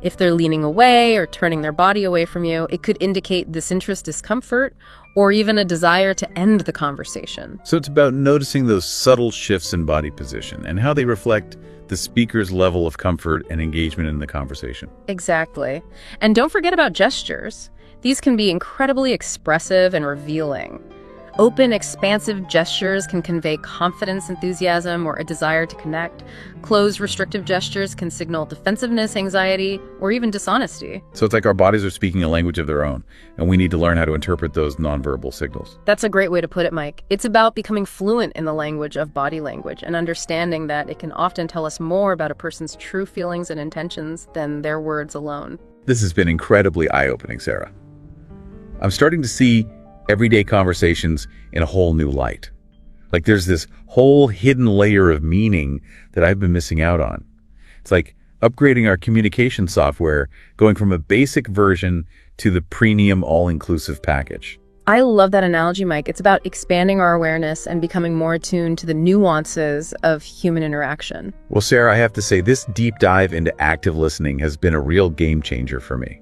If they're leaning away or turning their body away from you, it could indicate disinterest, discomfort, or even a desire to end the conversation. So it's about noticing those subtle shifts in body position and how they reflect the speaker's level of comfort and engagement in the conversation. Exactly. And don't forget about gestures. These can be incredibly expressive and revealing. Open, expansive gestures can convey confidence, enthusiasm, or a desire to connect. Closed, restrictive gestures can signal defensiveness, anxiety, or even dishonesty. So it's like our bodies are speaking a language of their own, and we need to learn how to interpret those nonverbal signals. That's a great way to put it, Mike. It's about becoming fluent in the language of body language and understanding that it can often tell us more about a person's true feelings and intentions than their words alone. This has been incredibly eye-opening, Sarah. I'm starting to see everyday conversations in a whole new light. Like there's this whole hidden layer of meaning that I've been missing out on. It's like upgrading our communication software, going from a basic version to the premium all-inclusive package. I love that analogy, Mike. It's about expanding our awareness and becoming more attuned to the nuances of human interaction. Well, Sarah, I have to say this deep dive into active listening has been a real game changer for me.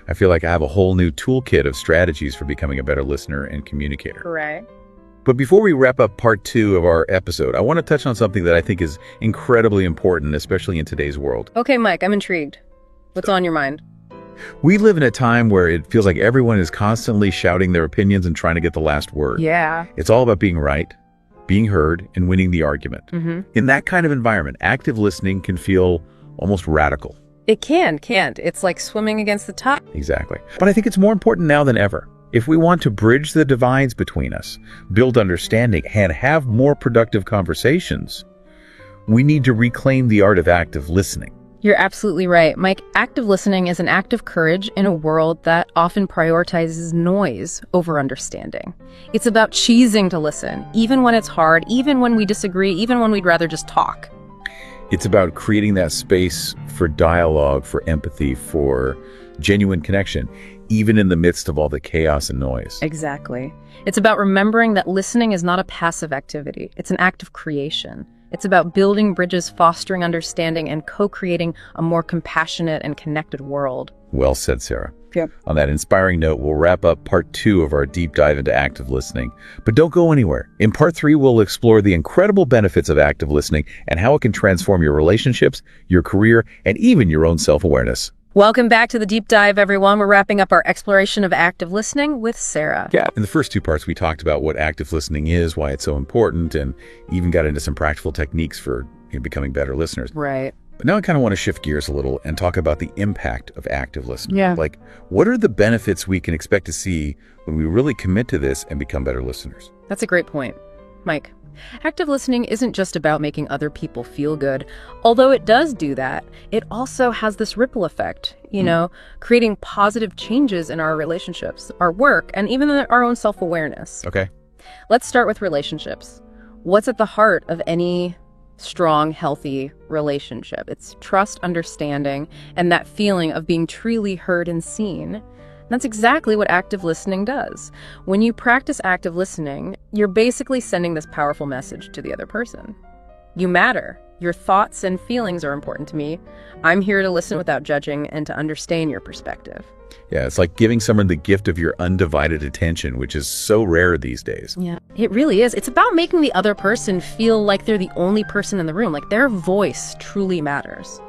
I feel like I have a whole new toolkit of strategies for becoming a better listener and communicator. Right. But before we wrap up part 2 of our episode, I want to touch on something that I think is incredibly important, especially in today's world. Okay, Mike, I'm intrigued. What's on your mind? We live in a time where it feels like everyone is constantly shouting their opinions and trying to get the last word. Yeah. It's all about being right, being heard, and winning the argument. In that kind of environment, active listening can feel almost radical. It can't. It's like swimming against the tide. Exactly. But I think it's more important now than ever. If we want to bridge the divides between us, build understanding, and have more productive conversations, we need to reclaim the art of active listening. You're absolutely right. Mike, active listening is an act of courage in a world that often prioritizes noise over understanding. It's about choosing to listen, even when it's hard, even when we disagree, even when we'd rather just talk. It's about creating that space for dialogue, for empathy, for genuine connection, even in the midst of all the chaos and noise. Exactly. It's about remembering that listening is not a passive activity. It's an act of creation. It's about building bridges, fostering understanding, and co-creating a more compassionate and connected world. Well said, Sarah. Yep. On that inspiring note, we'll wrap up part 2 of our deep dive into active listening. But don't go anywhere. In part 3, we'll explore the incredible benefits of active listening and how it can transform your relationships, your career, and even your own self-awareness. Welcome back to the deep dive, everyone. We're wrapping up our exploration of active listening with Sarah. Yeah. In the first 2 parts, we talked about what active listening is, why it's so important, and even got into some practical techniques for becoming better listeners. Right. But now I kind of want to shift gears a little and talk about the impact of active listening. Yeah. Like, what are the benefits we can expect to see when we really commit to this and become better listeners? That's a great point. Mike, active listening isn't just about making other people feel good. Although it does do that, it also has this ripple effect, creating positive changes in our relationships, our work, and even our own self-awareness. Okay. Let's start with relationships. What's at the heart of any strong, healthy relationship? It's trust, understanding, and that feeling of being truly heard and seen. That's exactly what active listening does. When you practice active listening, you're basically sending this powerful message to the other person. You matter. Your thoughts and feelings are important to me. I'm here to listen without judging and to understand your perspective. Yeah, it's like giving someone the gift of your undivided attention, which is so rare these days. Yeah, it really is. It's about making the other person feel like they're the only person in the room, like their voice truly matters.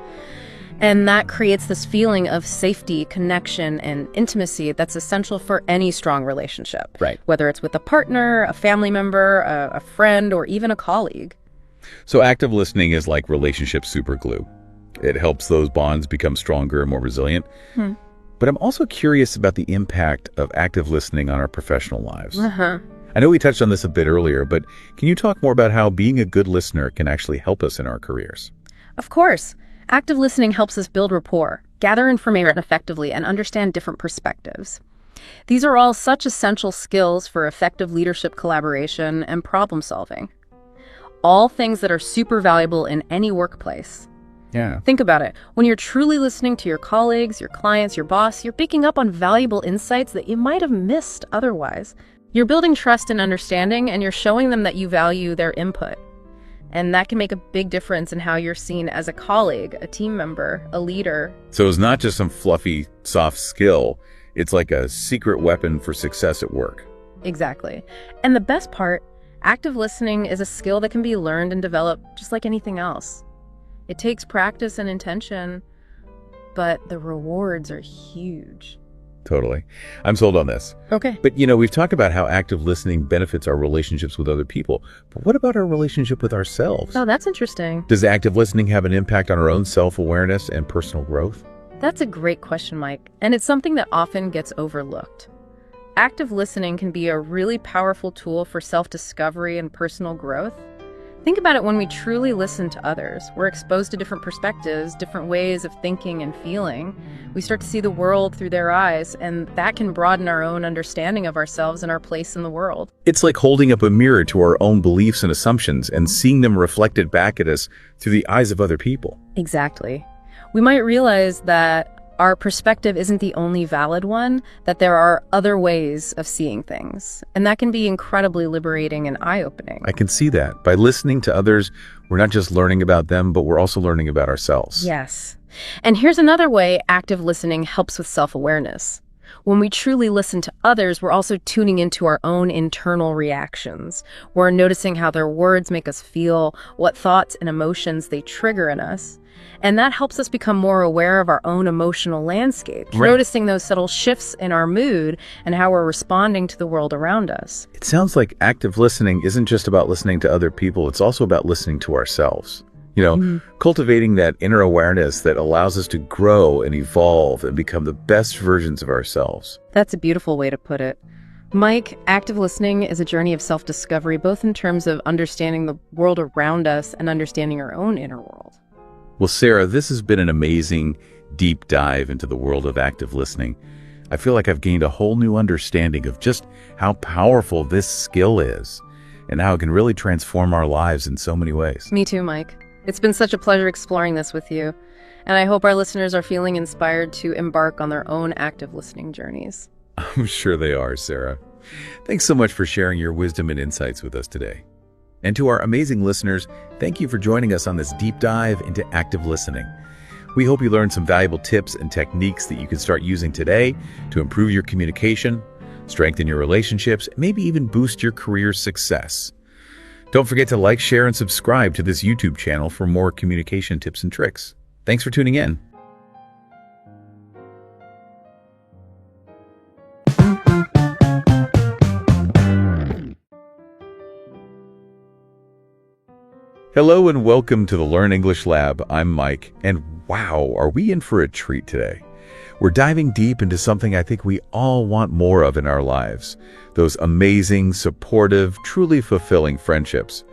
And that creates this feeling of safety, connection, and intimacy that's essential for any strong relationship. Right. Whether it's with a partner, a family member, a friend, or even a colleague. So active listening is like relationship superglue. It helps those bonds become stronger and more resilient. But I'm also curious about the impact of active listening on our professional lives. I know we touched on this a bit earlier, but can you talk more about how being a good listener can actually help us in our careers? Of course. Active listening helps us build rapport, gather information effectively, and understand different perspectives. These are all such essential skills for effective leadership collaboration and problem solving. All things that are super valuable in any workplace. Yeah. Think about it. When you're truly listening to your colleagues, your clients, your boss, you're picking up on valuable insights that you might have missed otherwise. You're building trust and understanding, and you're showing them that you value their input. And that can make a big difference in how you're seen as a colleague, a team member, a leader. So it's not just some fluffy, soft skill. It's like a secret weapon for success at work. Exactly. And the best part, active listening is a skill that can be learned and developed just like anything else. It takes practice and intention, but the rewards are huge. Totally. I'm sold on this. Okay. But, we've talked about how active listening benefits our relationships with other people. But what about our relationship with ourselves? Oh, that's interesting. Does active listening have an impact on our own self-awareness and personal growth? That's a great question, Mike. And it's something that often gets overlooked. Active listening can be a really powerful tool for self-discovery and personal growth. Think about it. When we truly listen to others, we're exposed to different perspectives, different ways of thinking and feeling. We start to see the world through their eyes, and that can broaden our own understanding of ourselves and our place in the world. It's like holding up a mirror to our own beliefs and assumptions and seeing them reflected back at us through the eyes of other people. Exactly. We might realize that our perspective isn't the only valid one, that there are other ways of seeing things. And that can be incredibly liberating and eye-opening. I can see that. By listening to others, we're not just learning about them, but we're also learning about ourselves. Yes. And here's another way active listening helps with self-awareness. When we truly listen to others, we're also tuning into our own internal reactions. We're noticing how their words make us feel, what thoughts and emotions they trigger in us. And that helps us become more aware of our own emotional landscape, noticing those subtle shifts in our mood and how we're responding to the world around us. It sounds like active listening isn't just about listening to other people, it's also about listening to ourselves. Cultivating that inner awareness that allows us to grow and evolve and become the best versions of ourselves. That's a beautiful way to put it. Mike, active listening is a journey of self-discovery, both in terms of understanding the world around us and understanding our own inner world. Well, Sarah, this has been an amazing deep dive into the world of active listening. I feel like I've gained a whole new understanding of just how powerful this skill is and how it can really transform our lives in so many ways. Me too, Mike. It's been such a pleasure exploring this with you, and I hope our listeners are feeling inspired to embark on their own active listening journeys. I'm sure they are, Sarah. Thanks so much for sharing your wisdom and insights with us today. And to our amazing listeners, thank you for joining us on this deep dive into active listening. We hope you learned some valuable tips and techniques that you can start using today to improve your communication, strengthen your relationships, and maybe even boost your career success. Don't forget to like, share, and subscribe to this YouTube channel for more communication tips and tricks. Thanks for tuning in. Hello and welcome to the Learn English Lab. I'm Mike, and wow, are we in for a treat today? We're diving deep into something I think we all want more of in our lives, those amazing, supportive, truly fulfilling friendships.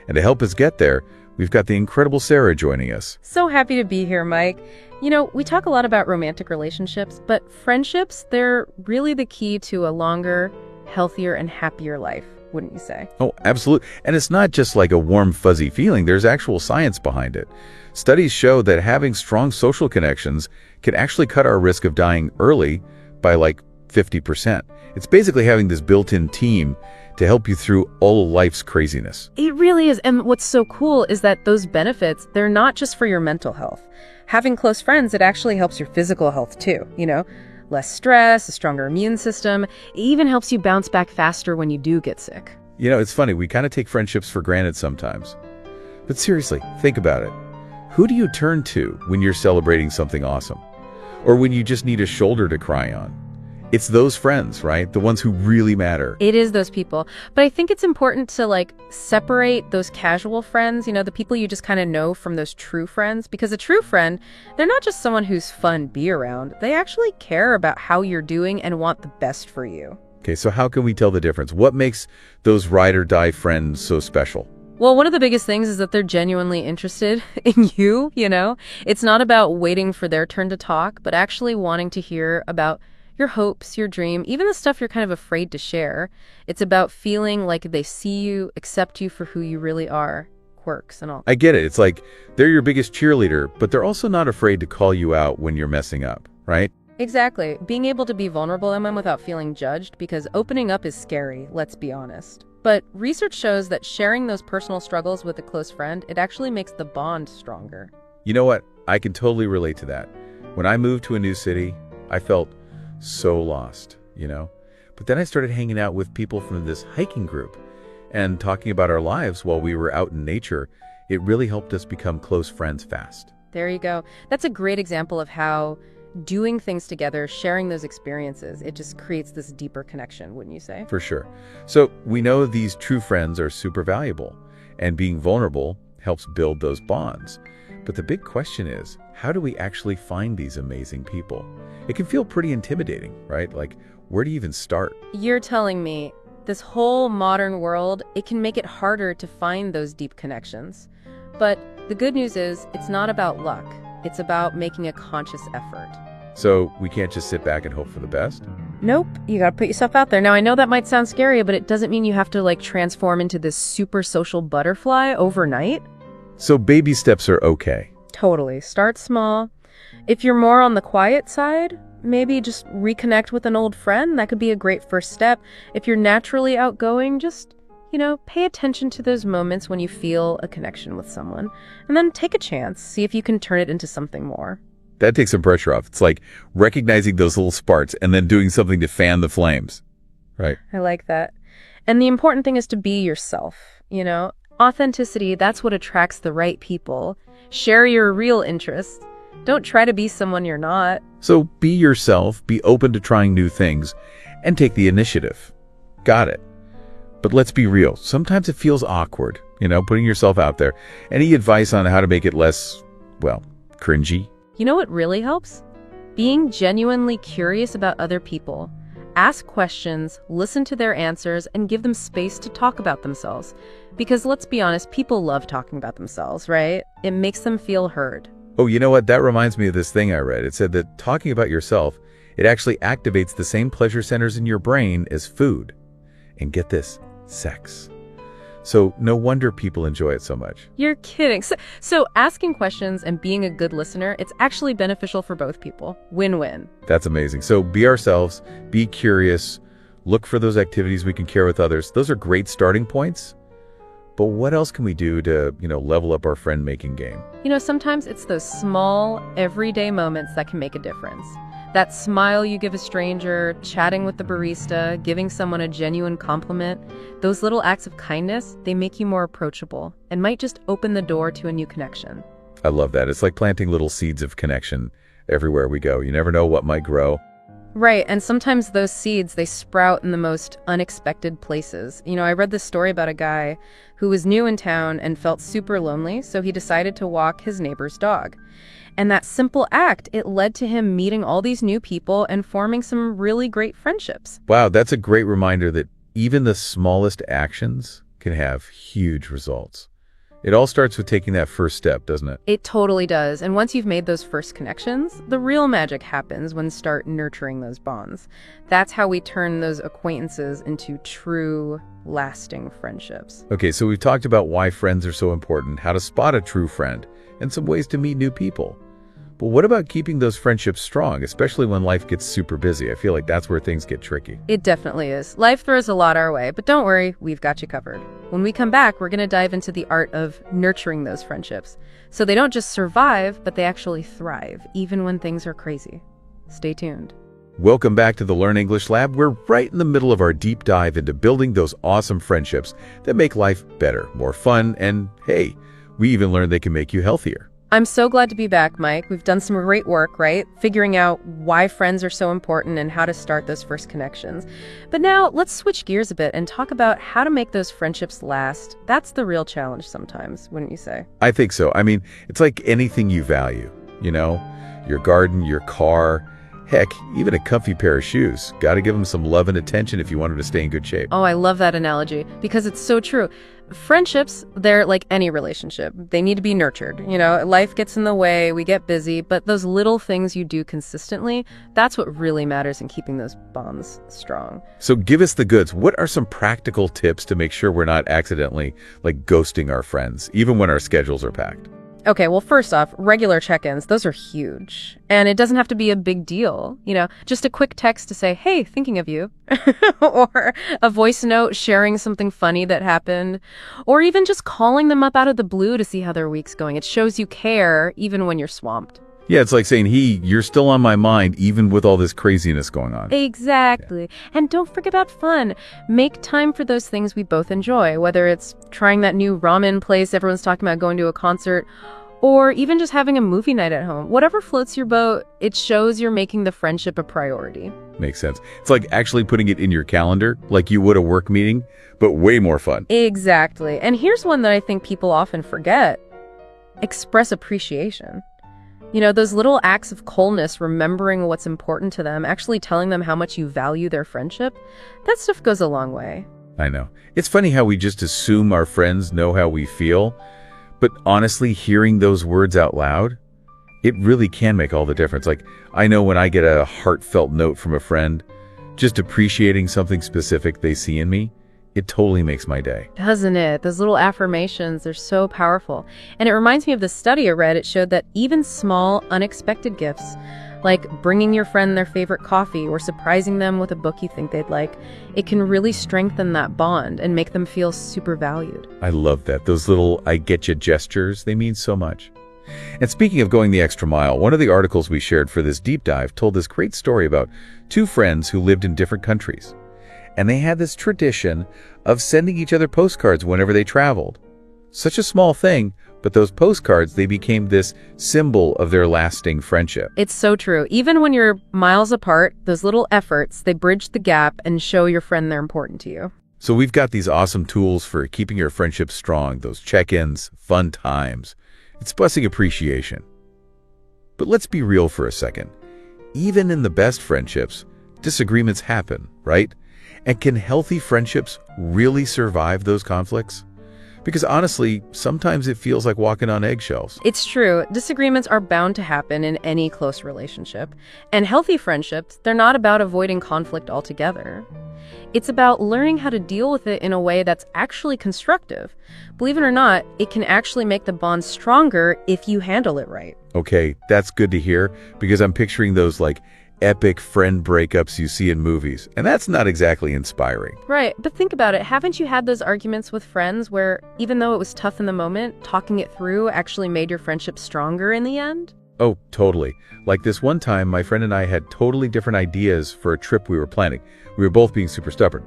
And to help us get there, we've got the incredible Sarah joining us. So happy to be here, Mike. We talk a lot about romantic relationships, but friendships, they're really the key to a longer, healthier, and happier life, wouldn't you say? Oh, absolutely. And it's not just like a warm, fuzzy feeling. There's actual science behind it. Studies show that having strong social connections can actually cut our risk of dying early by like 50%. It's basically having this built-in team to help you through all of life's craziness. It really is. And what's so cool is that those benefits, they're not just for your mental health. Having close friends, it actually helps your physical health too, Less stress, a stronger immune system. It even helps you bounce back faster when you do get sick. It's funny, we kind of take friendships for granted sometimes. But seriously, think about it. Who do you turn to when you're celebrating something awesome? Or when you just need a shoulder to cry on? It's those friends, right? The ones who really matter. It is those people. But I think it's important to separate those casual friends, the people you just kind of know from those true friends. Because a true friend, they're not just someone who's fun to be around. They actually care about how you're doing and want the best for you. Okay, so how can we tell the difference? What makes those ride or die friends so special? Well, one of the biggest things is that they're genuinely interested in you, It's not about waiting for their turn to talk, but actually wanting to hear about your hopes, your dream, even the stuff you're kind of afraid to share. It's about feeling like they see you, accept you for who you really are, quirks and all. I get it. It's like they're your biggest cheerleader, but they're also not afraid to call you out when you're messing up, right? Exactly. Being able to be vulnerable, Emma, without feeling judged, because opening up is scary, let's be honest. But research shows that sharing those personal struggles with a close friend, it actually makes the bond stronger. You know what? I can totally relate to that. When I moved to a new city, I felt so lost, But then I started hanging out with people from this hiking group and talking about our lives while we were out in nature. It really helped us become close friends fast. There you go. That's a great example of how doing things together, sharing those experiences, it just creates this deeper connection, wouldn't you say? For sure. So we know these true friends are super valuable, and being vulnerable helps build those bonds. But the big question is, how do we actually find these amazing people? It can feel pretty intimidating, right? Where do you even start? You're telling me this whole modern world, it can make it harder to find those deep connections. But the good news is, it's not about luck. It's about making a conscious effort. So we can't just sit back and hope for the best? Nope. You gotta put yourself out there. Now, I know that might sound scary, but it doesn't mean you have to transform into this super social butterfly overnight. So baby steps are okay. Totally. Start small. If you're more on the quiet side, maybe just reconnect with an old friend. That could be a great first step. If you're naturally outgoing, just, pay attention to those moments when you feel a connection with someone. And then take a chance. See if you can turn it into something more. That takes some pressure off. It's like recognizing those little sparks and then doing something to fan the flames. Right. I like that. And the important thing is to be yourself, Authenticity, that's what attracts the right people. Share your real interests. Don't try to be someone you're not. So be yourself, be open to trying new things, and take the initiative. Got it. But let's be real. Sometimes it feels awkward, putting yourself out there. Any advice on how to make it less, cringy? You know what really helps? Being genuinely curious about other people. Ask questions, listen to their answers, and give them space to talk about themselves. Because let's be honest, people love talking about themselves, right? It makes them feel heard. Oh, you know what? That reminds me of this thing I read. It said that talking about yourself, it actually activates the same pleasure centers in your brain as food. And get this, sex. So no wonder people enjoy it so much. You're kidding. So asking questions and being a good listener, it's actually beneficial for both people. Win-win. That's amazing. So be ourselves, be curious, look for those activities we can share with others. Those are great starting points. But what else can we do to, level up our friend-making game? Sometimes it's those small, everyday moments that can make a difference. That smile you give a stranger, chatting with the barista, giving someone a genuine compliment, those little acts of kindness, they make you more approachable and might just open the door to a new connection. I love that. It's like planting little seeds of connection everywhere we go. You never know what might grow. Right, and sometimes those seeds, they sprout in the most unexpected places. I read this story about a guy who was new in town and felt super lonely, so he decided to walk his neighbor's dog. And that simple act, it led to him meeting all these new people and forming some really great friendships. Wow, that's a great reminder that even the smallest actions can have huge results. It all starts with taking that first step, doesn't it? It totally does. And once you've made those first connections, the real magic happens when you start nurturing those bonds. That's how we turn those acquaintances into true, lasting friendships. Okay, so we've talked about why friends are so important, how to spot a true friend, and some ways to meet new people. But what about keeping those friendships strong, especially when life gets super busy? I feel like that's where things get tricky. It definitely is. Life throws a lot our way, but don't worry, we've got you covered. When we come back, we're going to dive into the art of nurturing those friendships, so they don't just survive, but they actually thrive, even when things are crazy. Stay tuned. Welcome back to the Learn English Lab. We're right in the middle of our deep dive into building those awesome friendships that make life better, more fun, and hey, we even learned they can make you healthier. I'm so glad to be back, Mike. We've done some great work, right? Figuring out why friends are so important and how to start those first connections. But now let's switch gears a bit and talk about how to make those friendships last. That's the real challenge sometimes, wouldn't you say? I think so. I mean, it's like anything you value, your garden, your car, heck, even a comfy pair of shoes. Got to give them some love and attention if you want them to stay in good shape. Oh, I love that analogy because it's so true. Friendships, they're like any relationship. They need to be nurtured. Life gets in the way, we get busy, but those little things you do consistently, that's what really matters in keeping those bonds strong. So give us the goods. What are some practical tips to make sure we're not accidentally ghosting our friends, even when our schedules are packed? Okay, well, first off, regular check-ins, those are huge. And it doesn't have to be a big deal. Just a quick text to say, hey, thinking of you. Or a voice note sharing something funny that happened. Or even just calling them up out of the blue to see how their week's going. It shows you care, even when you're swamped. Yeah, it's like saying, hey, you're still on my mind, even with all this craziness going on. Exactly. Yeah. And don't forget about fun. Make time for those things we both enjoy, whether it's trying that new ramen place everyone's talking about, going to a concert, or even just having a movie night at home. Whatever floats your boat, it shows you're making the friendship a priority. Makes sense. It's like actually putting it in your calendar, like you would a work meeting, but way more fun. Exactly. And here's one that I think people often forget. Express appreciation. Those little acts of coldness, remembering what's important to them, actually telling them how much you value their friendship, that stuff goes a long way. I know. It's funny how we just assume our friends know how we feel, but honestly, hearing those words out loud, it really can make all the difference. Like, I know when I get a heartfelt note from a friend, just appreciating something specific they see in me, it totally makes my day. Doesn't it? Those little affirmations, they're so powerful. And it reminds me of the study I read. It showed that even small, unexpected gifts, like bringing your friend their favorite coffee or surprising them with a book you think they'd like, it can really strengthen that bond and make them feel super valued. I love that. Those little I get you gestures, they mean so much. And speaking of going the extra mile, one of the articles we shared for this deep dive told this great story about two friends who lived in different countries. And they had this tradition of sending each other postcards whenever they traveled. Such a small thing, but those postcards, they became this symbol of their lasting friendship. It's so true. Even when you're miles apart, those little efforts, they bridge the gap and show your friend they're important to you. So we've got these awesome tools for keeping your friendship strong, those check-ins, fun times, expressing appreciation. But let's be real for a second. Even in the best friendships, disagreements happen, right? And can healthy friendships really survive those conflicts? Because honestly, sometimes it feels like walking on eggshells. It's true. Disagreements are bound to happen in any close relationship. And healthy friendships, they're not about avoiding conflict altogether. It's about learning how to deal with it in a way that's actually constructive. Believe it or not, it can actually make the bond stronger if you handle it right. Okay, that's good to hear, because I'm picturing those epic friend breakups you see in movies, and that's not exactly inspiring. Right, but think about it. Haven't you had those arguments with friends where, even though it was tough in the moment, talking it through actually made your friendship stronger in the end? Oh, totally. Like this one time, my friend and I had totally different ideas for a trip we were planning. We were both being super stubborn.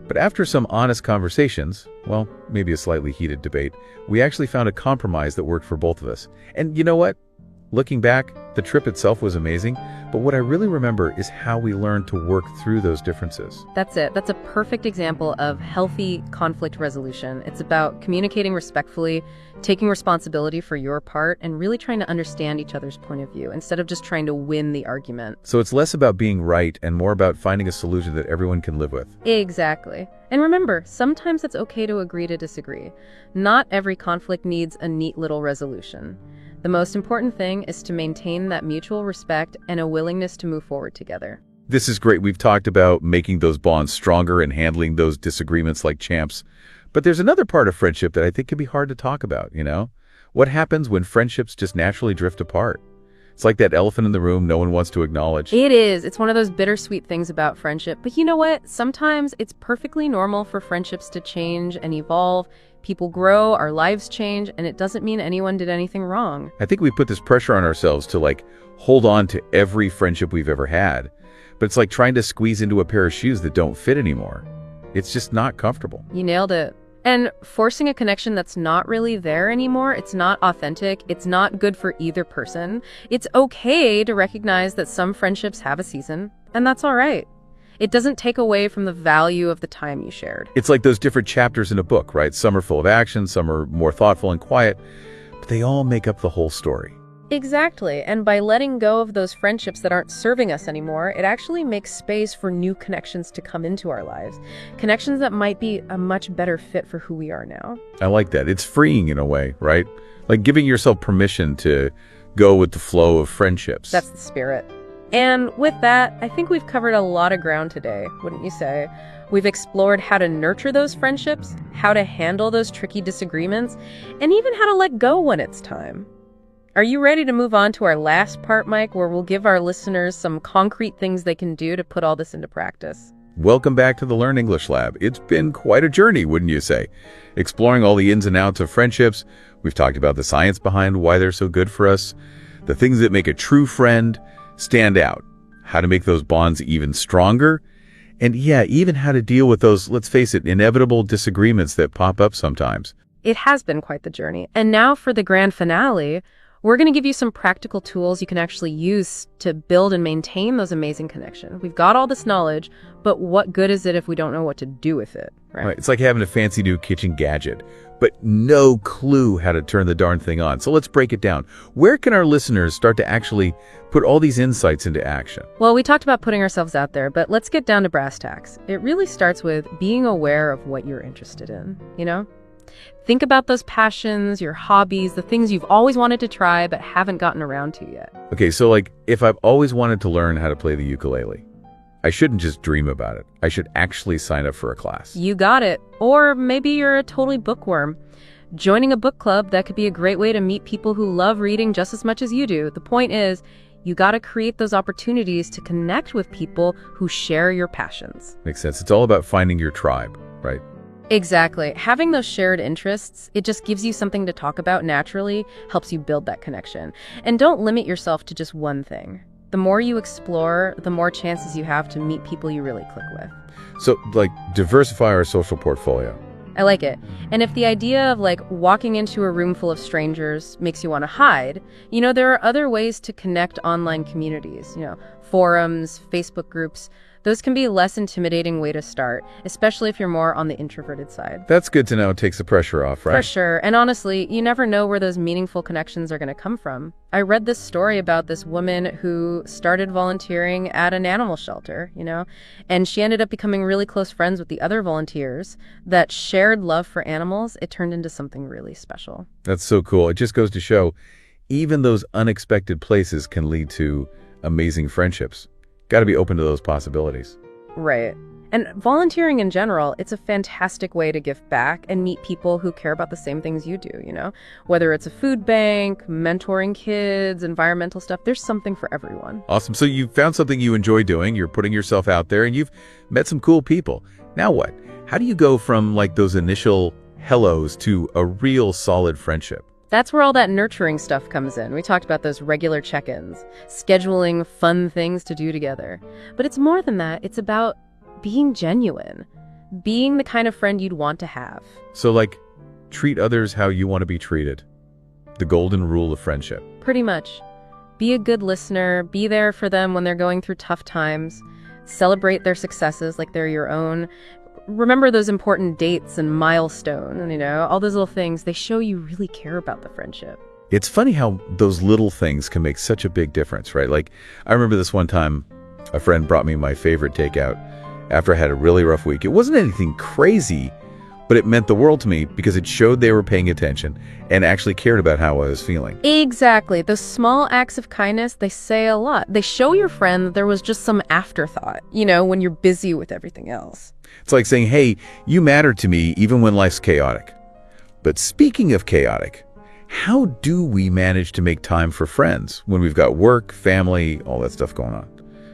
But after some honest conversations, well, maybe a slightly heated debate, we actually found a compromise that worked for both of us. And you know what? Looking back, the trip itself was amazing, but what I really remember is how we learned to work through those differences. That's it. That's a perfect example of healthy conflict resolution. It's about communicating respectfully, taking responsibility for your part, and really trying to understand each other's point of view instead of just trying to win the argument. So it's less about being right and more about finding a solution that everyone can live with. Exactly. And remember, sometimes it's okay to agree to disagree. Not every conflict needs a neat little resolution. The most important thing is to maintain that mutual respect and a willingness to move forward together. This is great. We've talked about making those bonds stronger and handling those disagreements like champs. But there's another part of friendship that I think can be hard to talk about, What happens when friendships just naturally drift apart? It's like that elephant in the room no one wants to acknowledge. It is. It's one of those bittersweet things about friendship. But you know what? Sometimes it's perfectly normal for friendships to change and evolve. People grow, our lives change, and it doesn't mean anyone did anything wrong. I think we put this pressure on ourselves to like hold on to every friendship we've ever had. But it's like trying to squeeze into a pair of shoes that don't fit anymore. It's just not comfortable. You nailed it. And forcing a connection that's not really there anymore, it's not authentic, it's not good for either person. It's okay to recognize that some friendships have a season, and that's all right. It doesn't take away from the value of the time you shared. It's like those different chapters in a book, right? Some are full of action, some are more thoughtful and quiet, but they all make up the whole story. Exactly. And by letting go of those friendships that aren't serving us anymore, it actually makes space for new connections to come into our lives. Connections that might be a much better fit for who we are now. I like that. It's freeing in a way, right? Like giving yourself permission to go with the flow of friendships. That's the spirit. And with that, I think we've covered a lot of ground today, wouldn't you say? We've explored how to nurture those friendships, how to handle those tricky disagreements, and even how to let go when it's time. Are you ready to move on to our last part, Mike, where we'll give our listeners some concrete things they can do to put all this into practice? Welcome back to the Learn English Lab. It's been quite a journey, wouldn't you say? Exploring all the ins and outs of friendships. We've talked about the science behind why they're so good for us, the things that make a true friend stand out, how to make those bonds even stronger, and yeah, even how to deal with those, let's face it, inevitable disagreements that pop up sometimes. It has been quite the journey. And now for the grand finale, we're going to give you some practical tools you can actually use to build and maintain those amazing connections. We've got all this knowledge, but what good is it if we don't know what to do with it, right? It's like having a fancy new kitchen gadget, but no clue how to turn the darn thing on. So let's break it down. Where can our listeners start to actually put all these insights into action? Well, we talked about putting ourselves out there, but let's get down to brass tacks. It really starts with being aware of what you're interested in, you know? Think about those passions, your hobbies, the things you've always wanted to try but haven't gotten around to yet. Okay, so like if I've always wanted to learn how to play the ukulele, I shouldn't just dream about it. I should actually sign up for a class. You got it. Or maybe you're a totally bookworm. Joining a book club, that could be a great way to meet people who love reading just as much as you do. The point is, you got to create those opportunities to connect with people who share your passions. Makes sense. It's all about finding your tribe, right? Exactly. Having those shared interests, it just gives you something to talk about naturally, helps you build that connection. And don't limit yourself to just one thing. The more you explore, the more chances you have to meet people you really click with. So, like, diversify our social portfolio. I like it. And if the idea of like walking into a room full of strangers makes you want to hide, you know, there are other ways to connect online communities, you know, forums, Facebook groups. Those can be a less intimidating way to start, especially if you're more on the introverted side. That's good to know. It takes the pressure off, right? For sure. And honestly, you never know where those meaningful connections are going to come from. I read this story about this woman who started volunteering at an animal shelter, you know, and she ended up becoming really close friends with the other volunteers. That shared love for animals, it turned into something really special. That's so cool. It just goes to show even those unexpected places can lead to amazing friendships. Got to be open to those possibilities. Right. And volunteering in general, it's a fantastic way to give back and meet people who care about the same things you do, you know? Whether it's a food bank, mentoring kids, environmental stuff, there's something for everyone. Awesome. So you found something you enjoy doing, you're putting yourself out there, and you've met some cool people. Now what? How do you go from like those initial hellos to a real solid friendship? That's where all that nurturing stuff comes in. We talked about those regular check-ins, scheduling fun things to do together. But it's more than that. It's about being genuine, being the kind of friend you'd want to have. So like, treat others how you want to be treated. The golden rule of friendship. Pretty much. Be a good listener, be there for them when they're going through tough times, celebrate their successes like they're your own. Remember those important dates and milestones, you know, all those little things, they show you really care about the friendship. It's funny how those little things can make such a big difference, right? Like, I remember this one time, a friend brought me my favorite takeout after I had a really rough week. It wasn't anything crazy, but it meant the world to me because it showed they were paying attention and actually cared about how I was feeling. Exactly. Those small acts of kindness, they say a lot. They show your friend that there was just some afterthought, you know, when you're busy with everything else. It's like saying, hey, you matter to me even when life's chaotic. But speaking of chaotic, How do we manage to make time for friends when we've got work, family, all that stuff going on?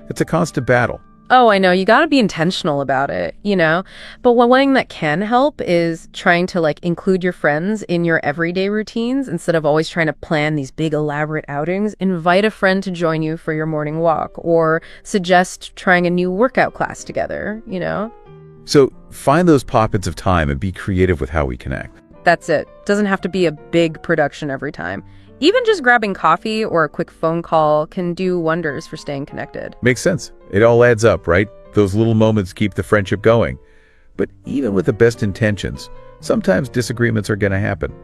It's a constant battle. Oh, I know. You got to be intentional about it, you know? But one thing that can help is trying to include your friends in your everyday routines instead of always trying to plan these big elaborate outings. Invite a friend to join you for your morning walk or suggest trying a new workout class together, you know? So find those pockets of time and be creative with how we connect. That's it. Doesn't have to be a big production every time. Even just grabbing coffee or a quick phone call can do wonders for staying connected. Makes sense. It all adds up, right? Those little moments keep the friendship going. But even with the best intentions, sometimes disagreements are going to happen.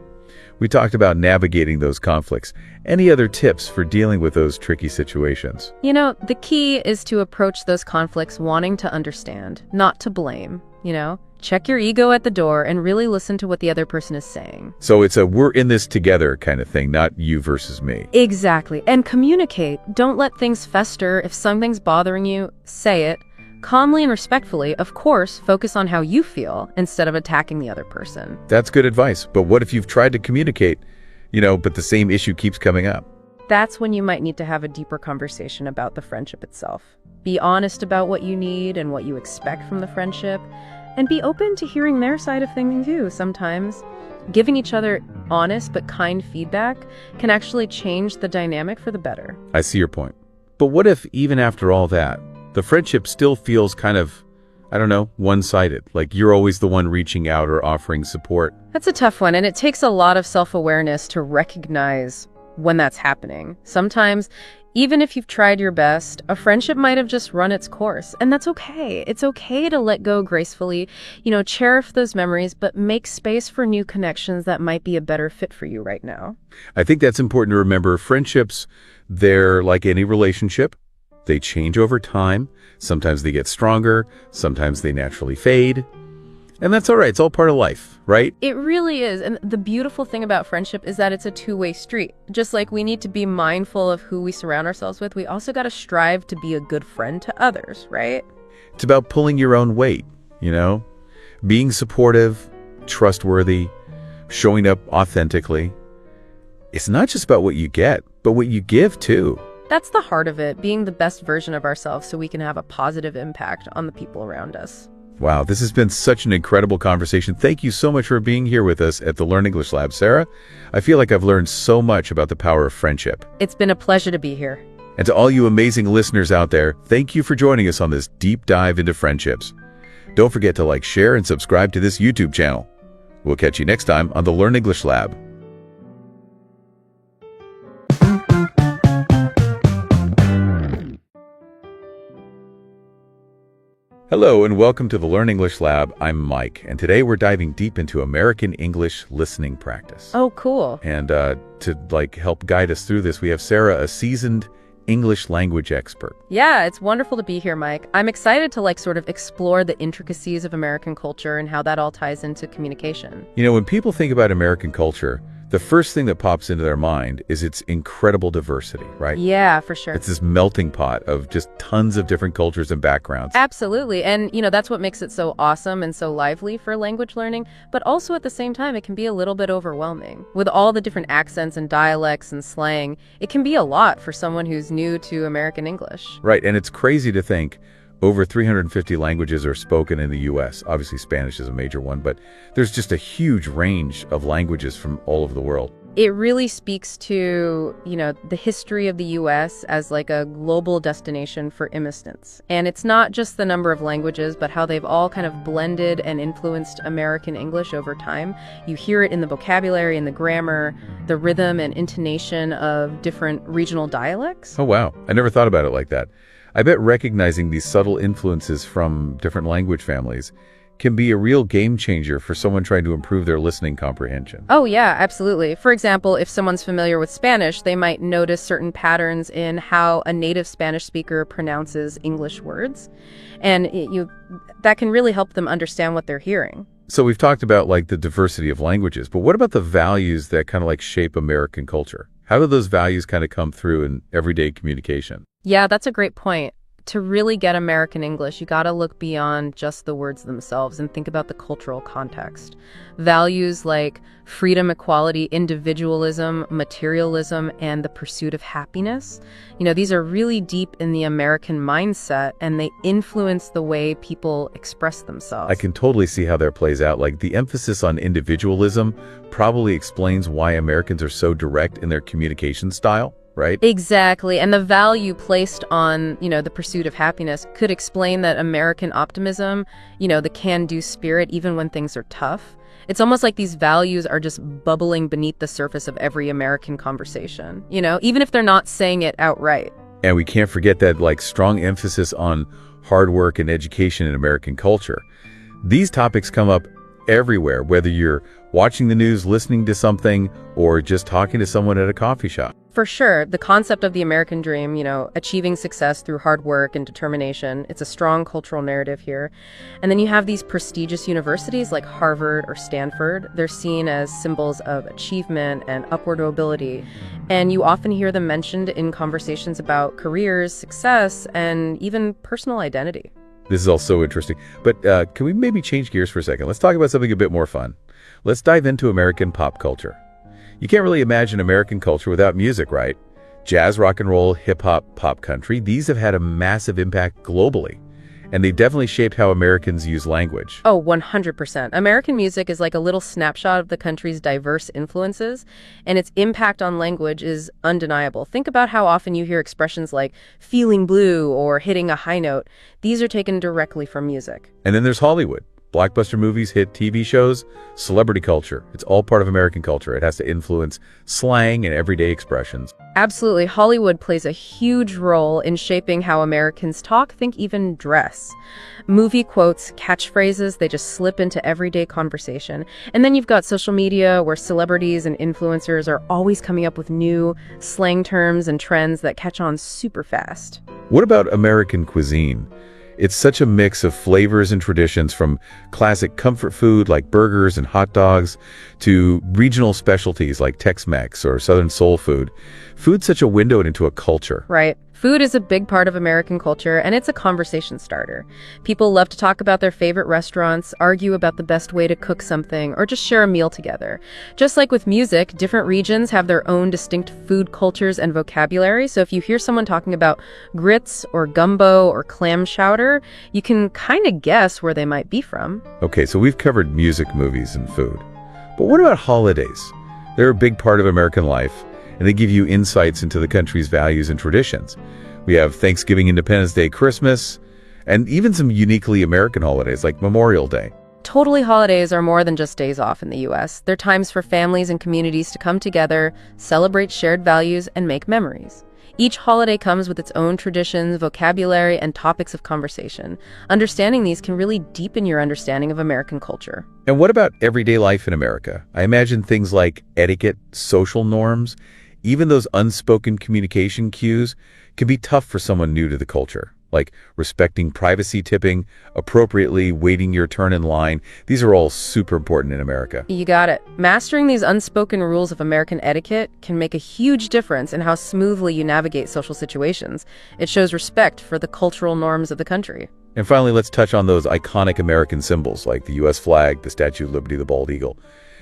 We talked about navigating those conflicts. Any other tips for dealing with those tricky situations? You know, the key is to approach those conflicts wanting to understand, not to blame, you know? Check your ego at the door and really listen to what the other person is saying. So it's a we're in this together kind of thing, not you versus me. Exactly. And communicate. Don't let things fester. If something's bothering you, say it. Calmly and respectfully, of course, focus on how you feel instead of attacking the other person. That's good advice. But what if you've tried to communicate, but the same issue keeps coming up? That's when you might need to have a deeper conversation about the friendship itself. Be honest about what you need and what you expect from the friendship. And be open to hearing their side of things too. Sometimes giving each other honest but kind feedback can actually change the dynamic for the better. I see your point. But what if even after all that, the friendship still feels kind of, one-sided, like you're always the one reaching out or offering support? That's a tough one, and it takes a lot of self-awareness to recognize when that's happening. Sometimes, even if you've tried your best, a friendship might have just run its course, and that's okay. It's okay to let go gracefully, cherish those memories, but make space for new connections that might be a better fit for you right now. I think that's important to remember. Friendships, they're like any relationship. They change over time. Sometimes they get stronger. Sometimes they naturally fade. And that's all right. It's all part of life, right? It really is. And the beautiful thing about friendship is that it's a two-way street. Just like we need to be mindful of who we surround ourselves with, we also got to strive to be a good friend to others, right? It's about pulling your own weight, being supportive, trustworthy, showing up authentically. It's not just about what you get, but what you give too. That's the heart of it, being the best version of ourselves so we can have a positive impact on the people around us. Wow, this has been such an incredible conversation. Thank you so much for being here with us at the Learn English Lab, Sarah. I feel like I've learned so much about the power of friendship. It's been a pleasure to be here. And to all you amazing listeners out there, thank you for joining us on this deep dive into friendships. Don't forget to like, share, and subscribe to this YouTube channel. We'll catch you next time on the Learn English Lab. Hello and welcome to the Learn English Lab. I'm Mike, and today we're diving deep into American English listening practice. Oh, cool. And to help guide us through this, we have Sarah, a seasoned English language expert. Yeah, it's wonderful to be here, Mike. I'm excited to sort of explore the intricacies of American culture and how that all ties into communication. When people think about American culture, the first thing that pops into their mind is its incredible diversity, right? Yeah, for sure. It's this melting pot of just tons of different cultures and backgrounds. Absolutely. And, that's what makes it so awesome and so lively for language learning. But also at the same time, it can be a little bit overwhelming. With all the different accents and dialects and slang, it can be a lot for someone who's new to American English. Right. And it's crazy to think over 350 languages are spoken in the U.S. Obviously, Spanish is a major one, but there's just a huge range of languages from all over the world. It really speaks to, the history of the U.S. as a global destination for immigrants. And it's not just the number of languages, but how they've all kind of blended and influenced American English over time. You hear it in the vocabulary and the grammar, the rhythm and intonation of different regional dialects. Oh, wow. I never thought about it like that. I bet recognizing these subtle influences from different language families can be a real game changer for someone trying to improve their listening comprehension. Oh, yeah, absolutely. For example, if someone's familiar with Spanish, they might notice certain patterns in how a native Spanish speaker pronounces English words. And that can really help them understand what they're hearing. So we've talked about the diversity of languages, but what about the values that kind of shape American culture? How do those values kind of come through in everyday communication? Yeah, that's a great point. to really get American English, you gotta look beyond just the words themselves and think about the cultural context. Values like freedom, equality, individualism, materialism, and the pursuit of happiness, these are really deep in the American mindset, and they influence the way people express themselves. I can totally see how that plays out. Like, the emphasis on individualism probably explains why Americans are so direct in their communication style, right? Exactly. And the value placed on, the pursuit of happiness could explain that American optimism, the can-do spirit, even when things are tough. It's almost like these values are just bubbling beneath the surface of every American conversation, even if they're not saying it outright. And we can't forget that, strong emphasis on hard work and education in American culture. These topics come up everywhere, whether you're watching the news, listening to something, or just talking to someone at a coffee shop. For sure, the concept of the American dream, achieving success through hard work and determination, it's a strong cultural narrative here. And then you have these prestigious universities like Harvard or Stanford. They're seen as symbols of achievement and upward mobility. And you often hear them mentioned in conversations about careers, success, and even personal identity. This is all so interesting. But can we maybe change gears for a second? Let's talk about something a bit more fun. Let's dive into American pop culture. You can't really imagine American culture without music, right? Jazz, rock and roll, hip-hop, pop country, these have had a massive impact globally. And they've definitely shaped how Americans use language. Oh, 100%. American music is like a little snapshot of the country's diverse influences, and its impact on language is undeniable. Think about how often you hear expressions like feeling blue or hitting a high note. These are taken directly from music. And then there's Hollywood. Blockbuster movies, hit TV shows, celebrity culture. It's all part of American culture. It has to influence slang and everyday expressions. Absolutely. Hollywood plays a huge role in shaping how Americans talk, think, even dress. Movie quotes, catchphrases, they just slip into everyday conversation. And then you've got social media where celebrities and influencers are always coming up with new slang terms and trends that catch on super fast. What about American cuisine? It's such a mix of flavors and traditions, from classic comfort food like burgers and hot dogs to regional specialties like Tex-Mex or Southern soul food. Food's such a window into a culture. Right. Food is a big part of American culture, and it's a conversation starter. People love to talk about their favorite restaurants, argue about the best way to cook something, or just share a meal together. Just like with music, different regions have their own distinct food cultures and vocabulary, so if you hear someone talking about grits or gumbo or clam chowder, you can kind of guess where they might be from. Okay, so we've covered music, movies, and food. But what about holidays? They're a big part of American life, and they give you insights into the country's values and traditions. We have Thanksgiving, Independence Day, Christmas, and even some uniquely American holidays like Memorial Day. Totally, holidays are more than just days off in the U.S. They're times for families and communities to come together, celebrate shared values, and make memories. Each holiday comes with its own traditions, vocabulary, and topics of conversation. Understanding these can really deepen your understanding of American culture. And what about everyday life in America? I imagine things like etiquette, social norms, even those unspoken communication cues can be tough for someone new to the culture, like respecting privacy, tipping appropriately, waiting your turn in line. These are all super important in America. You got it. Mastering these unspoken rules of American etiquette can make a huge difference in how smoothly you navigate social situations. It shows respect for the cultural norms of the country. And finally, let's touch on those iconic American symbols like the U.S. flag, the Statue of Liberty, the bald eagle.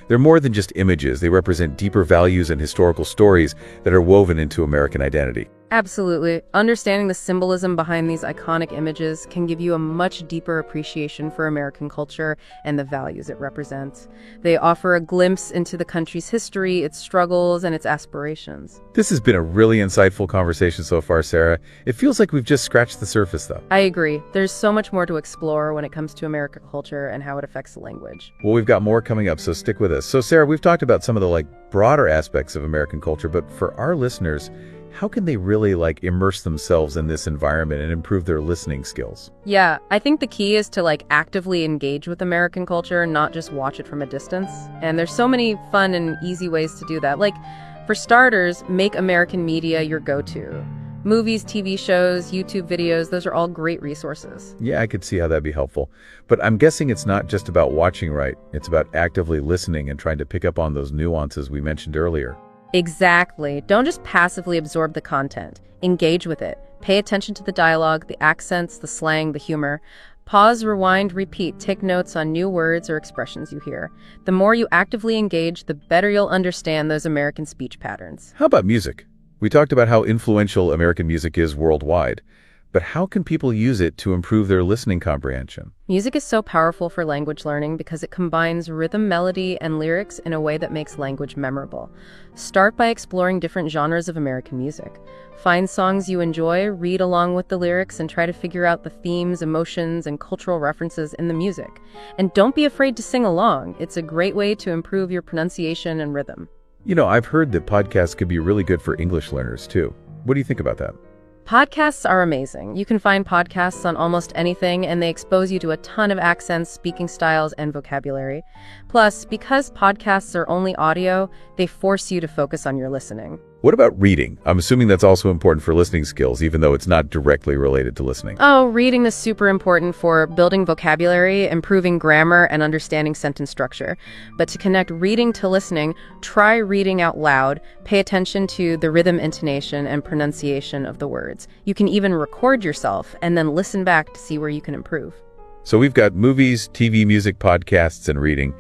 They're more than just images. They represent deeper values and historical stories that are woven into American identity. Absolutely. Understanding the symbolism behind these iconic images can give you a much deeper appreciation for American culture and the values it represents. They offer a glimpse into the country's history, its struggles, and its aspirations. This has been a really insightful conversation so far, Sarah. It feels like we've just scratched the surface, though. I agree. There's so much more to explore when it comes to American culture and how it affects the language. Well, we've got more coming up, so stick with us. So, Sarah, we've talked about some of the broader aspects of American culture, but for our listeners, how can they really immerse themselves in this environment and improve their listening skills? Yeah, I think the key is to actively engage with American culture, not just watch it from a distance. And there's so many fun and easy ways to do that. For starters, make American media your go-to. Movies, TV shows, YouTube videos, those are all great resources. Yeah, I could see how that'd be helpful. But I'm guessing it's not just about watching, right? It's about actively listening and trying to pick up on those nuances we mentioned earlier. Exactly. Don't just passively absorb the content. Engage with it. Pay attention to the dialogue, the accents, the slang, the humor. Pause, rewind, repeat. Take notes on new words or expressions you hear. The more you actively engage, the better you'll understand those American speech patterns. How about music? We talked about how influential American music is worldwide, but how can people use it to improve their listening comprehension? Music is so powerful for language learning because it combines rhythm, melody, and lyrics in a way that makes language memorable. Start by exploring different genres of American music. Find songs you enjoy, read along with the lyrics, and try to figure out the themes, emotions, and cultural references in the music. And don't be afraid to sing along. It's a great way to improve your pronunciation and rhythm. You know, I've heard that podcasts could be really good for English learners, too. What do you think about that? Podcasts are amazing. You can find podcasts on almost anything, and they expose you to a ton of accents, speaking styles, and vocabulary. Plus, because podcasts are only audio, they force you to focus on your listening. What about reading? I'm assuming that's also important for listening skills, even though it's not directly related to listening. Oh, reading is super important for building vocabulary, improving grammar, and understanding sentence structure. But to connect reading to listening, try reading out loud. Pay attention to the rhythm, intonation, and pronunciation of the words. You can even record yourself and then listen back to see where you can improve. So we've got movies, TV, music, podcasts, and reading.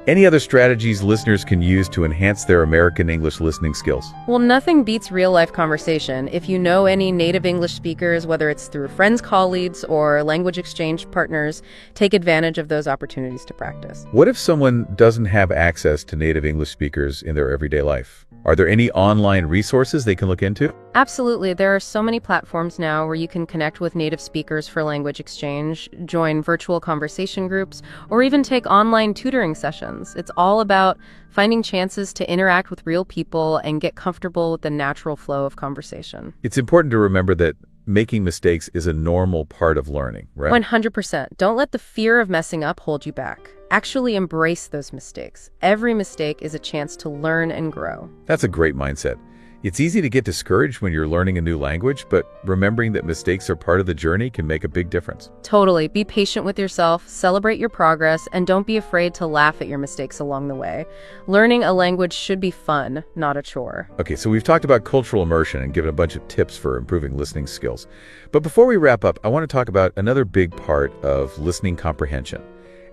Any other strategies listeners can use to enhance their American English listening skills? Well, nothing beats real-life conversation. If you know any native English speakers, whether it's through friends, colleagues, or language exchange partners, take advantage of those opportunities to practice. What if someone doesn't have access to native English speakers in their everyday life? Are there any online resources they can look into? Absolutely. There are so many platforms now where you can connect with native speakers for language exchange, join virtual conversation groups, or even take online tutoring sessions. It's all about finding chances to interact with real people and get comfortable with the natural flow of conversation. It's important to remember that making mistakes is a normal part of learning, right? 100%. Don't let the fear of messing up hold you back. Actually embrace those mistakes. Every mistake is a chance to learn and grow. That's a great mindset. It's easy to get discouraged when you're learning a new language, but remembering that mistakes are part of the journey can make a big difference. Totally. Be patient with yourself, celebrate your progress, and don't be afraid to laugh at your mistakes along the way. Learning a language should be fun, not a chore. Okay, so we've talked about cultural immersion and given a bunch of tips for improving listening skills. But before we wrap up, I want to talk about another big part of listening comprehension,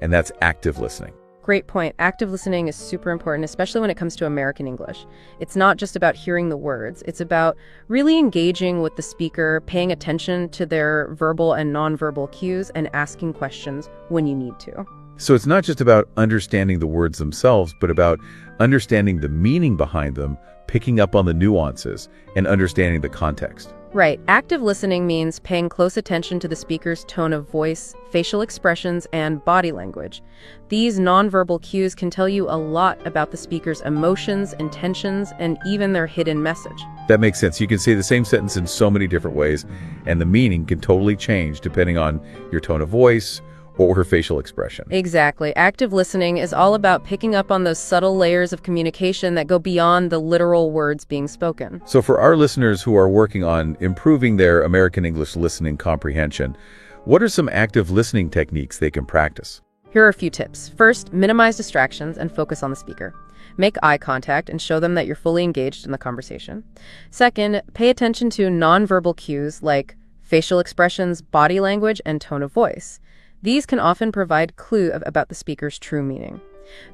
and that's active listening. Great point. Active listening is super important, especially when it comes to American English. It's not just about hearing the words. It's about really engaging with the speaker, paying attention to their verbal and nonverbal cues, and asking questions when you need to. So it's not just about understanding the words themselves, but about understanding the meaning behind them, picking up on the nuances, and understanding the context. Right. Active listening means paying close attention to the speaker's tone of voice, facial expressions, and body language. These nonverbal cues can tell you a lot about the speaker's emotions, intentions, and even their hidden message. That makes sense. You can say the same sentence in so many different ways, and the meaning can totally change depending on your tone of voice or her facial expression. Exactly. Active listening is all about picking up on those subtle layers of communication that go beyond the literal words being spoken. So for our listeners who are working on improving their American English listening comprehension, what are some active listening techniques they can practice? Here are a few tips. First, minimize distractions and focus on the speaker. Make eye contact and show them that you're fully engaged in the conversation. Second, pay attention to nonverbal cues like facial expressions, body language, and tone of voice. These can often provide clue about the speaker's true meaning.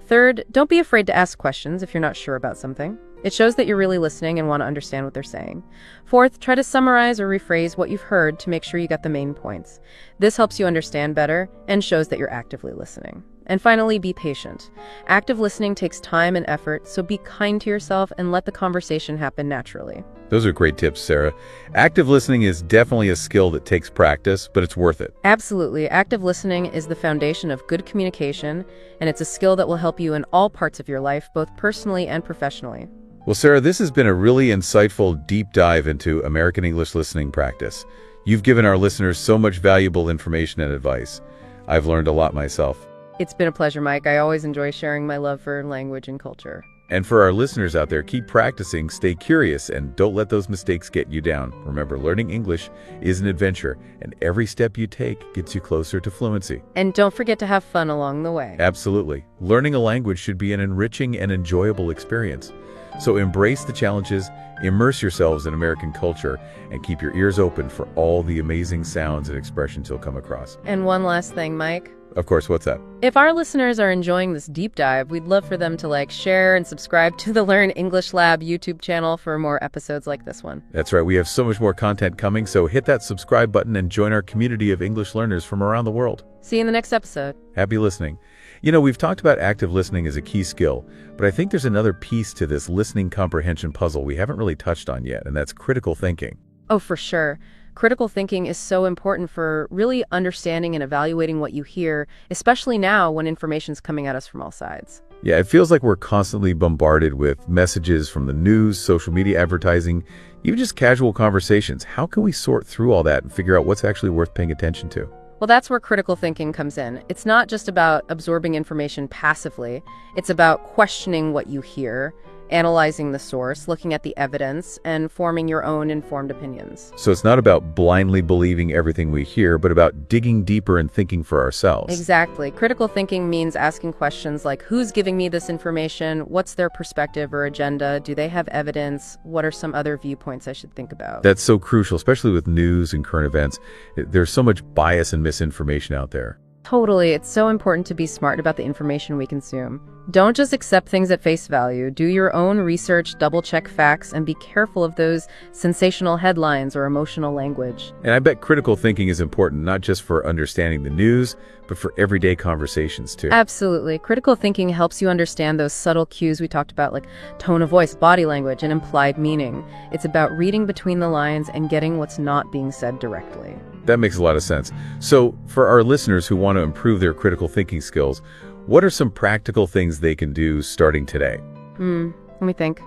Third, don't be afraid to ask questions if you're not sure about something. It shows that you're really listening and want to understand what they're saying. Fourth, try to summarize or rephrase what you've heard to make sure you got the main points. This helps you understand better and shows that you're actively listening. And finally, be patient. Active listening takes time and effort, so be kind to yourself and let the conversation happen naturally. Those are great tips, Sarah. Active listening is definitely a skill that takes practice, but it's worth it. Absolutely. Active listening is the foundation of good communication, and it's a skill that will help you in all parts of your life, both personally and professionally. Well, Sarah, this has been a really insightful deep dive into American English listening practice. You've given our listeners so much valuable information and advice. I've learned a lot myself. It's been a pleasure, Mike. I always enjoy sharing my love for language and culture. And for our listeners out there, keep practicing, stay curious, and don't let those mistakes get you down. Remember, learning English is an adventure, and every step you take gets you closer to fluency. And don't forget to have fun along the way. Absolutely. Learning a language should be an enriching and enjoyable experience. So embrace the challenges, immerse yourselves in American culture, and keep your ears open for all the amazing sounds and expressions you'll come across. And one last thing, Mike. Of course, what's that? If our listeners are enjoying this deep dive, we'd love for them to share and subscribe to the Learn English Lab YouTube channel for more episodes like this one. That's right. We have so much more content coming, so hit that subscribe button and join our community of English learners from around the world. See you in the next episode. Happy listening. You know, we've talked about active listening as a key skill, but I think there's another piece to this listening comprehension puzzle we haven't really touched on yet, and that's critical thinking. Oh, for sure. Critical thinking is so important for really understanding and evaluating what you hear, especially now when information's coming at us from all sides. Yeah, it feels like we're constantly bombarded with messages from the news, social media advertising, even just casual conversations. How can we sort through all that and figure out what's actually worth paying attention to? Well, that's where critical thinking comes in. It's not just about absorbing information passively. It's about questioning what you hear, analyzing the source, looking at the evidence, and forming your own informed opinions. So it's not about blindly believing everything we hear, but about digging deeper and thinking for ourselves. Exactly. Critical thinking means asking questions like, who's giving me this information? What's their perspective or agenda? Do they have evidence? What are some other viewpoints I should think about? That's so crucial, especially with news and current events. There's so much bias and misinformation out there. Totally. It's so important to be smart about the information we consume. Don't just accept things at face value. Do your own research, double-check facts, and be careful of those sensational headlines or emotional language. And I bet critical thinking is important, not just for understanding the news, but for everyday conversations too. Absolutely. Critical thinking helps you understand those subtle cues we talked about, like tone of voice, body language, and implied meaning. It's about reading between the lines and getting what's not being said directly. That makes a lot of sense. So for our listeners who want to improve their critical thinking skills, what are some practical things they can do starting today? Let me think.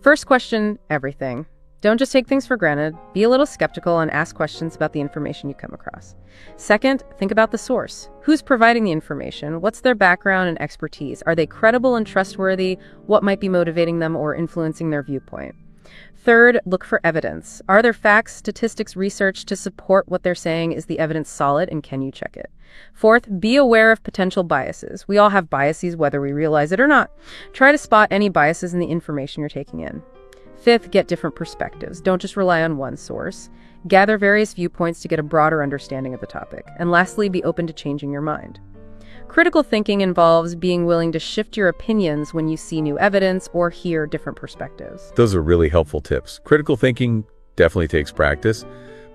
First question, everything. Don't just take things for granted. Be a little skeptical and ask questions about the information you come across. Second, think about the source. Who's providing the information? What's their background and expertise? Are they credible and trustworthy? What might be motivating them or influencing their viewpoint? Third, look for evidence. Are there facts, statistics, research to support what they're saying? Is the evidence solid, and can you check it? Fourth, be aware of potential biases. We all have biases, whether we realize it or not. Try to spot any biases in the information you're taking in. Fifth, get different perspectives. Don't just rely on one source. Gather various viewpoints to get a broader understanding of the topic. And lastly, be open to changing your mind. Critical thinking involves being willing to shift your opinions when you see new evidence or hear different perspectives. Those are really helpful tips. Critical thinking definitely takes practice,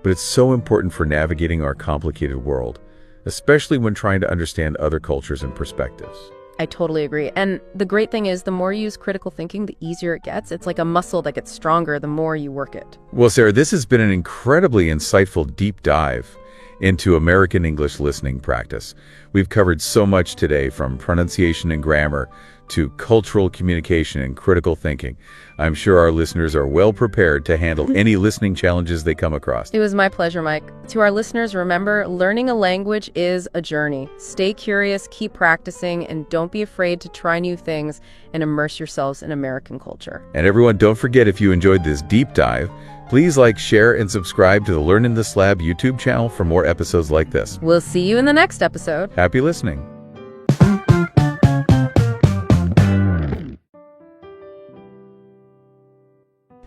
but it's so important for navigating our complicated world, especially when trying to understand other cultures and perspectives. I totally agree. And the great thing is, the more you use critical thinking, the easier it gets. It's like a muscle that gets stronger the more you work it. Well, Sarah, this has been an incredibly insightful deep dive into American English listening practice. We've covered so much today, from pronunciation and grammar to cultural communication and critical thinking. I'm sure our listeners are well prepared to handle any listening challenges they come across. It was my pleasure, Mike. To our listeners, remember, learning a language is a journey. Stay curious, keep practicing, and don't be afraid to try new things and immerse yourselves in American culture. And everyone, don't forget, if you enjoyed this deep dive, please like, share, and subscribe to the Learn in This Lab YouTube channel for more episodes like this. We'll see you in the next episode. Happy listening.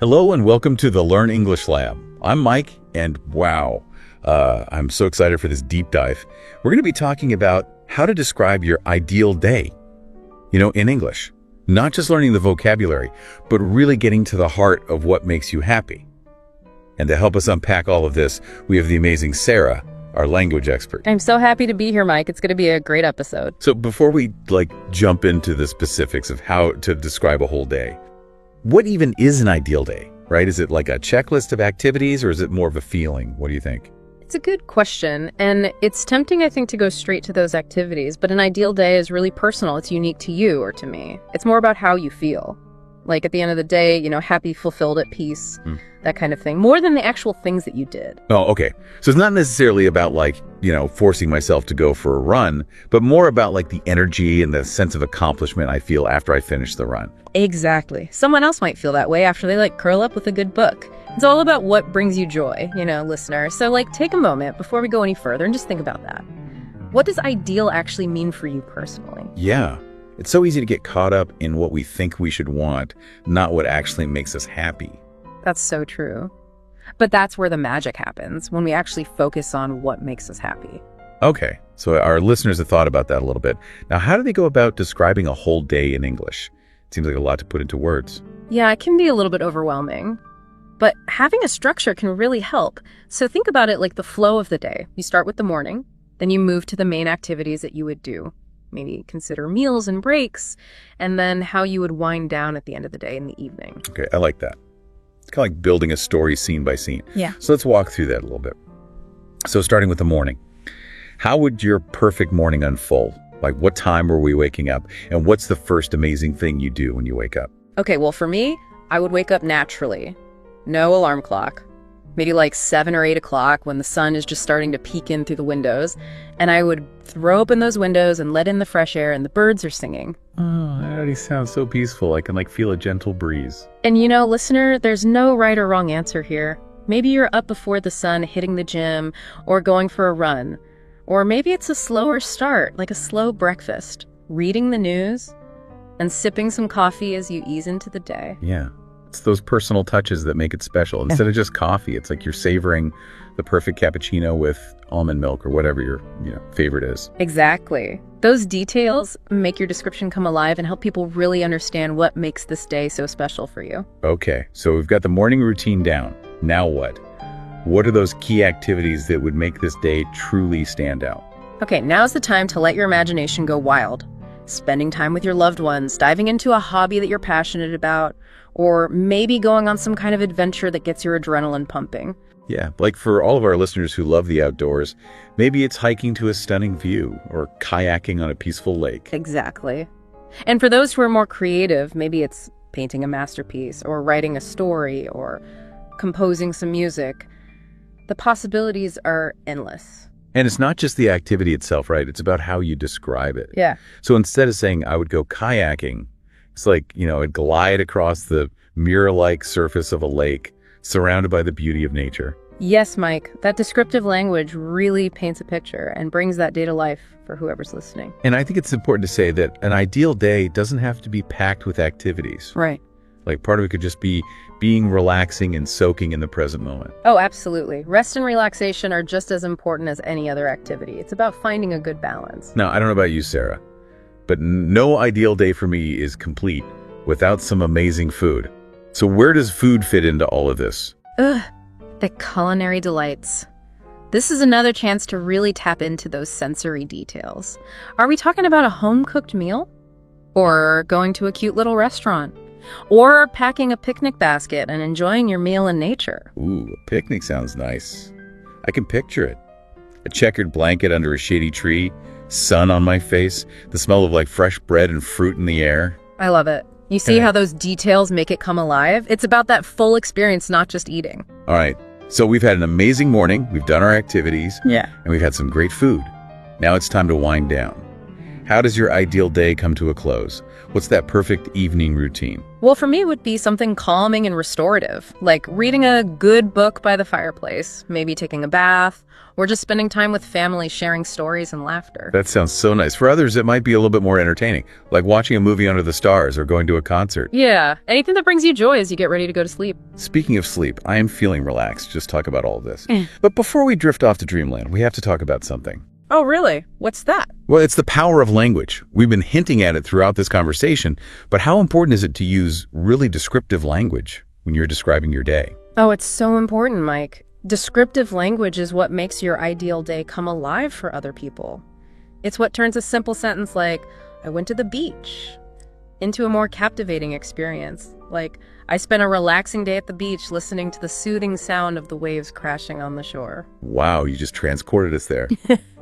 Hello and welcome to the Learn English Lab. I'm Mike, and wow, I'm so excited for this deep dive. We're going to be talking about how to describe your ideal day, in English. Not just learning the vocabulary, but really getting to the heart of what makes you happy. And to help us unpack all of this, we have the amazing Sarah, our language expert. I'm so happy to be here, Mike. It's going to be a great episode. So before we jump into the specifics of how to describe a whole day, what even is an ideal day, right? Is it like a checklist of activities, or is it more of a feeling? What do you think? It's a good question, and it's tempting, I think, to go straight to those activities, but an ideal day is really personal. It's unique to you or to me. It's more about how you feel. Like at the end of the day, happy, fulfilled, at peace, that kind of thing, more than the actual things that you did. Oh, okay. So it's not necessarily about forcing myself to go for a run, but more about the energy and the sense of accomplishment I feel after I finish the run. Exactly. Someone else might feel that way after they curl up with a good book. It's all about what brings you joy, listener. So take a moment before we go any further and just think about that. What does ideal actually mean for you personally? Yeah. It's so easy to get caught up in what we think we should want, not what actually makes us happy. That's so true. But that's where the magic happens, when we actually focus on what makes us happy. Okay, so our listeners have thought about that a little bit. Now, how do they go about describing a whole day in English? It seems like a lot to put into words. Yeah, it can be a little bit overwhelming. But having a structure can really help. So think about it like the flow of the day. You start with the morning, then you move to the main activities that you would do. Maybe consider meals and breaks, and then how you would wind down at the end of the day in the evening. Okay, I like that. It's kind of like building a story scene by scene. Yeah. So let's walk through that a little bit. So starting with the morning, how would your perfect morning unfold? Like what time were we waking up? And what's the first amazing thing you do when you wake up? Okay, well for me, I would wake up naturally. No alarm clock. Maybe like 7 or 8 o'clock when the sun is just starting to peek in through the windows. And I would throw open those windows and let in the fresh air and the birds are singing. Oh, that already sounds so peaceful. I can feel a gentle breeze. And listener, there's no right or wrong answer here. Maybe you're up before the sun hitting the gym or going for a run. Or maybe it's a slower start, like a slow breakfast, reading the news and sipping some coffee as you ease into the day. Yeah. It's those personal touches that make it special. Instead of just coffee, it's like you're savoring the perfect cappuccino with almond milk or whatever your favorite is. Exactly. Those details make your description come alive and help people really understand what makes this day so special for you. Okay, so we've got the morning routine down. Now what? What are those key activities that would make this day truly stand out? Okay, now's the time to let your imagination go wild. Spending time with your loved ones, diving into a hobby that you're passionate about, or maybe going on some kind of adventure that gets your adrenaline pumping. Yeah, like for all of our listeners who love the outdoors, maybe it's hiking to a stunning view or kayaking on a peaceful lake. Exactly. And for those who are more creative, maybe it's painting a masterpiece or writing a story or composing some music. The possibilities are endless. And it's not just the activity itself, right? It's about how you describe it. Yeah. So instead of saying I would go kayaking, it's like, I'd glide across the mirror-like surface of a lake, surrounded by the beauty of nature. Yes, Mike. That descriptive language really paints a picture and brings that day to life for whoever's listening. And I think it's important to say that an ideal day doesn't have to be packed with activities. Right. Like part of it could just be being relaxing and soaking in the present moment. Oh, absolutely. Rest and relaxation are just as important as any other activity. It's about finding a good balance. Now, I don't know about you, Sarah, but no ideal day for me is complete without some amazing food. So where does food fit into all of this? Ugh, the culinary delights. This is another chance to really tap into those sensory details. Are we talking about a home-cooked meal? Or going to a cute little restaurant? Or packing a picnic basket and enjoying your meal in nature? Ooh, a picnic sounds nice. I can picture it. A checkered blanket under a shady tree, sun on my face, the smell of fresh bread and fruit in the air. I love it. You see how those details make it come alive? It's about that full experience, not just eating. All right, so we've had an amazing morning, we've done our activities, Yeah. and we've had some great food. Now it's time to wind down. How does your ideal day come to a close? What's that perfect evening routine? Well, for me, it would be something calming and restorative, like reading a good book by the fireplace, maybe taking a bath, or just spending time with family sharing stories and laughter. That sounds so nice. For others, it might be a little bit more entertaining, like watching a movie under the stars or going to a concert. Yeah, anything that brings you joy as you get ready to go to sleep. Speaking of sleep, I am feeling relaxed. Just talk about all of this. But before we drift off to dreamland, we have to talk about something. Oh, really? What's that? Well, it's the power of language. We've been hinting at it throughout this conversation, but how important is it to use really descriptive language when you're describing your day? Oh, it's so important, Mike. Descriptive language is what makes your ideal day come alive for other people. It's what turns a simple sentence like, I went to the beach, into a more captivating experience. Like, I spent a relaxing day at the beach listening to the soothing sound of the waves crashing on the shore. Wow, you just transported us there.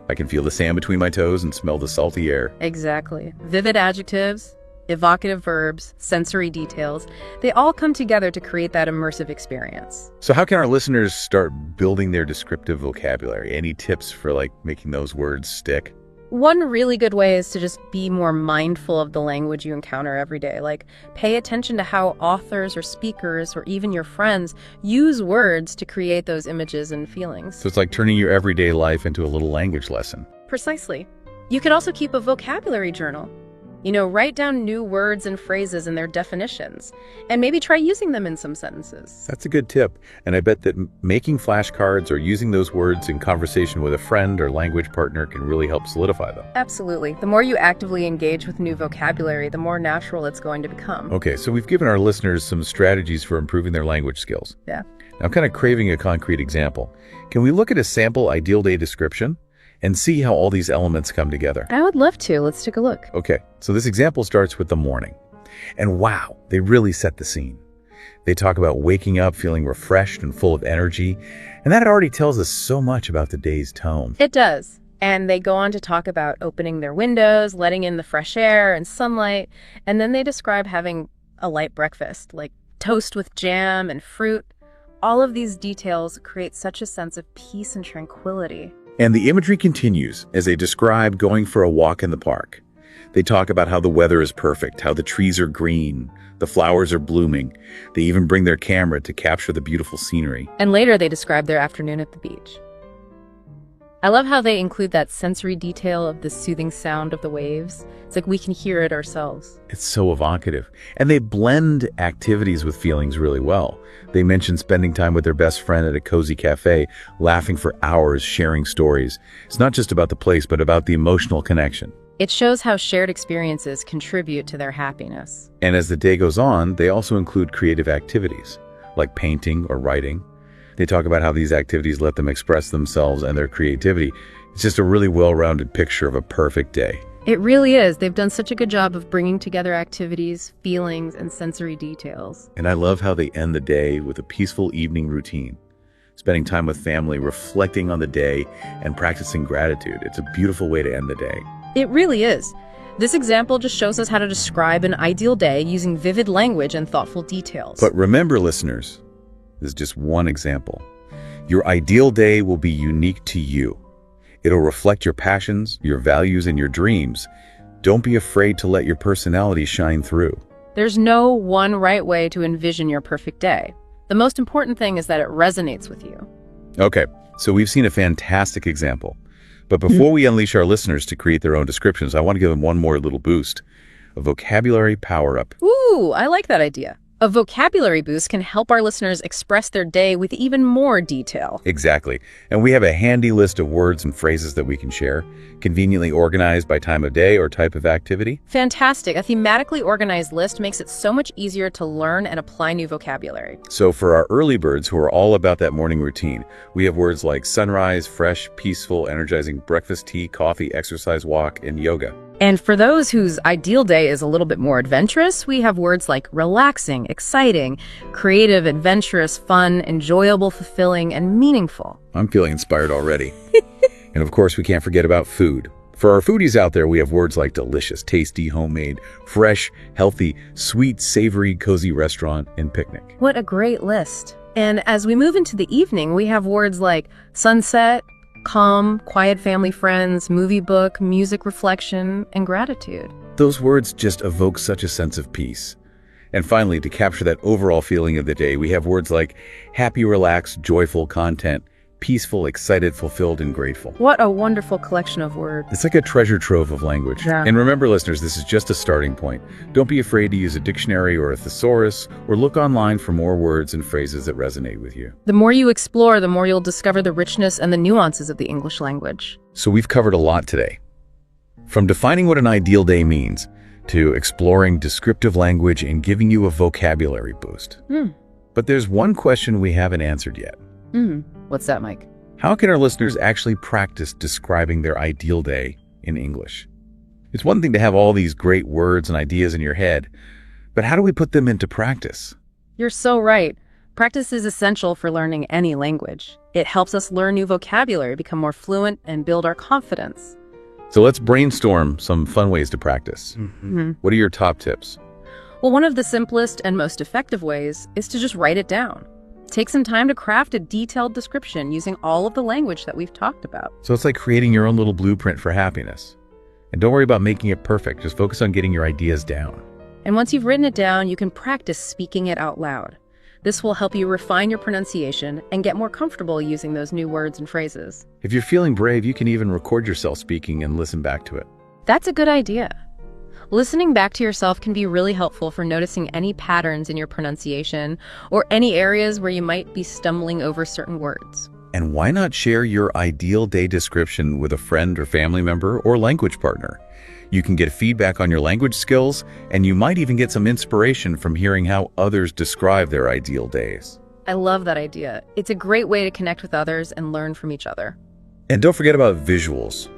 I can feel the sand between my toes and smell the salty air. Exactly. Vivid adjectives, evocative verbs, sensory details, they all come together to create that immersive experience. So how can our listeners start building their descriptive vocabulary? Any tips for making those words stick? One really good way is to just be more mindful of the language you encounter every day. Like, pay attention to how authors or speakers or even your friends use words to create those images and feelings. So it's like turning your everyday life into a little language lesson. Precisely. You could also keep a vocabulary journal. Write down new words and phrases and their definitions, and maybe try using them in some sentences. That's a good tip. And I bet that making flashcards or using those words in conversation with a friend or language partner can really help solidify them. Absolutely. The more you actively engage with new vocabulary, the more natural it's going to become. Okay, so we've given our listeners some strategies for improving their language skills. Yeah. Now, I'm kind of craving a concrete example. Can we look at a sample ideal day description and see how all these elements come together? I would love to. Let's take a look. Okay, so this example starts with the morning. And wow, they really set the scene. They talk about waking up feeling refreshed and full of energy, and that already tells us so much about the day's tone. It does. And they go on to talk about opening their windows, letting in the fresh air and sunlight, and then they describe having a light breakfast, like toast with jam and fruit. All of these details create such a sense of peace and tranquility. And the imagery continues as they describe going for a walk in the park. They talk about how the weather is perfect, how the trees are green, the flowers are blooming. They even bring their camera to capture the beautiful scenery. And later they describe their afternoon at the beach. I love how they include that sensory detail of the soothing sound of the waves. It's like we can hear it ourselves. It's so evocative. And they blend activities with feelings really well. They mention spending time with their best friend at a cozy cafe, laughing for hours, sharing stories. It's not just about the place, but about the emotional connection. It shows how shared experiences contribute to their happiness. And as the day goes on, they also include creative activities, like painting or writing. They talk about how these activities let them express themselves and their creativity. It's just a really well-rounded picture of a perfect day. It really is. They've done such a good job of bringing together activities, feelings, and sensory details. And I love how they end the day with a peaceful evening routine, spending time with family, reflecting on the day, and practicing gratitude. It's a beautiful way to end the day. It really is. This example just shows us how to describe an ideal day using vivid language and thoughtful details. But remember, listeners, this is just one example. Your ideal day will be unique to you. It'll reflect your passions, your values, and your dreams. Don't be afraid to let your personality shine through. There's no one right way to envision your perfect day. The most important thing is that it resonates with you. Okay, so we've seen a fantastic example. But before we unleash our listeners to create their own descriptions, I want to give them one more little boost, a vocabulary power-up. Ooh, I like that idea. A vocabulary boost can help our listeners express their day with even more detail. Exactly. And we have a handy list of words and phrases that we can share, conveniently organized by time of day or type of activity. Fantastic. A thematically organized list makes it so much easier to learn and apply new vocabulary. So for our early birds who are all about that morning routine, we have words like sunrise, fresh, peaceful, energizing, breakfast, tea, coffee, exercise, walk, and yoga. And for those whose ideal day is a little bit more adventurous, we have words like relaxing, exciting, creative, adventurous, fun, enjoyable, fulfilling, and meaningful. I'm feeling inspired already. And of course, we can't forget about food. For our foodies out there, we have words like delicious, tasty, homemade, fresh, healthy, sweet, savory, cozy restaurant, and picnic. What a great list. And as we move into the evening, we have words like sunset, calm, quiet family friends, movie book, music reflection, and gratitude. Those words just evoke such a sense of peace. And finally, to capture that overall feeling of the day, we have words like happy, relaxed, joyful, content, peaceful, excited, fulfilled, and grateful. What a wonderful collection of words. It's like a treasure trove of language. Yeah. And remember, listeners, this is just a starting point. Don't be afraid to use a dictionary or a thesaurus, or look online for more words and phrases that resonate with you. The more you explore, the more you'll discover the richness and the nuances of the English language. So we've covered a lot today. From defining what an ideal day means, to exploring descriptive language and giving you a vocabulary boost. But there's one question we haven't answered yet. What's that, Mike? How can our listeners actually practice describing their ideal day in English? It's one thing to have all these great words and ideas in your head, but how do we put them into practice? You're so right. Practice is essential for learning any language. It helps us learn new vocabulary, become more fluent, and build our confidence. So let's brainstorm some fun ways to practice. What are your top tips? Well, one of the simplest and most effective ways is to just write it down. Take some time to craft a detailed description using all of the language that we've talked about. So it's like creating your own little blueprint for happiness. And don't worry about making it perfect. Just focus on getting your ideas down. And once you've written it down, you can practice speaking it out loud. This will help you refine your pronunciation and get more comfortable using those new words and phrases. If you're feeling brave, you can even record yourself speaking and listen back to it. That's a good idea. Listening back to yourself can be really helpful for noticing any patterns in your pronunciation or any areas where you might be stumbling over certain words. And why not share your ideal day description with a friend or family member or language partner? You can get feedback on your language skills, and you might even get some inspiration from hearing how others describe their ideal days. I love that idea. It's a great way to connect with others and learn from each other. And don't forget about visuals.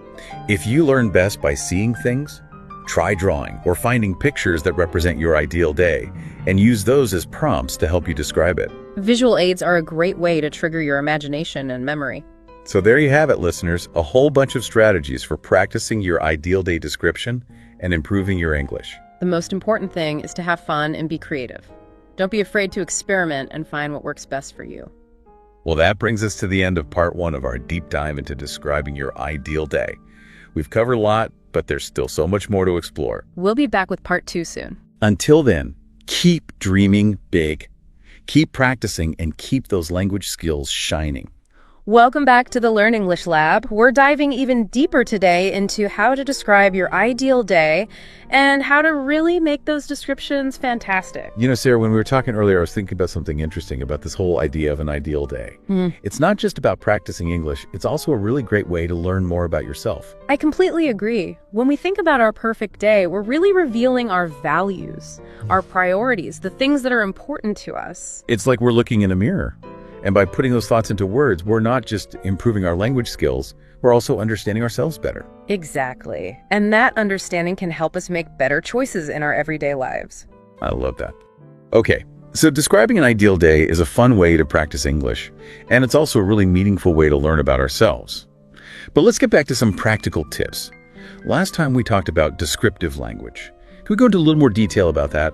If you learn best by seeing things, try drawing or finding pictures that represent your ideal day and use those as prompts to help you describe it. Visual aids are a great way to trigger your imagination and memory. So there you have it, listeners, a whole bunch of strategies for practicing your ideal day description and improving your English. The most important thing is to have fun and be creative. Don't be afraid to experiment and find what works best for you. Well, that brings us to the end of part 1 of our deep dive into describing your ideal day. We've covered a lot, but there's still so much more to explore. We'll be back with part 2 soon. Until then, keep dreaming big. Keep practicing and keep those language skills shining. Welcome back to the Learn English Lab. We're diving even deeper today into how to describe your ideal day and how to really make those descriptions fantastic. You know, Sarah, when we were talking earlier, I was thinking about something interesting about this whole idea of an ideal day. It's not just about practicing English. It's also a really great way to learn more about yourself. I completely agree. When we think about our perfect day, we're really revealing our values, our priorities, the things that are important to us. It's like we're looking in a mirror. And by putting those thoughts into words, we're not just improving our language skills, we're also understanding ourselves better. Exactly. And that understanding can help us make better choices in our everyday lives. I love that. Okay, so describing an ideal day is a fun way to practice English, and it's also a really meaningful way to learn about ourselves. But let's get back to some practical tips. Last time we talked about descriptive language. Can we go into a little more detail about that?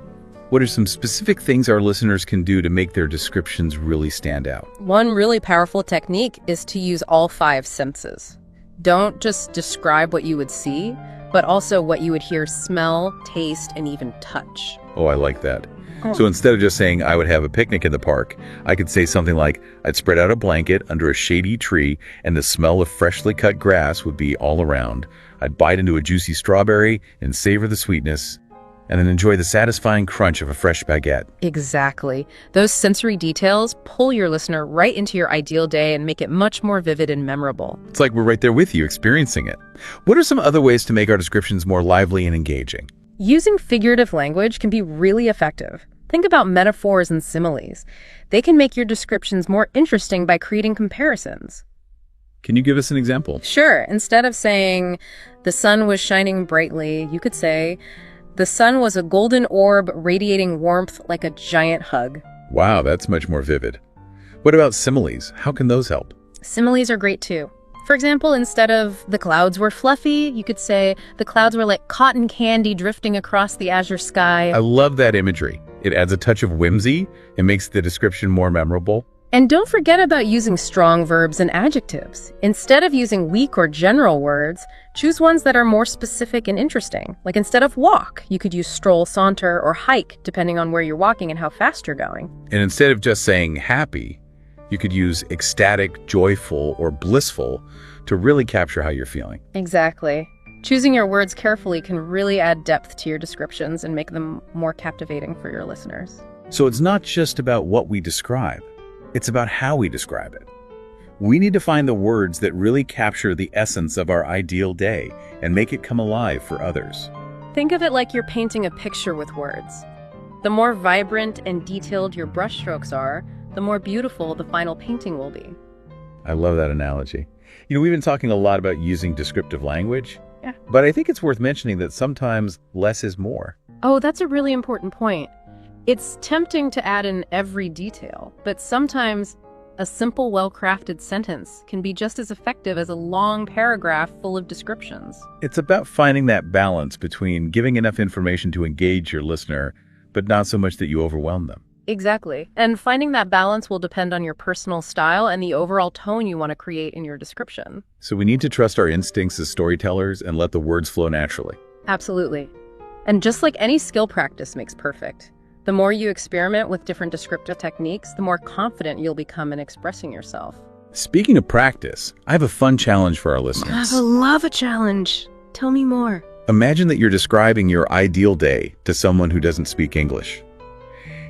What are some specific things our listeners can do to make their descriptions really stand out? One really powerful technique is to use all 5 senses. Don't just describe what you would see, but also what you would hear, smell, taste, and even touch. Oh, I like that. So instead of just saying, I would have a picnic in the park, I could say something like, I'd spread out a blanket under a shady tree and the smell of freshly cut grass would be all around. I'd bite into a juicy strawberry and savor the sweetness, and then enjoy the satisfying crunch of a fresh baguette. Exactly. Those sensory details pull your listener right into your ideal day and make it much more vivid and memorable. It's like we're right there with you, experiencing it. What are some other ways to make our descriptions more lively and engaging? Using figurative language can be really effective. Think about metaphors and similes. They can make your descriptions more interesting by creating comparisons. Can you give us an example? Sure. Instead of saying, the sun was shining brightly, you could say, the sun was a golden orb radiating warmth like a giant hug. Wow, that's much more vivid. What about similes? How can those help? Similes are great too. For example, instead of the clouds were fluffy, you could say the clouds were like cotton candy drifting across the azure sky. I love that imagery. It adds a touch of whimsy and makes the description more memorable. And don't forget about using strong verbs and adjectives. Instead of using weak or general words, choose ones that are more specific and interesting. Like instead of walk, you could use stroll, saunter, or hike, depending on where you're walking and how fast you're going. And instead of just saying happy, you could use ecstatic, joyful, or blissful to really capture how you're feeling. Exactly. Choosing your words carefully can really add depth to your descriptions and make them more captivating for your listeners. So it's not just about what we describe. It's about how we describe it. We need to find the words that really capture the essence of our ideal day and make it come alive for others. Think of it like you're painting a picture with words. The more vibrant and detailed your brushstrokes are, the more beautiful the final painting will be. I love that analogy. You know, we've been talking a lot about using descriptive language, Yeah. but I think it's worth mentioning that sometimes less is more. Oh, that's a really important point. It's tempting to add in every detail, but sometimes a simple, well-crafted sentence can be just as effective as a long paragraph full of descriptions. It's about finding that balance between giving enough information to engage your listener, but not so much that you overwhelm them. Exactly. And finding that balance will depend on your personal style and the overall tone you want to create in your description. So we need to trust our instincts as storytellers and let the words flow naturally. Absolutely. And just like any skill, practice makes perfect. The more you experiment with different descriptive techniques, the more confident you'll become in expressing yourself. Speaking of practice, I have a fun challenge for our listeners. I love a challenge. Tell me more. Imagine that you're describing your ideal day to someone who doesn't speak English.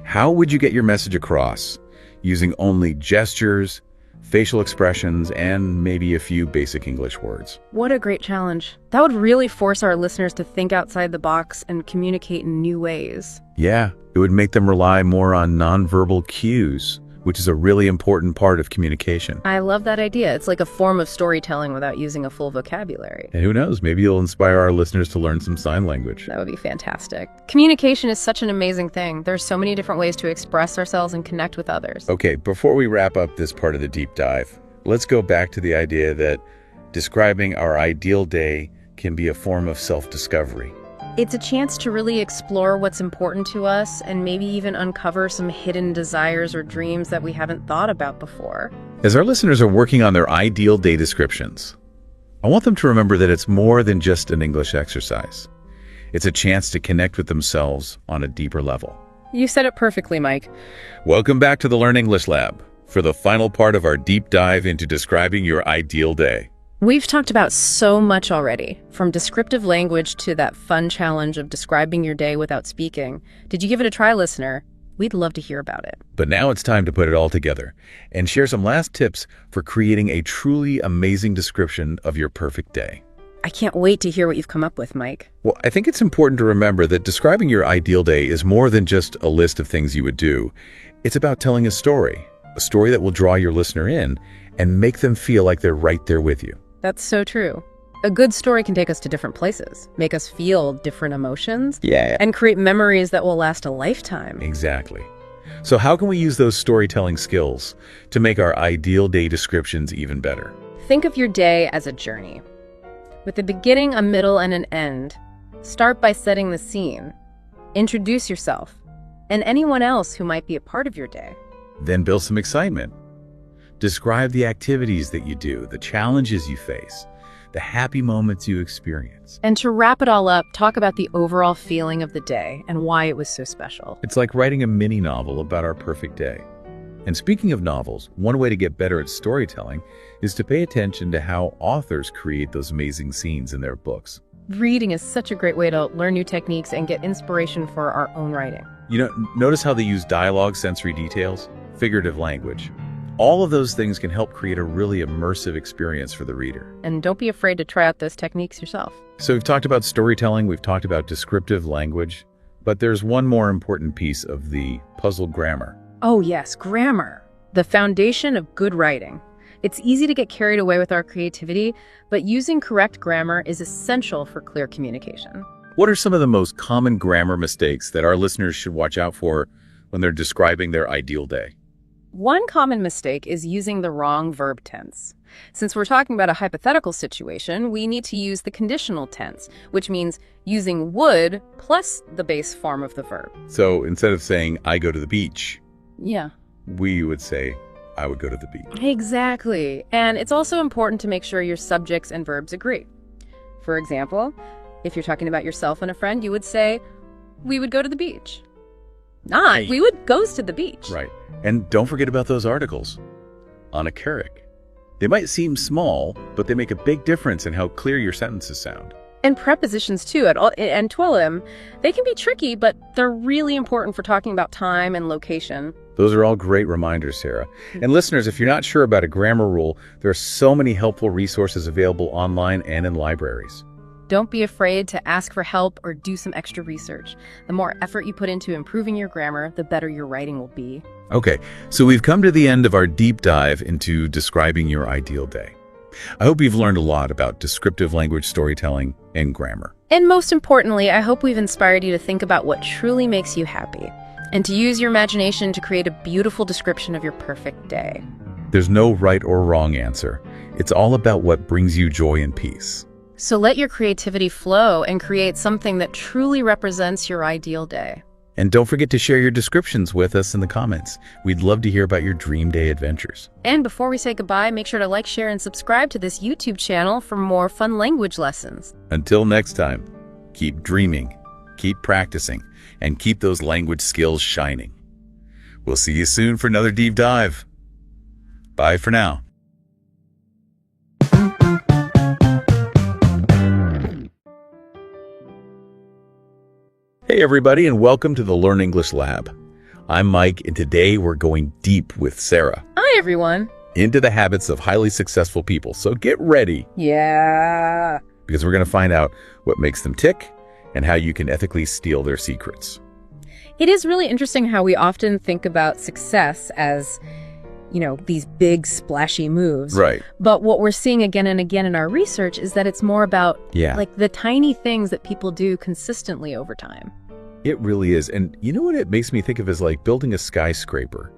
How would you get your message across using only gestures, facial expressions, and maybe a few basic English words? What a great challenge. That would really force our listeners to think outside the box and communicate in new ways. Yeah, it would make them rely more on nonverbal cues, which is a really important part of communication. I love that idea. It's like a form of storytelling without using a full vocabulary. And who knows, maybe you'll inspire our listeners to learn some sign language. That would be fantastic. Communication is such an amazing thing. There's so many different ways to express ourselves and connect with others. Okay, before we wrap up this part of the deep dive, let's go back to the idea that describing our ideal day can be a form of self-discovery. It's a chance to really explore what's important to us and maybe even uncover some hidden desires or dreams that we haven't thought about before. As our listeners are working on their ideal day descriptions, I want them to remember that it's more than just an English exercise. It's a chance to connect with themselves on a deeper level. You said it perfectly, Mike. Welcome back to the Learn English Lab for the final part of our deep dive into describing your ideal day. We've talked about so much already, from descriptive language to that fun challenge of describing your day without speaking. Did you give it a try, listener? We'd love to hear about it. But now it's time to put it all together and share some last tips for creating a truly amazing description of your perfect day. I can't wait to hear what you've come up with, Mike. Well, I think it's important to remember that describing your ideal day is more than just a list of things you would do. It's about telling a story that will draw your listener in and make them feel like they're right there with you. That's so true. A good story can take us to different places, make us feel different emotions, and create memories that will last a lifetime. Exactly. So how can we use those storytelling skills to make our ideal day descriptions even better? Think of your day as a journey, with a beginning, a middle, and an end. Start by setting the scene. Introduce yourself and anyone else who might be a part of your day. Then build some excitement. Describe the activities that you do, the challenges you face, the happy moments you experience. And to wrap it all up, talk about the overall feeling of the day and why it was so special. It's like writing a mini novel about our perfect day. And speaking of novels, one way to get better at storytelling is to pay attention to how authors create those amazing scenes in their books. Reading is such a great way to learn new techniques and get inspiration for our own writing. Notice how they use dialogue, sensory details, figurative language. All of those things can help create a really immersive experience for the reader. And don't be afraid to try out those techniques yourself. So we've talked about storytelling, we've talked about descriptive language, but there's one more important piece of the puzzle: grammar. Oh yes, grammar. The foundation of good writing. It's easy to get carried away with our creativity, but using correct grammar is essential for clear communication. What are some of the most common grammar mistakes that our listeners should watch out for when they're describing their ideal day? One common mistake is using the wrong verb tense. Since we're talking about a hypothetical situation, we need to use the conditional tense, which means using would plus the base form of the verb. So instead of saying, I go to the beach, Yeah. we would say, I would go to the beach. Exactly. And it's also important to make sure your subjects and verbs agree. For example, if you're talking about yourself and a friend, you would say, we would go to the beach. Not, we would goes to the beach. Right. And don't forget about those articles. On a Carrick. They might seem small, but they make a big difference in how clear your sentences sound. And prepositions too, and twillim, they can be tricky, but they're really important for talking about time and location. Those are all great reminders, Sarah. And listeners, if you're not sure about a grammar rule, there are so many helpful resources available online and in libraries. Don't be afraid to ask for help or do some extra research. The more effort you put into improving your grammar, the better your writing will be. Okay, so we've come to the end of our deep dive into describing your ideal day. I hope you've learned a lot about descriptive language storytelling and grammar. And most importantly, I hope we've inspired you to think about what truly makes you happy and to use your imagination to create a beautiful description of your perfect day. There's no right or wrong answer. It's all about what brings you joy and peace. So let your creativity flow and create something that truly represents your ideal day. And don't forget to share your descriptions with us in the comments. We'd love to hear about your dream day adventures. And before we say goodbye, make sure to like, share, and subscribe to this YouTube channel for more fun language lessons. Until next time, keep dreaming, keep practicing, and keep those language skills shining. We'll see you soon for another deep dive. Bye for now. Hey everybody, and welcome to the Learn English Lab. I'm Mike, and today we're going deep with Sarah Hi, everyone. into the habits of highly successful people. So get ready, Yeah. because we're going to find out what makes them tick and how you can ethically steal their secrets. It is really interesting how we often think about success as, these big splashy moves. Right. But what we're seeing again and again in our research is that it's more about Yeah. like the tiny things that people do consistently over time. It really is. And you know what it makes me think of is like building a skyscraper.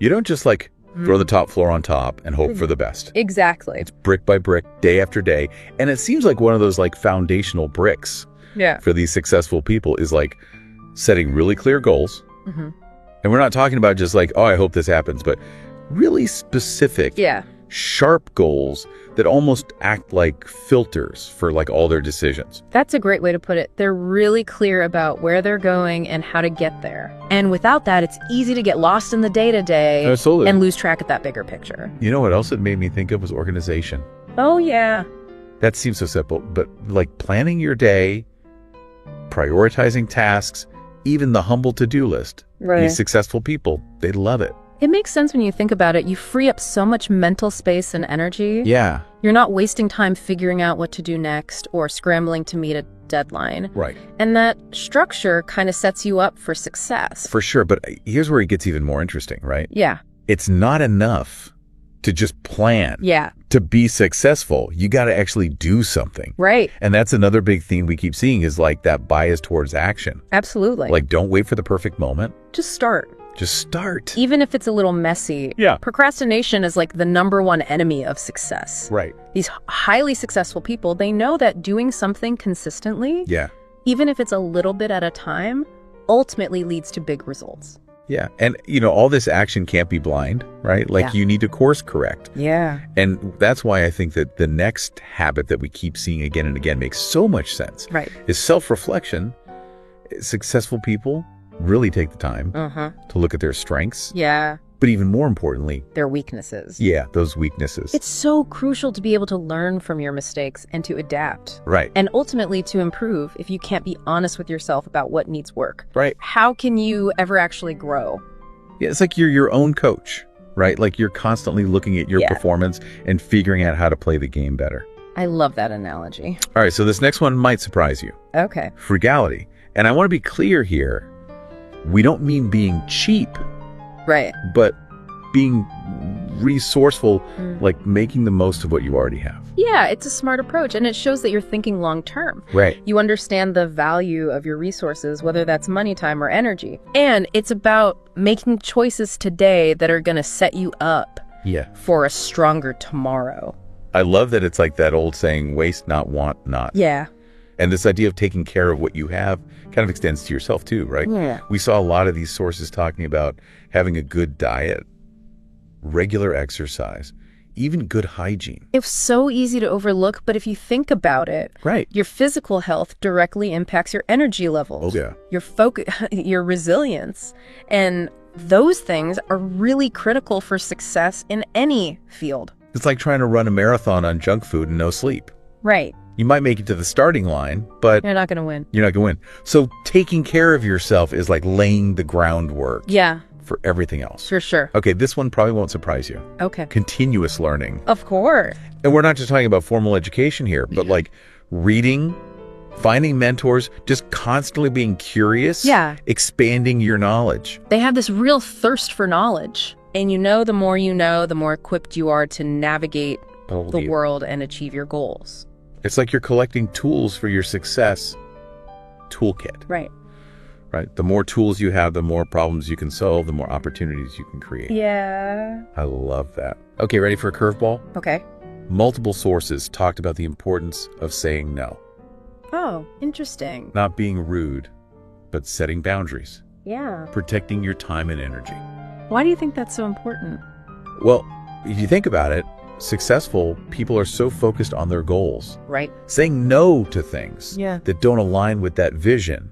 You don't just like throw the top floor on top and hope for the best. Exactly. It's brick by brick, day after day. And it seems like one of those like foundational bricks Yeah. for these successful people is like setting really clear goals. Mm-hmm. And we're not talking about just like, oh, I hope this happens, but really specific, Yeah. sharp goals that almost act like filters for like all their decisions. That's a great way to put it. They're really clear about where they're going and how to get there. And without that, it's easy to get lost in the day-to-day Absolutely. and lose track of that bigger picture. You know what else it made me think of was organization. Oh, yeah. That seems so simple, but like planning your day, prioritizing tasks, even the humble to-do list. Right. These successful people, they love it. It makes sense when you think about it. You free up so much mental space and energy. Yeah. You're not wasting time figuring out what to do next or scrambling to meet a deadline. Right. And that structure kind of sets you up for success. For sure. But here's where it gets even more interesting, right? Yeah. It's not enough to just plan. Yeah. To be successful, you got to actually do something. Right. And that's another big theme we keep seeing is like that bias towards action. Absolutely. Like, don't wait for the perfect moment. just start. Just start. Even if it's a little messy. Yeah. Procrastination is like the #1 enemy of success. Right. These highly successful people, they know that doing something consistently, Yeah. even if it's a little bit at a time, ultimately leads to big results. Yeah. And, all this action can't be blind, right? Like, Yeah. you need to course correct. Yeah. And that's why I think that the next habit that we keep seeing again and again makes so much sense. Right. Is self-reflection. Successful people really take the time to look at their strengths, Yeah. but even more importantly, Their weaknesses. yeah, those weaknesses. It's so crucial to be able to learn from your mistakes and to adapt. Right. And ultimately to improve if you can't be honest with yourself about what needs work. Right. How can you ever actually grow? Yeah, it's like you're your own coach, right? Like you're constantly looking at your Yeah. performance and figuring out how to play the game better. I love that analogy. All right, so this next one might surprise you. Okay. Frugality. And I want to be clear here. We don't mean being cheap, Right. but being resourceful, like making the most of what you already have. Yeah, it's a smart approach, and it shows that you're thinking long term. Right. You understand the value of your resources, whether that's money, time, or energy. And it's about making choices today that are going to set you up Yeah. for a stronger tomorrow. I love that it's like that old saying, waste not, want not. Yeah. And this idea of taking care of what you have kind of extends to yourself too, right? Yeah. We saw a lot of these sources talking about having a good diet, regular exercise, even good hygiene. It's so easy to overlook, but if you think about it, Right. your physical health directly impacts your energy levels, Oh, yeah. your focus, your resilience, and those things are really critical for success in any field. It's like trying to run a marathon on junk food and no sleep. Right. You might make it to the starting line, but You're not going to win. you're not going to win. So taking care of yourself is like laying the groundwork Yeah, for everything else. for sure. Okay, this one probably won't surprise you. Okay. Continuous learning. Of course. And we're not just talking about formal education here, but like reading, finding mentors, just constantly being curious, expanding your knowledge. They have this real thirst for knowledge. And the more you know, the more equipped you are to navigate the world and achieve your goals. It's like you're collecting tools for your success toolkit, Right. right? The more tools you have, the more problems you can solve, the more opportunities you can create. Yeah. I love that. Okay, ready for a curveball? Okay. Multiple sources talked about the importance of saying no. Oh, interesting. Not being rude, but setting boundaries, Yeah. protecting your time and energy. Why do you think that's so important? Well, if you think about it, successful people are so focused on their goals. Right. Saying no to things Yeah. that don't align with that vision.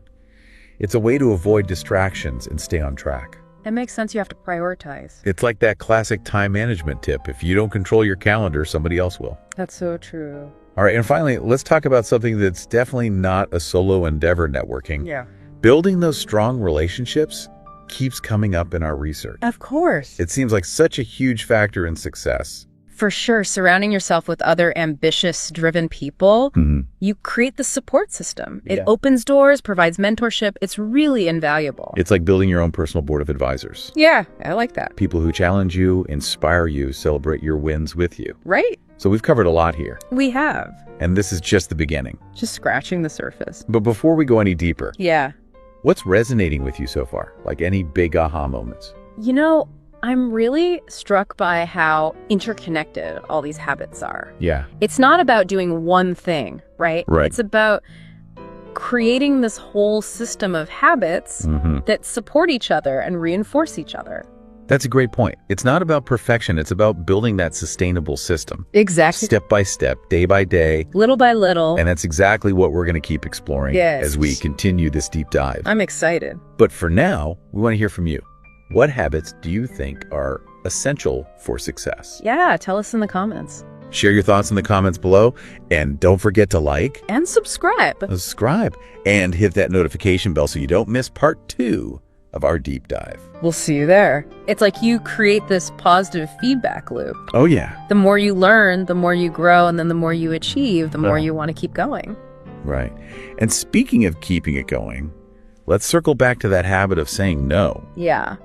It's a way to avoid distractions and stay on track. It makes sense. You have to prioritize. It's like that classic time management tip. If you don't control your calendar, somebody else will. That's so true. All right, and finally, let's talk about something that's definitely not a solo endeavor, networking. Yeah. Building those strong relationships keeps coming up in our research. Of course. It seems like such a huge factor in success. For sure, surrounding yourself with other ambitious, driven people, you create the support system. It opens doors, provides mentorship. It's really invaluable. It's like building your own personal board of advisors. Yeah, I like that. People who challenge you, inspire you, celebrate your wins with you. Right? So we've covered a lot here. We have. And this is just the beginning. Just scratching the surface. But before we go any deeper, Yeah. what's resonating with you so far? Like any big aha moments? You know, I'm really struck by how interconnected all these habits are. Yeah. It's not about doing one thing, right? Right. It's about creating this whole system of habits that support each other and reinforce each other. That's a great point. It's not about perfection. It's about building that sustainable system. Exactly. Step by step, day by day. Little by little. And that's exactly what we're going to keep exploring as we continue this deep dive. I'm excited. But for now, we want to hear from you. What habits do you think are essential for success? Yeah, tell us in the comments. Share your thoughts in the comments below. And don't forget to like, And subscribe. and hit that notification bell so you don't miss part 2 of our deep dive. We'll see you there. It's like you create this positive feedback loop. Oh, yeah. The more you learn, the more you grow, and then the more you achieve, the more you want to keep going. Right. And speaking of keeping it going, let's circle back to that habit of saying no. Yeah.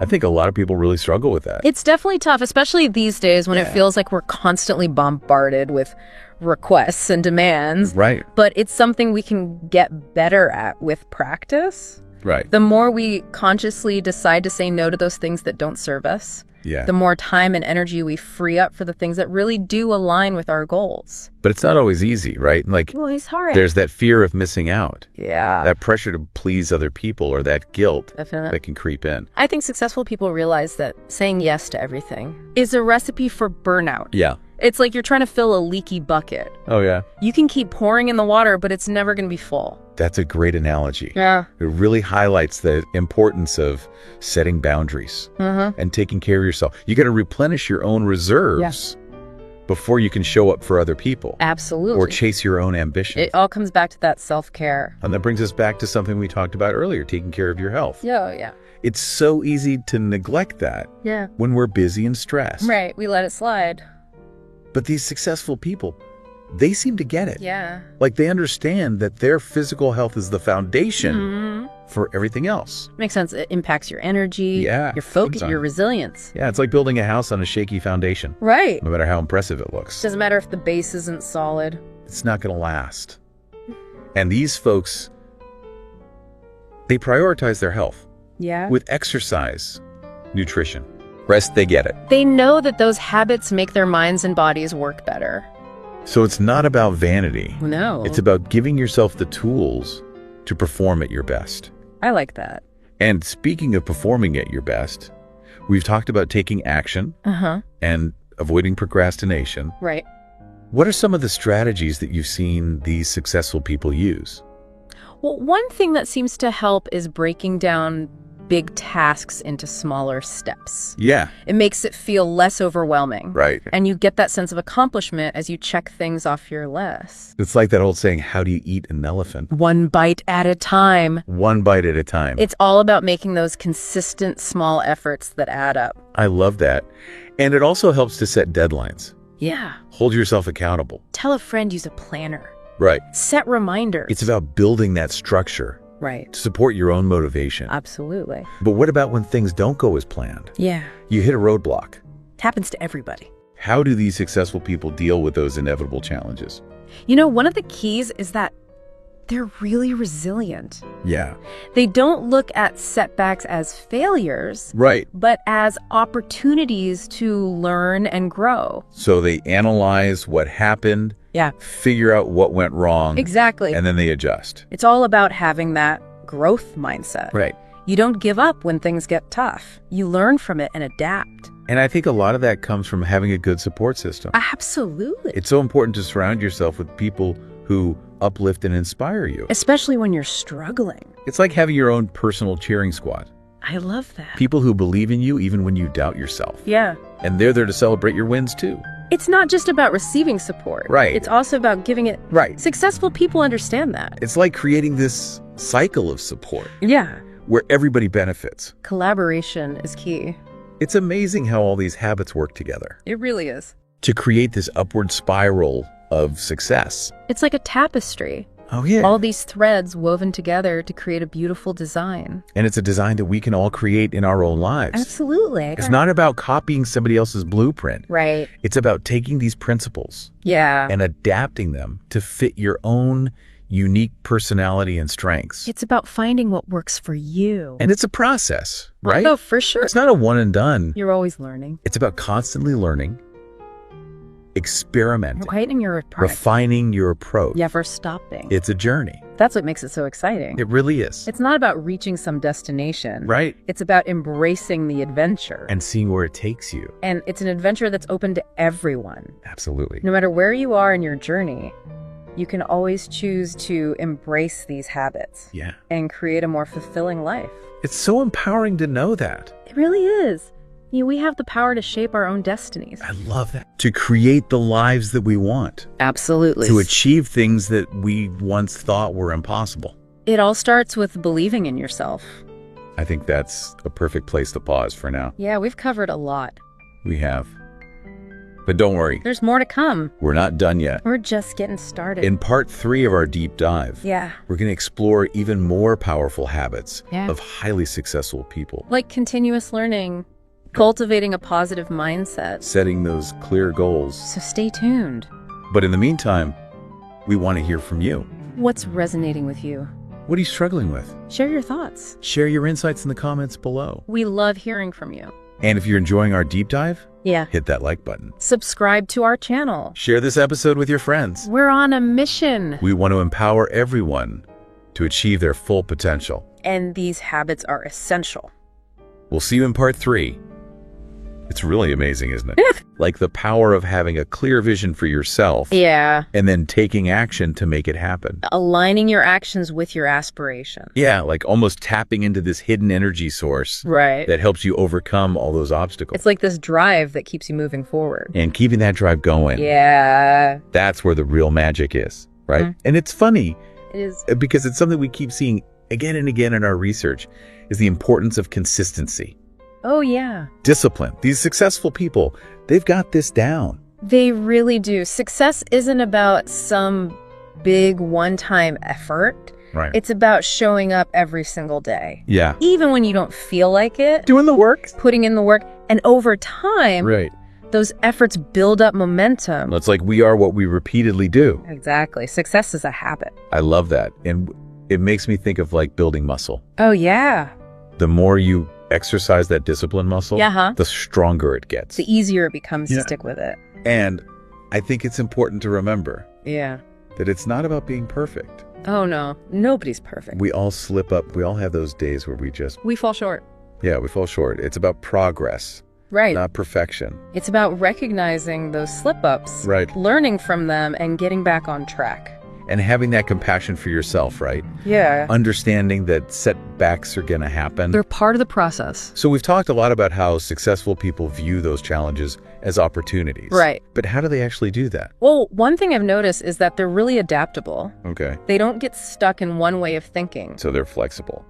I think a lot of people really struggle with that. It's definitely tough, especially these days when it feels like we're constantly bombarded with requests and demands. Right. But it's something we can get better at with practice. Right. The more we consciously decide to say no to those things that don't serve us, the more time and energy we free up for the things that really do align with our goals. But it's not always easy, right? Like, Well, it's hard. there's that fear of missing out. Yeah. That pressure to please other people, or that guilt Definitely. that can creep in. I think successful people realize that saying yes to everything is a recipe for burnout. Yeah. It's like you're trying to fill a leaky bucket. Oh, yeah. You can keep pouring in the water, but it's never going to be full. That's a great analogy. Yeah. It really highlights the importance of setting boundaries and taking care of yourself. You got to replenish your own reserves before you can show up for other people. Absolutely. Or chase your own ambitions. It all comes back to that self-care. And that brings us back to something we talked about earlier, taking care of your health. Yeah. It's so easy to neglect that when we're busy and stressed. Right. We let it slide. But these successful people, they seem to get it. Yeah. Like they understand that their physical health is the foundation for everything else. Makes sense. It impacts your energy, Yeah, your focus, big time. your resilience. Yeah, it's like building a house on a shaky foundation. Right. No matter how impressive it looks, Doesn't matter if the base isn't solid. it's not going to last. And these folks, they prioritize their health Yeah. with exercise, nutrition. Rest, they get it. They know that those habits make their minds and bodies work better. So it's not about vanity. No. It's about giving yourself the tools to perform at your best. I like that. And speaking of performing at your best, we've talked about taking action and avoiding procrastination. Right. What are some of the strategies that you've seen these successful people use? Well, one thing that seems to help is breaking down big tasks into smaller steps. Yeah. It makes it feel less overwhelming. Right. And you get that sense of accomplishment as you check things off your list. It's like that old saying, how do you eat an elephant? One bite at a time. One bite at a time. It's all about making those consistent small efforts that add up. I love that. And it also helps to set deadlines. Yeah. Hold yourself accountable. Tell a friend use a planner. Right. Set reminders. It's about building that structure Right. to support your own motivation. Absolutely. But what about when things don't go as planned? Yeah. You hit a roadblock. It happens to everybody. How do these successful people deal with those inevitable challenges? You know, one of the keys is that they're really resilient. Yeah. They don't look at setbacks as failures, Right. but as opportunities to learn and grow. So they analyze what happened, Yeah. figure out what went wrong, Exactly. and then they adjust. It's all about having that growth mindset. Right. You don't give up when things get tough. You learn from it and adapt. And I think a lot of that comes from having a good support system. Absolutely. It's so important to surround yourself with people who uplift and inspire you. Especially when you're struggling. It's like having your own personal cheering squad. I love that. People who believe in you even when you doubt yourself. Yeah. And they're there to celebrate your wins too. It's not just about receiving support. Right. It's also about giving it. Right. Successful people understand that. It's like creating this cycle of support Yeah. where everybody benefits. Collaboration is key. It's amazing how all these habits work together It really is. to create this upward spiral of success. It's like a tapestry. Oh, yeah. All these threads woven together to create a beautiful design. And it's a design that we can all create in our own lives. Absolutely. It's not about copying somebody else's blueprint. Right. It's about taking these principles Yeah. and adapting them to fit your own unique personality and strengths. It's about finding what works for you. And it's a process, right? Oh, for sure. It's not a one and done. You're always learning. It's about constantly learning, experimenting, Heightening your approach. refining your approach. Never stopping. It's a journey. That's what makes it so exciting. It really is. It's not about reaching some destination. Right? It's about embracing the adventure. And seeing where it takes you. And it's an adventure that's open to everyone. Absolutely. No matter where you are in your journey, you can always choose to embrace these habits Yeah. and create a more fulfilling life. It's so empowering to know that. It really is. We have the power to shape our own destinies. I love that. To create the lives that we want. Absolutely. To achieve things that we once thought were impossible. It all starts with believing in yourself. I think that's a perfect place to pause for now. Yeah, we've covered a lot. We have. But don't worry, There's more to come. we're not done yet. We're just getting started. In part 3 of our deep dive, Yeah. we're going to explore even more powerful habits Yeah. of highly successful people. Like continuous learning, cultivating a positive mindset. Setting those clear goals. So stay tuned. But in the meantime, we want to hear from you. What's resonating with you? What are you struggling with? Share your thoughts. Share your insights in the comments below. We love hearing from you. And if you're enjoying our deep dive, Yeah. hit that like button. Subscribe to our channel. Share this episode with your friends. We're on a mission. We want to empower everyone to achieve their full potential. And these habits are essential. We'll see you in part 3. It's really amazing, isn't it? Like the power of having a clear vision for yourself Yeah. and then taking action to make it happen. Aligning your actions with your aspiration. Yeah, like almost tapping into this hidden energy source Right. that helps you overcome all those obstacles. It's like this drive that keeps you moving forward. And keeping that drive going. Yeah. That's where the real magic is, right? Mhm. And it's funny It is. because it's something we keep seeing again and again in our research is the importance of consistency. Oh, yeah. Discipline. These successful people, they've got this down. They really do. Success isn't about some big one-time effort. Right. It's about showing up every single day. Yeah. Even when you don't feel like it, Doing the work. putting in the work. And over time, Right. those efforts build up momentum. It's like we are what we repeatedly do. Exactly. Success is a habit. I love that. And it makes me think of like building muscle. Oh, yeah. The more you exercise that discipline muscle, Yeah, huh? the stronger it gets. The easier it becomes Yeah. to stick with it. And I think it's important to remember Yeah. that it's not about being perfect. Oh, no. Nobody's perfect. We all slip up. We all have those days where we We fall short. we fall short. It's about progress, Right. not perfection. It's about recognizing those slip-ups, Right. learning from them, and getting back on track. And having that compassion for yourself, right? Yeah. Understanding that setbacks are going to happen. They're part of the process. So we've talked a lot about how successful people view those challenges as opportunities. Right. But how do they actually do that? Well, one thing I've noticed is that they're really adaptable. Okay. They don't get stuck in one way of thinking. So they're flexible.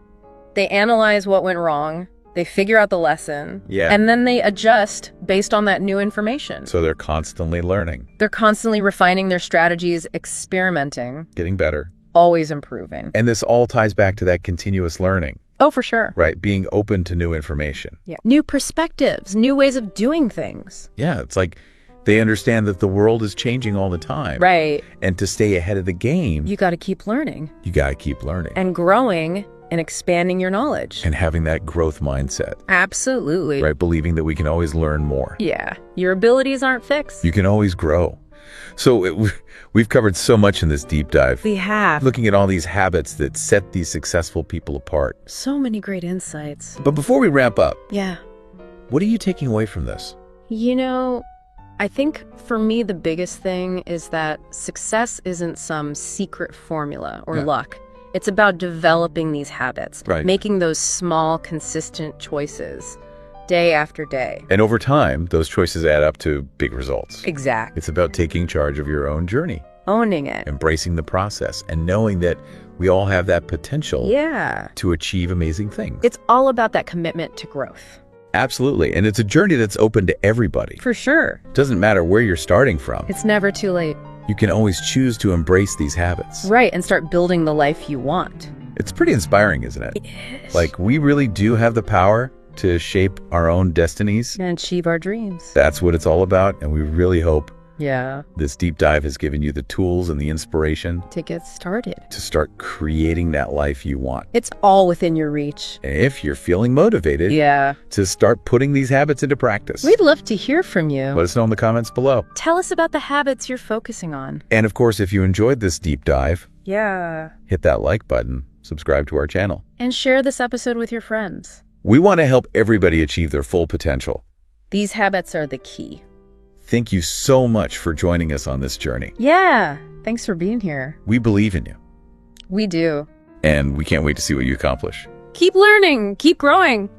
They analyze what went wrong, they figure out the lesson, Yeah. and then they adjust based on that new information. So they're constantly learning, They're constantly refining their strategies, experimenting, getting better. always improving. And this all ties back to that continuous learning, Oh, for sure. right? Being open to new information. Yeah. New perspectives, new ways of doing things. Yeah, it's like they understand that the world is changing all the time. Right. And to stay ahead of the game, You got to keep learning you got to keep learning and growing and expanding your knowledge. and having that growth mindset, Absolutely. right? Believing that we can always learn more. Yeah. Your abilities aren't fixed. You can always grow. So we've covered so much in this deep dive, We have looking at all these habits that set these successful people apart. so many great insights. But before we wrap up, Yeah. what are you taking away from this? You know, I think for me, the biggest thing is that success isn't some secret formula or Yeah. luck. It's about developing these habits, Right. making those small, consistent choices day after day. And over time, those choices add up to big results. Exact. It's about taking charge of your own journey, Owning it. embracing the process, and knowing that we all have that potential to achieve amazing things. It's all about that commitment to growth. Absolutely. And it's a journey that's open to everybody. For sure. It doesn't matter where you're starting from. It's never too late. You can always choose to embrace these habits. Right, and start building the life you want. It's pretty inspiring, isn't it? It is. Like, we really do have the power to shape our own destinies. And achieve our dreams. That's what it's all about, and we really hope Yeah. this deep dive has given you the tools and the inspiration To get started. to start creating that life you want. It's all within your reach. And if you're feeling motivated to start putting these habits into practice, We'd love to hear from you. let us know in the comments below. Tell us about the habits you're focusing on. And of course, if you enjoyed this deep dive, Yeah. hit that like button, subscribe to our channel. And share this episode with your friends. We want to help everybody achieve their full potential. These habits are the key. Thank you so much for joining us on this journey. Yeah. Thanks for being here. We believe in you, We do. and we can't wait to see what you accomplish. Keep learning. Keep growing.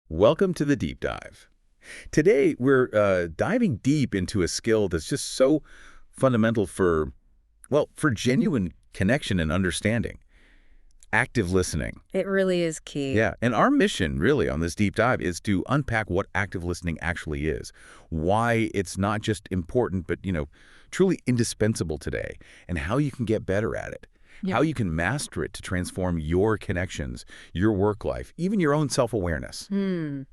Welcome to the Deep Dive. Today, we're diving deep into a skill that's just so fundamental for genuine connection and understanding. Active listening. It really is key. Yeah, and our mission really on this deep dive is to unpack what active listening actually is, why it's not just important, but, truly indispensable today, and how you can get better at it, how you can master it to transform your connections, your work life, even your own self-awareness. And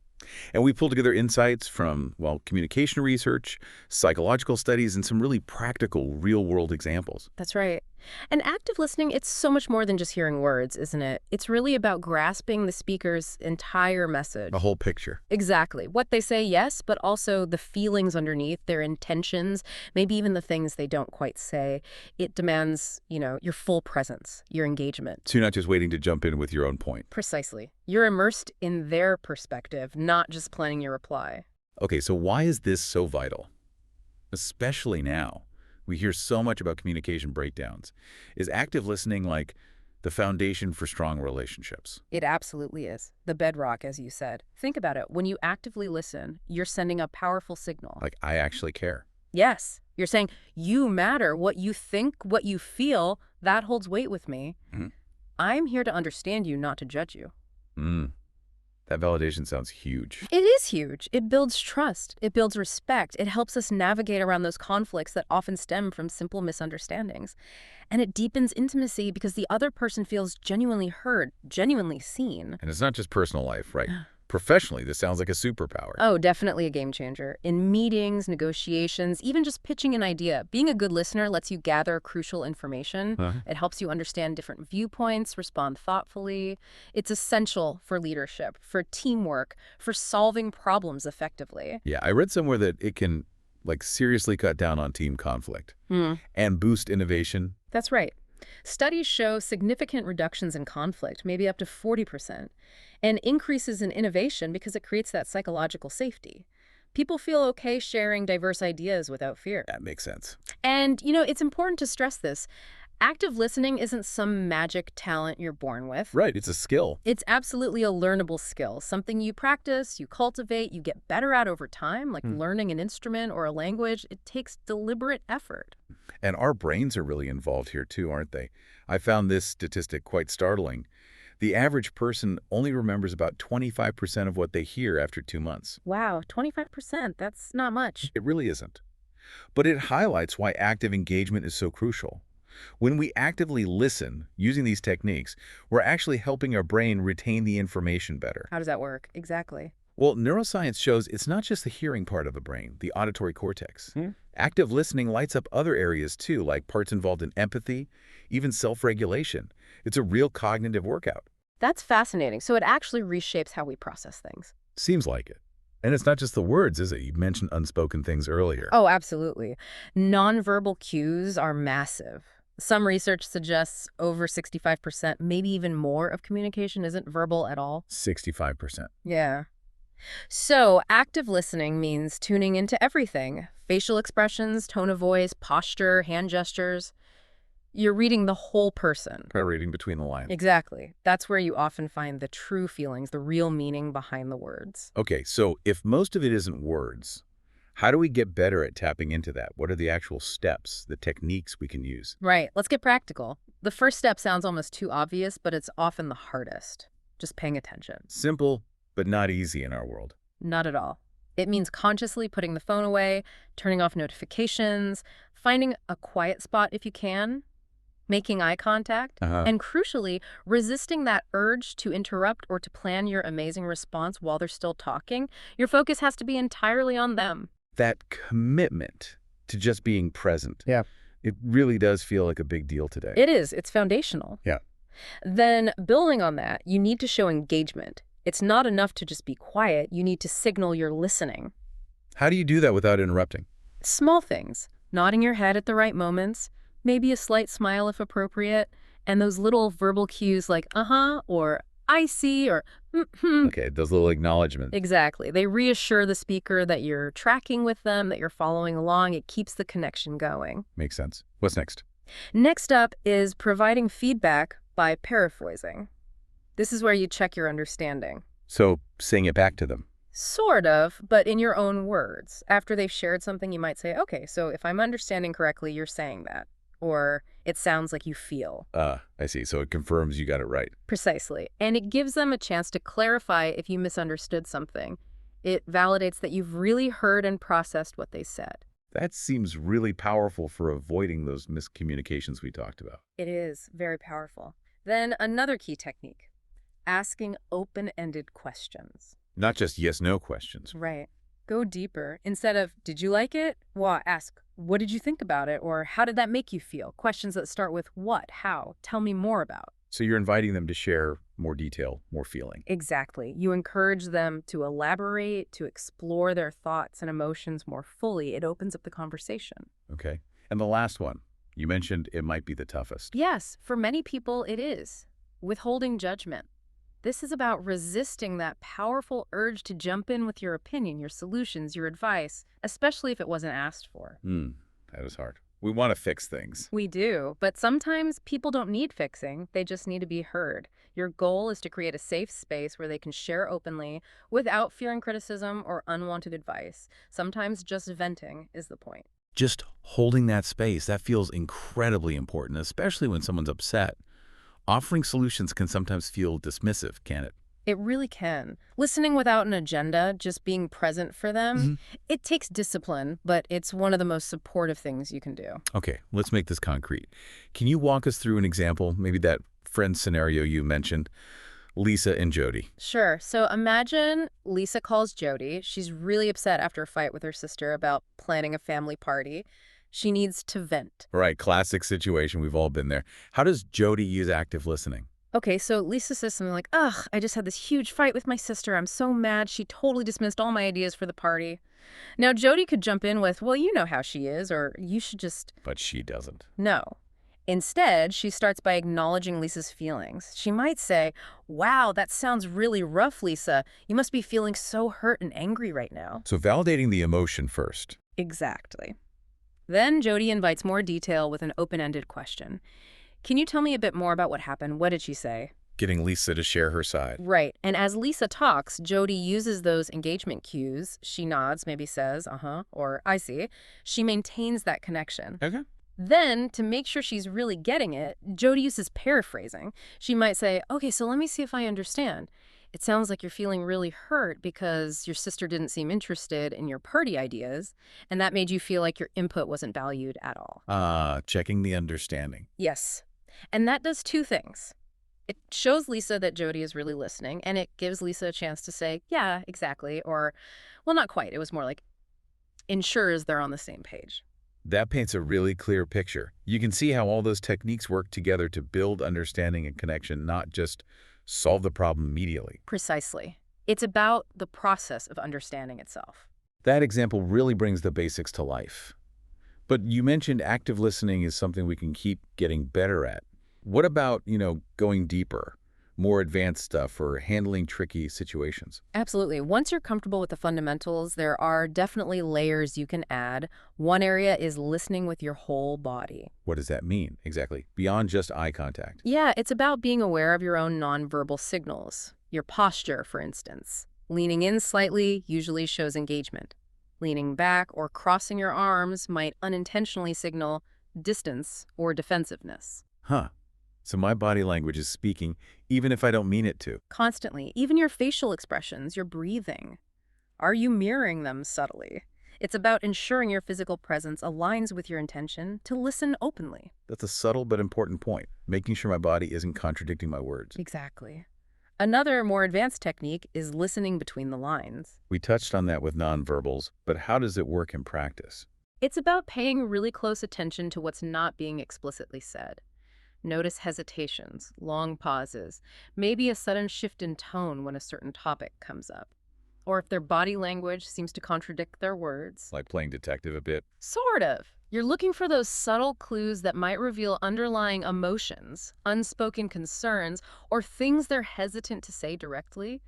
we pulled together insights from, communication research, psychological studies, and some really practical, real-world examples. That's right. And active listening, it's so much more than just hearing words, isn't it? It's really about grasping the speaker's entire message. A whole picture. Exactly. What they say, yes, but also the feelings underneath, their intentions, maybe even the things they don't quite say. It demands, your full presence, your engagement. So you're not just waiting to jump in with your own point. Precisely. You're immersed in their perspective, not just planning your reply. Okay, so why is this so vital? Especially now. We hear so much about communication breakdowns. Is active listening like the foundation for strong relationships? It absolutely is. The bedrock, as you said. Think about it. When you actively listen, you're sending a powerful signal. Like, I actually care. Yes. You're saying, you matter. What you think, what you feel, that holds weight with me. I'm here to understand you, not to judge you. That validation sounds huge. It is huge. It builds trust. It builds respect. It helps us navigate around those conflicts that often stem from simple misunderstandings. And it deepens intimacy because the other person feels genuinely heard, genuinely seen. And it's not just personal life, right? Professionally, this sounds like a superpower. Oh, definitely a game changer. In meetings, negotiations, even just pitching an idea, being a good listener lets you gather crucial information. It helps you understand different viewpoints, respond thoughtfully. It's essential for leadership, for teamwork, for solving problems effectively. Yeah, I read somewhere that it can, seriously cut down on team conflict and boost innovation. That's right. Studies show significant reductions in conflict, maybe up to 40%, and increases in innovation because it creates that psychological safety. People feel okay sharing diverse ideas without fear. That makes sense. And, it's important to stress this. Active listening isn't some magic talent you're born with. Right, it's a skill. It's absolutely a learnable skill, something you practice, you cultivate, you get better at over time, like learning an instrument or a language. It takes deliberate effort. And our brains are really involved here too, aren't they? I found this statistic quite startling. The average person only remembers about 25% of what they hear after 2 months. Wow, 25%, that's not much. It really isn't. But it highlights why active engagement is so crucial. When we actively listen using these techniques, we're actually helping our brain retain the information better. How does that work? Exactly. Well, neuroscience shows it's not just the hearing part of the brain, the auditory cortex. Active listening lights up other areas too, like parts involved in empathy, even self-regulation. It's a real cognitive workout. That's fascinating. So it actually reshapes how we process things. Seems like it. And it's not just the words, is it? You mentioned unspoken things earlier. Oh, absolutely. Nonverbal cues are massive. Some research suggests over 65%, maybe even more of communication isn't verbal at all. 65%. Yeah. So active listening means tuning into everything. Facial expressions, tone of voice, posture, hand gestures. You're reading the whole person. By reading between the lines. Exactly. That's where you often find the true feelings, the real meaning behind the words. Okay, so if most of it isn't words, how do we get better at tapping into that? What are the actual steps, the techniques we can use? Right. Let's get practical. The first step sounds almost too obvious, but it's often the hardest. Just paying attention. Simple, but not easy in our world. Not at all. It means consciously putting the phone away, turning off notifications, finding a quiet spot if you can, making eye contact, and crucially, resisting that urge to interrupt or to plan your amazing response while they're still talking. Your focus has to be entirely on them. That commitment to just being present. Yeah. It really does feel like a big deal today. It is. It's foundational. Yeah. Then, building on that, you need to show engagement. It's not enough to just be quiet. You need to signal you're listening. How do you do that without interrupting? Small things. Nodding your head at the right moments, maybe a slight smile if appropriate, and those little verbal cues like uh-huh or I see or mm-hmm. Okay, those little acknowledgments. Exactly. They reassure the speaker that you're tracking with them, that you're following along. It keeps the connection going. Makes sense. What's next? Next up is providing feedback by paraphrasing. This is where you check your understanding. So, saying it back to them. Sort of, but in your own words. After they've shared something, you might say, okay, so if I'm understanding correctly, you're saying that. Or it sounds like you feel. I see. So it confirms you got it right. Precisely. And it gives them a chance to clarify if you misunderstood something. It validates that you've really heard and processed what they said. That seems really powerful for avoiding those miscommunications we talked about. It is very powerful. Then another key technique, asking open-ended questions. Not just yes-no questions. Right. Go deeper. Instead of, did you like it? Well, ask, what did you think about it? Or how did that make you feel? Questions that start with what, how, tell me more about. So you're inviting them to share more detail, more feeling. Exactly. You encourage them to elaborate, to explore their thoughts and emotions more fully. It opens up the conversation. Okay. And the last one, you mentioned it might be the toughest. Yes, for many people it is. Withholding judgment. This is about resisting that powerful urge to jump in with your opinion, your solutions, your advice, especially if it wasn't asked for. That is hard. We want to fix things. We do, but sometimes people don't need fixing. They just need to be heard. Your goal is to create a safe space where they can share openly without fearing criticism or unwanted advice. Sometimes just venting is the point. Just holding that space, that feels incredibly important, especially when someone's upset. Offering solutions can sometimes feel dismissive, can't it? It really can. Listening without an agenda, just being present for them, it takes discipline, but it's one of the most supportive things you can do. Okay, let's make this concrete. Can you walk us through an example, maybe that friend scenario you mentioned, Lisa and Jody? Sure. So imagine Lisa calls Jody. She's really upset after a fight with her sister about planning a family party. She needs to vent. Right, classic situation. We've all been there. How does Jody use active listening? Okay, so Lisa says something like, ugh, I just had this huge fight with my sister. I'm so mad. She totally dismissed all my ideas for the party. Now, Jody could jump in with, well, you know how she is, or you should just... But she doesn't. No. Instead, she starts by acknowledging Lisa's feelings. She might say, wow, that sounds really rough, Lisa. You must be feeling so hurt and angry right now. So validating the emotion first. Exactly. Then Jody invites more detail with an open-ended question. Can you tell me a bit more about what happened? What did she say? Getting Lisa to share her side. Right. And as Lisa talks, Jody uses those engagement cues. She nods, maybe says, uh-huh, or I see. She maintains that connection. Okay. Then, to make sure she's really getting it, Jody uses paraphrasing. She might say, okay, so let me see if I understand. It sounds like you're feeling really hurt because your sister didn't seem interested in your party ideas, and that made you feel like your input wasn't valued at all. Checking the understanding. Yes. And that does two things. It shows Lisa that Jody is really listening, and it gives Lisa a chance to say, yeah, exactly, or, well, not quite. It was more like, ensures they're on the same page. That paints a really clear picture. You can see how all those techniques work together to build understanding and connection, not just solve the problem immediately. Precisely. It's about the process of understanding itself. That example really brings the basics to life. But you mentioned active listening is something we can keep getting better at. What about, going deeper? more advanced stuff for handling tricky situations? Absolutely. Once you're comfortable with the fundamentals, there are definitely layers you can add. One area is listening with your whole body. What does that mean, exactly, beyond just eye contact? Yeah, it's about being aware of your own nonverbal signals. Your posture, for instance. Leaning in slightly usually shows engagement. Leaning back or crossing your arms might unintentionally signal distance or defensiveness. Huh. So my body language is speaking even if I don't mean it to. Constantly. Even your facial expressions, your breathing. Are you mirroring them subtly? It's about ensuring your physical presence aligns with your intention to listen openly. That's a subtle but important point, making sure my body isn't contradicting my words. Exactly. Another more advanced technique is listening between the lines. We touched on that with nonverbals, but how does it work in practice? It's about paying really close attention to what's not being explicitly said. Notice hesitations, long pauses, maybe a sudden shift in tone when a certain topic comes up. Or if their body language seems to contradict their words. Like playing detective a bit? Sort of. You're looking for those subtle clues that might reveal underlying emotions, unspoken concerns, or things they're hesitant to say directly.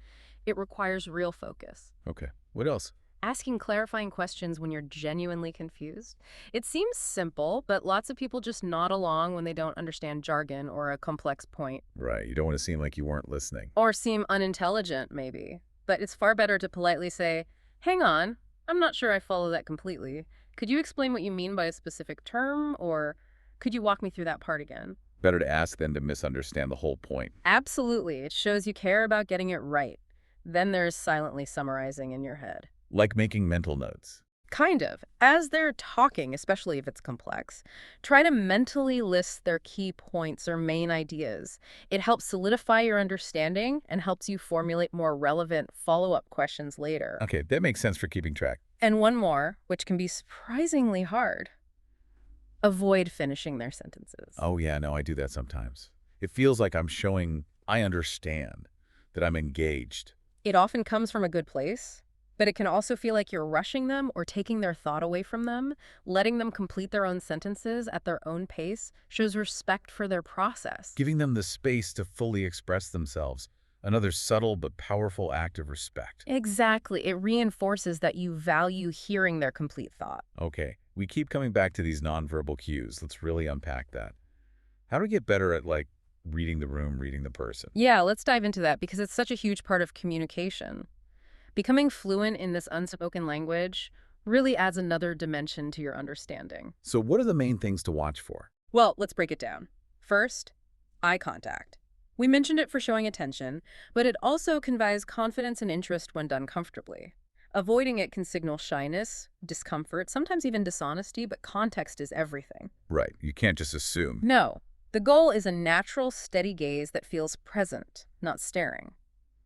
It requires real focus. Okay. What else? Asking clarifying questions when you're genuinely confused. It seems simple, but lots of people just nod along when they don't understand jargon or a complex point. Right. You don't want to seem like you weren't listening. Or seem unintelligent, maybe. But it's far better to politely say, "Hang on, I'm not sure I follow that completely. Could you explain what you mean by a specific term? Or could you walk me through that part again?" Better to ask than to misunderstand the whole point. Absolutely. It shows you care about getting it right. Then there's silently summarizing in your head. Like making mental notes. Kind of. As they're talking, especially if it's complex, try to mentally list their key points or main ideas. It helps solidify your understanding and helps you formulate more relevant follow-up questions later. Okay, that makes sense for keeping track. And one more, which can be surprisingly hard. Avoid finishing their sentences. Oh yeah, no, I do that sometimes. It feels like I'm showing I understand, that I'm engaged. It often comes from a good place, but it can also feel like you're rushing them or taking their thought away from them. Letting them complete their own sentences at their own pace shows respect for their process. Giving them the space to fully express themselves. Another subtle but powerful act of respect. Exactly. It reinforces that you value hearing their complete thought. Okay, we keep coming back to these nonverbal cues. Let's really unpack that. How do we get better at, like, reading the room, reading the person? Yeah, let's dive into that because it's such a huge part of communication. Becoming fluent in this unspoken language really adds another dimension to your understanding. So what are the main things to watch for? Well, let's break it down. First, eye contact. We mentioned it for showing attention, but it also conveys confidence and interest when done comfortably. Avoiding it can signal shyness, discomfort, sometimes even dishonesty, but context is everything. Right, you can't just assume. No, the goal is a natural, steady gaze that feels present, not staring.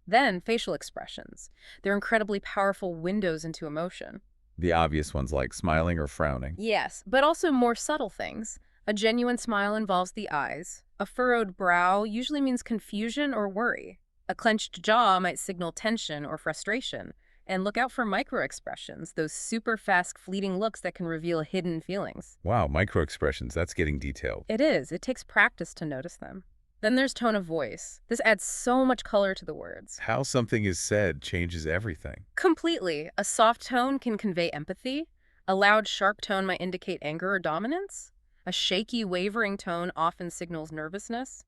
Then, facial expressions. They're incredibly powerful windows into emotion. The obvious ones like smiling or frowning. Yes, but also more subtle things. A genuine smile involves the eyes. A furrowed brow usually means confusion or worry. A clenched jaw might signal tension or frustration. And look out for micro-expressions, those super fast, fleeting looks that can reveal hidden feelings. Wow, micro-expressions, that's getting detailed. It is. It takes practice to notice them. Then there's tone of voice. This adds so much color to the words. How something is said changes everything. Completely. A soft tone can convey empathy. A loud, sharp tone might indicate anger or dominance. A shaky, wavering tone often signals nervousness.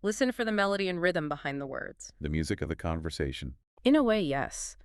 Listen for the melody and rhythm behind the words. The music of the conversation. In a way, yes.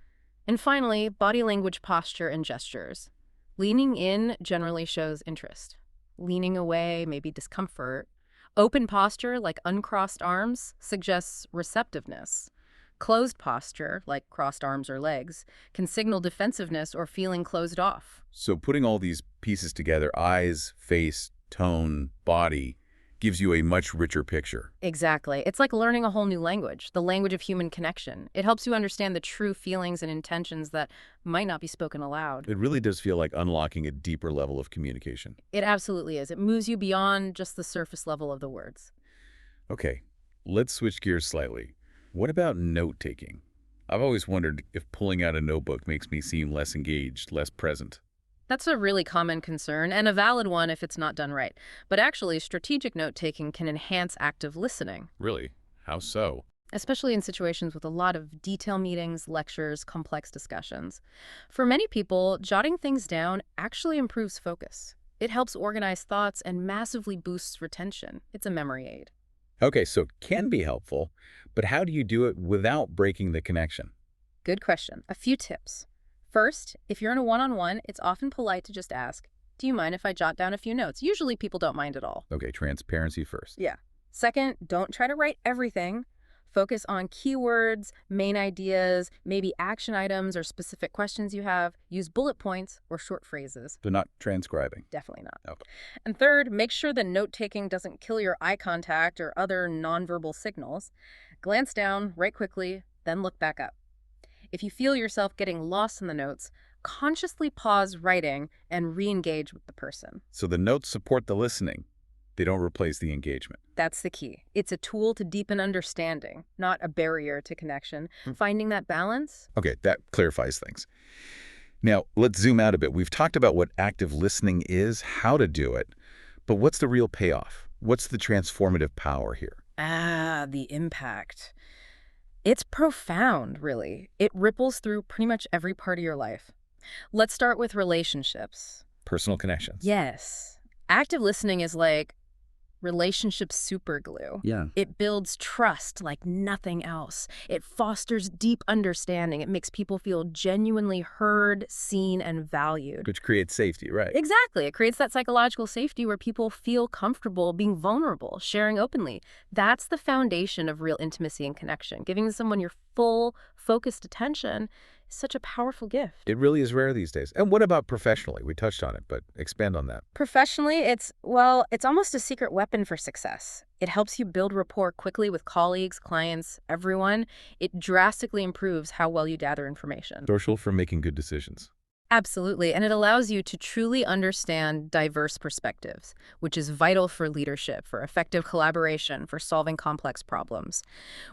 And finally, body language, posture, and gestures. Leaning in generally shows interest. Leaning away, maybe discomfort. Open posture, like uncrossed arms, suggests receptiveness. Closed posture, like crossed arms or legs, can signal defensiveness or feeling closed off. So putting all these pieces together, eyes, face, tone, body, gives you a much richer picture. Exactly. It's like learning a whole new language, the language of human connection. It helps you understand the true feelings and intentions that might not be spoken aloud. It really does feel like unlocking a deeper level of communication. It absolutely is. It moves you beyond just the surface level of the words. Okay, let's switch gears slightly. What about note-taking? I've always wondered if pulling out a notebook makes me seem less engaged, less present. That's a really common concern, and a valid one if it's not done right. But actually, strategic note-taking can enhance active listening. Really? How so? especially in situations with a lot of detail meetings, lectures, complex discussions. For many people, jotting things down actually improves focus. It helps organize thoughts and massively boosts retention. It's a memory aid. Okay, so it can be helpful, but how do you do it without breaking the connection? Good question. A few tips. First, if you're in a one-on-one, it's often polite to just ask, do you mind if I jot down a few notes? Usually people don't mind at all. Okay, transparency first. Yeah. Second, don't try to write everything. Focus on keywords, main ideas, maybe action items or specific questions you have. Use bullet points or short phrases. So not transcribing. Definitely not. Okay. And third, make sure the note-taking doesn't kill your eye contact or other nonverbal signals. Glance down, write quickly, then look back up. If you feel yourself getting lost in the notes, consciously pause writing and re-engage with the person. So the notes support the listening. They don't replace the engagement. That's the key. It's a tool to deepen understanding, not a barrier to connection. Finding that balance? Okay, that clarifies things. Now, let's zoom out a bit. We've talked about what active listening is, how to do it, but what's the real payoff? What's the transformative power here? The impact. It's profound, really. It ripples through pretty much every part of your life. Let's start with relationships. Personal connections. Yes. Active listening is like relationship superglue. Yeah. It builds trust like nothing else. It fosters deep understanding. It makes people feel genuinely heard, seen, and valued. Which creates safety, right? Exactly. It creates that psychological safety where people feel comfortable being vulnerable, sharing openly. That's the foundation of real intimacy and connection. Giving someone your full, focused attention is such a powerful gift. It really is rare these days. And what about professionally? We touched on it, but expand on that. Professionally, it's almost a secret weapon for success. It helps you build rapport quickly with colleagues, clients, everyone. It drastically improves how well you gather information. Social for making good decisions. Absolutely. And it allows you to truly understand diverse perspectives, which is vital for leadership, for effective collaboration, for solving complex problems.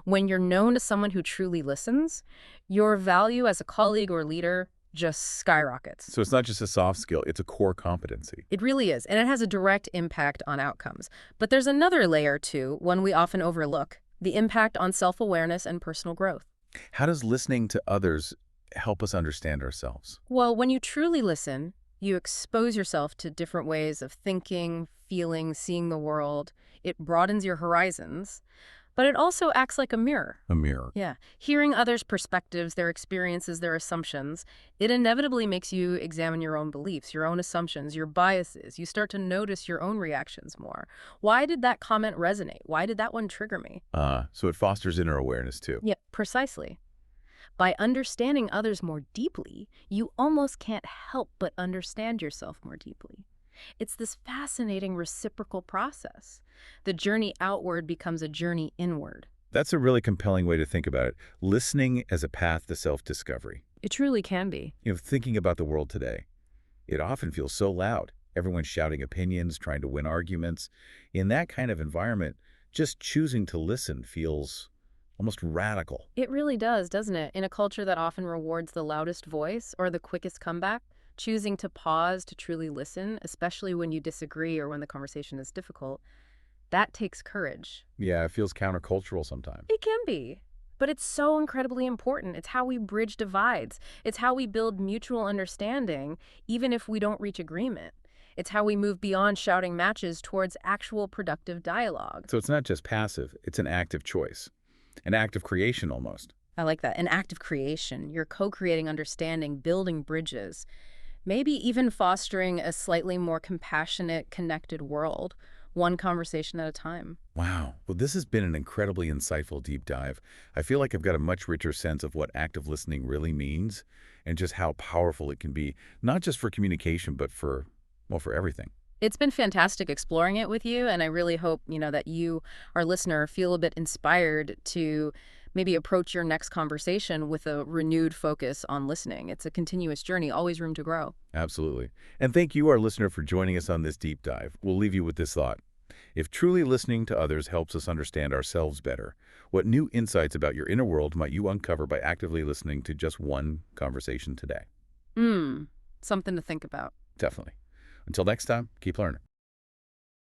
When you're known as someone who truly listens, your value as a colleague or leader just skyrockets. So it's not just a soft skill, it's a core competency. It really is, and it has a direct impact on outcomes. But there's another layer too, one we often overlook, the impact on self-awareness and personal growth. How does listening to others help us understand ourselves? Well, when you truly listen, you expose yourself to different ways of thinking, feeling, seeing the world. It broadens your horizons, but it also acts like a mirror. A mirror. Yeah. Hearing others' perspectives, their experiences, their assumptions, it inevitably makes you examine your own beliefs, your own assumptions, your biases. You start to notice your own reactions more. Why did that comment resonate? Why did that one trigger me? So it fosters inner awareness too. Yeah, precisely. By understanding others more deeply, you almost can't help but understand yourself more deeply. It's this fascinating reciprocal process. The journey outward becomes a journey inward. That's a really compelling way to think about it. Listening as a path to self-discovery. It truly can be. Thinking about the world today, it often feels so loud. Everyone's shouting opinions, trying to win arguments. In that kind of environment, just choosing to listen feels almost radical. It really does, doesn't it? In a culture that often rewards the loudest voice or the quickest comeback, choosing to pause to truly listen, especially when you disagree or when the conversation is difficult, that takes courage. Yeah, it feels countercultural sometimes. It can be, but it's so incredibly important. It's how we bridge divides. It's how we build mutual understanding, even if we don't reach agreement. It's how we move beyond shouting matches towards actual productive dialogue. So it's not just passive, it's an active choice. An act of creation, almost. I like that. An act of creation. You're co-creating understanding, building bridges, maybe even fostering a slightly more compassionate, connected world, one conversation at a time. Wow. Well, this has been an incredibly insightful deep dive. I feel like I've got a much richer sense of what active listening really means and just how powerful it can be, not just for communication, but for everything. It's been fantastic exploring it with you, and I really hope, that you, our listener, feel a bit inspired to maybe approach your next conversation with a renewed focus on listening. It's a continuous journey, always room to grow. Absolutely. And thank you, our listener, for joining us on this deep dive. We'll leave you with this thought. If truly listening to others helps us understand ourselves better, what new insights about your inner world might you uncover by actively listening to just one conversation today? Something to think about. Definitely. Until next time, keep learning.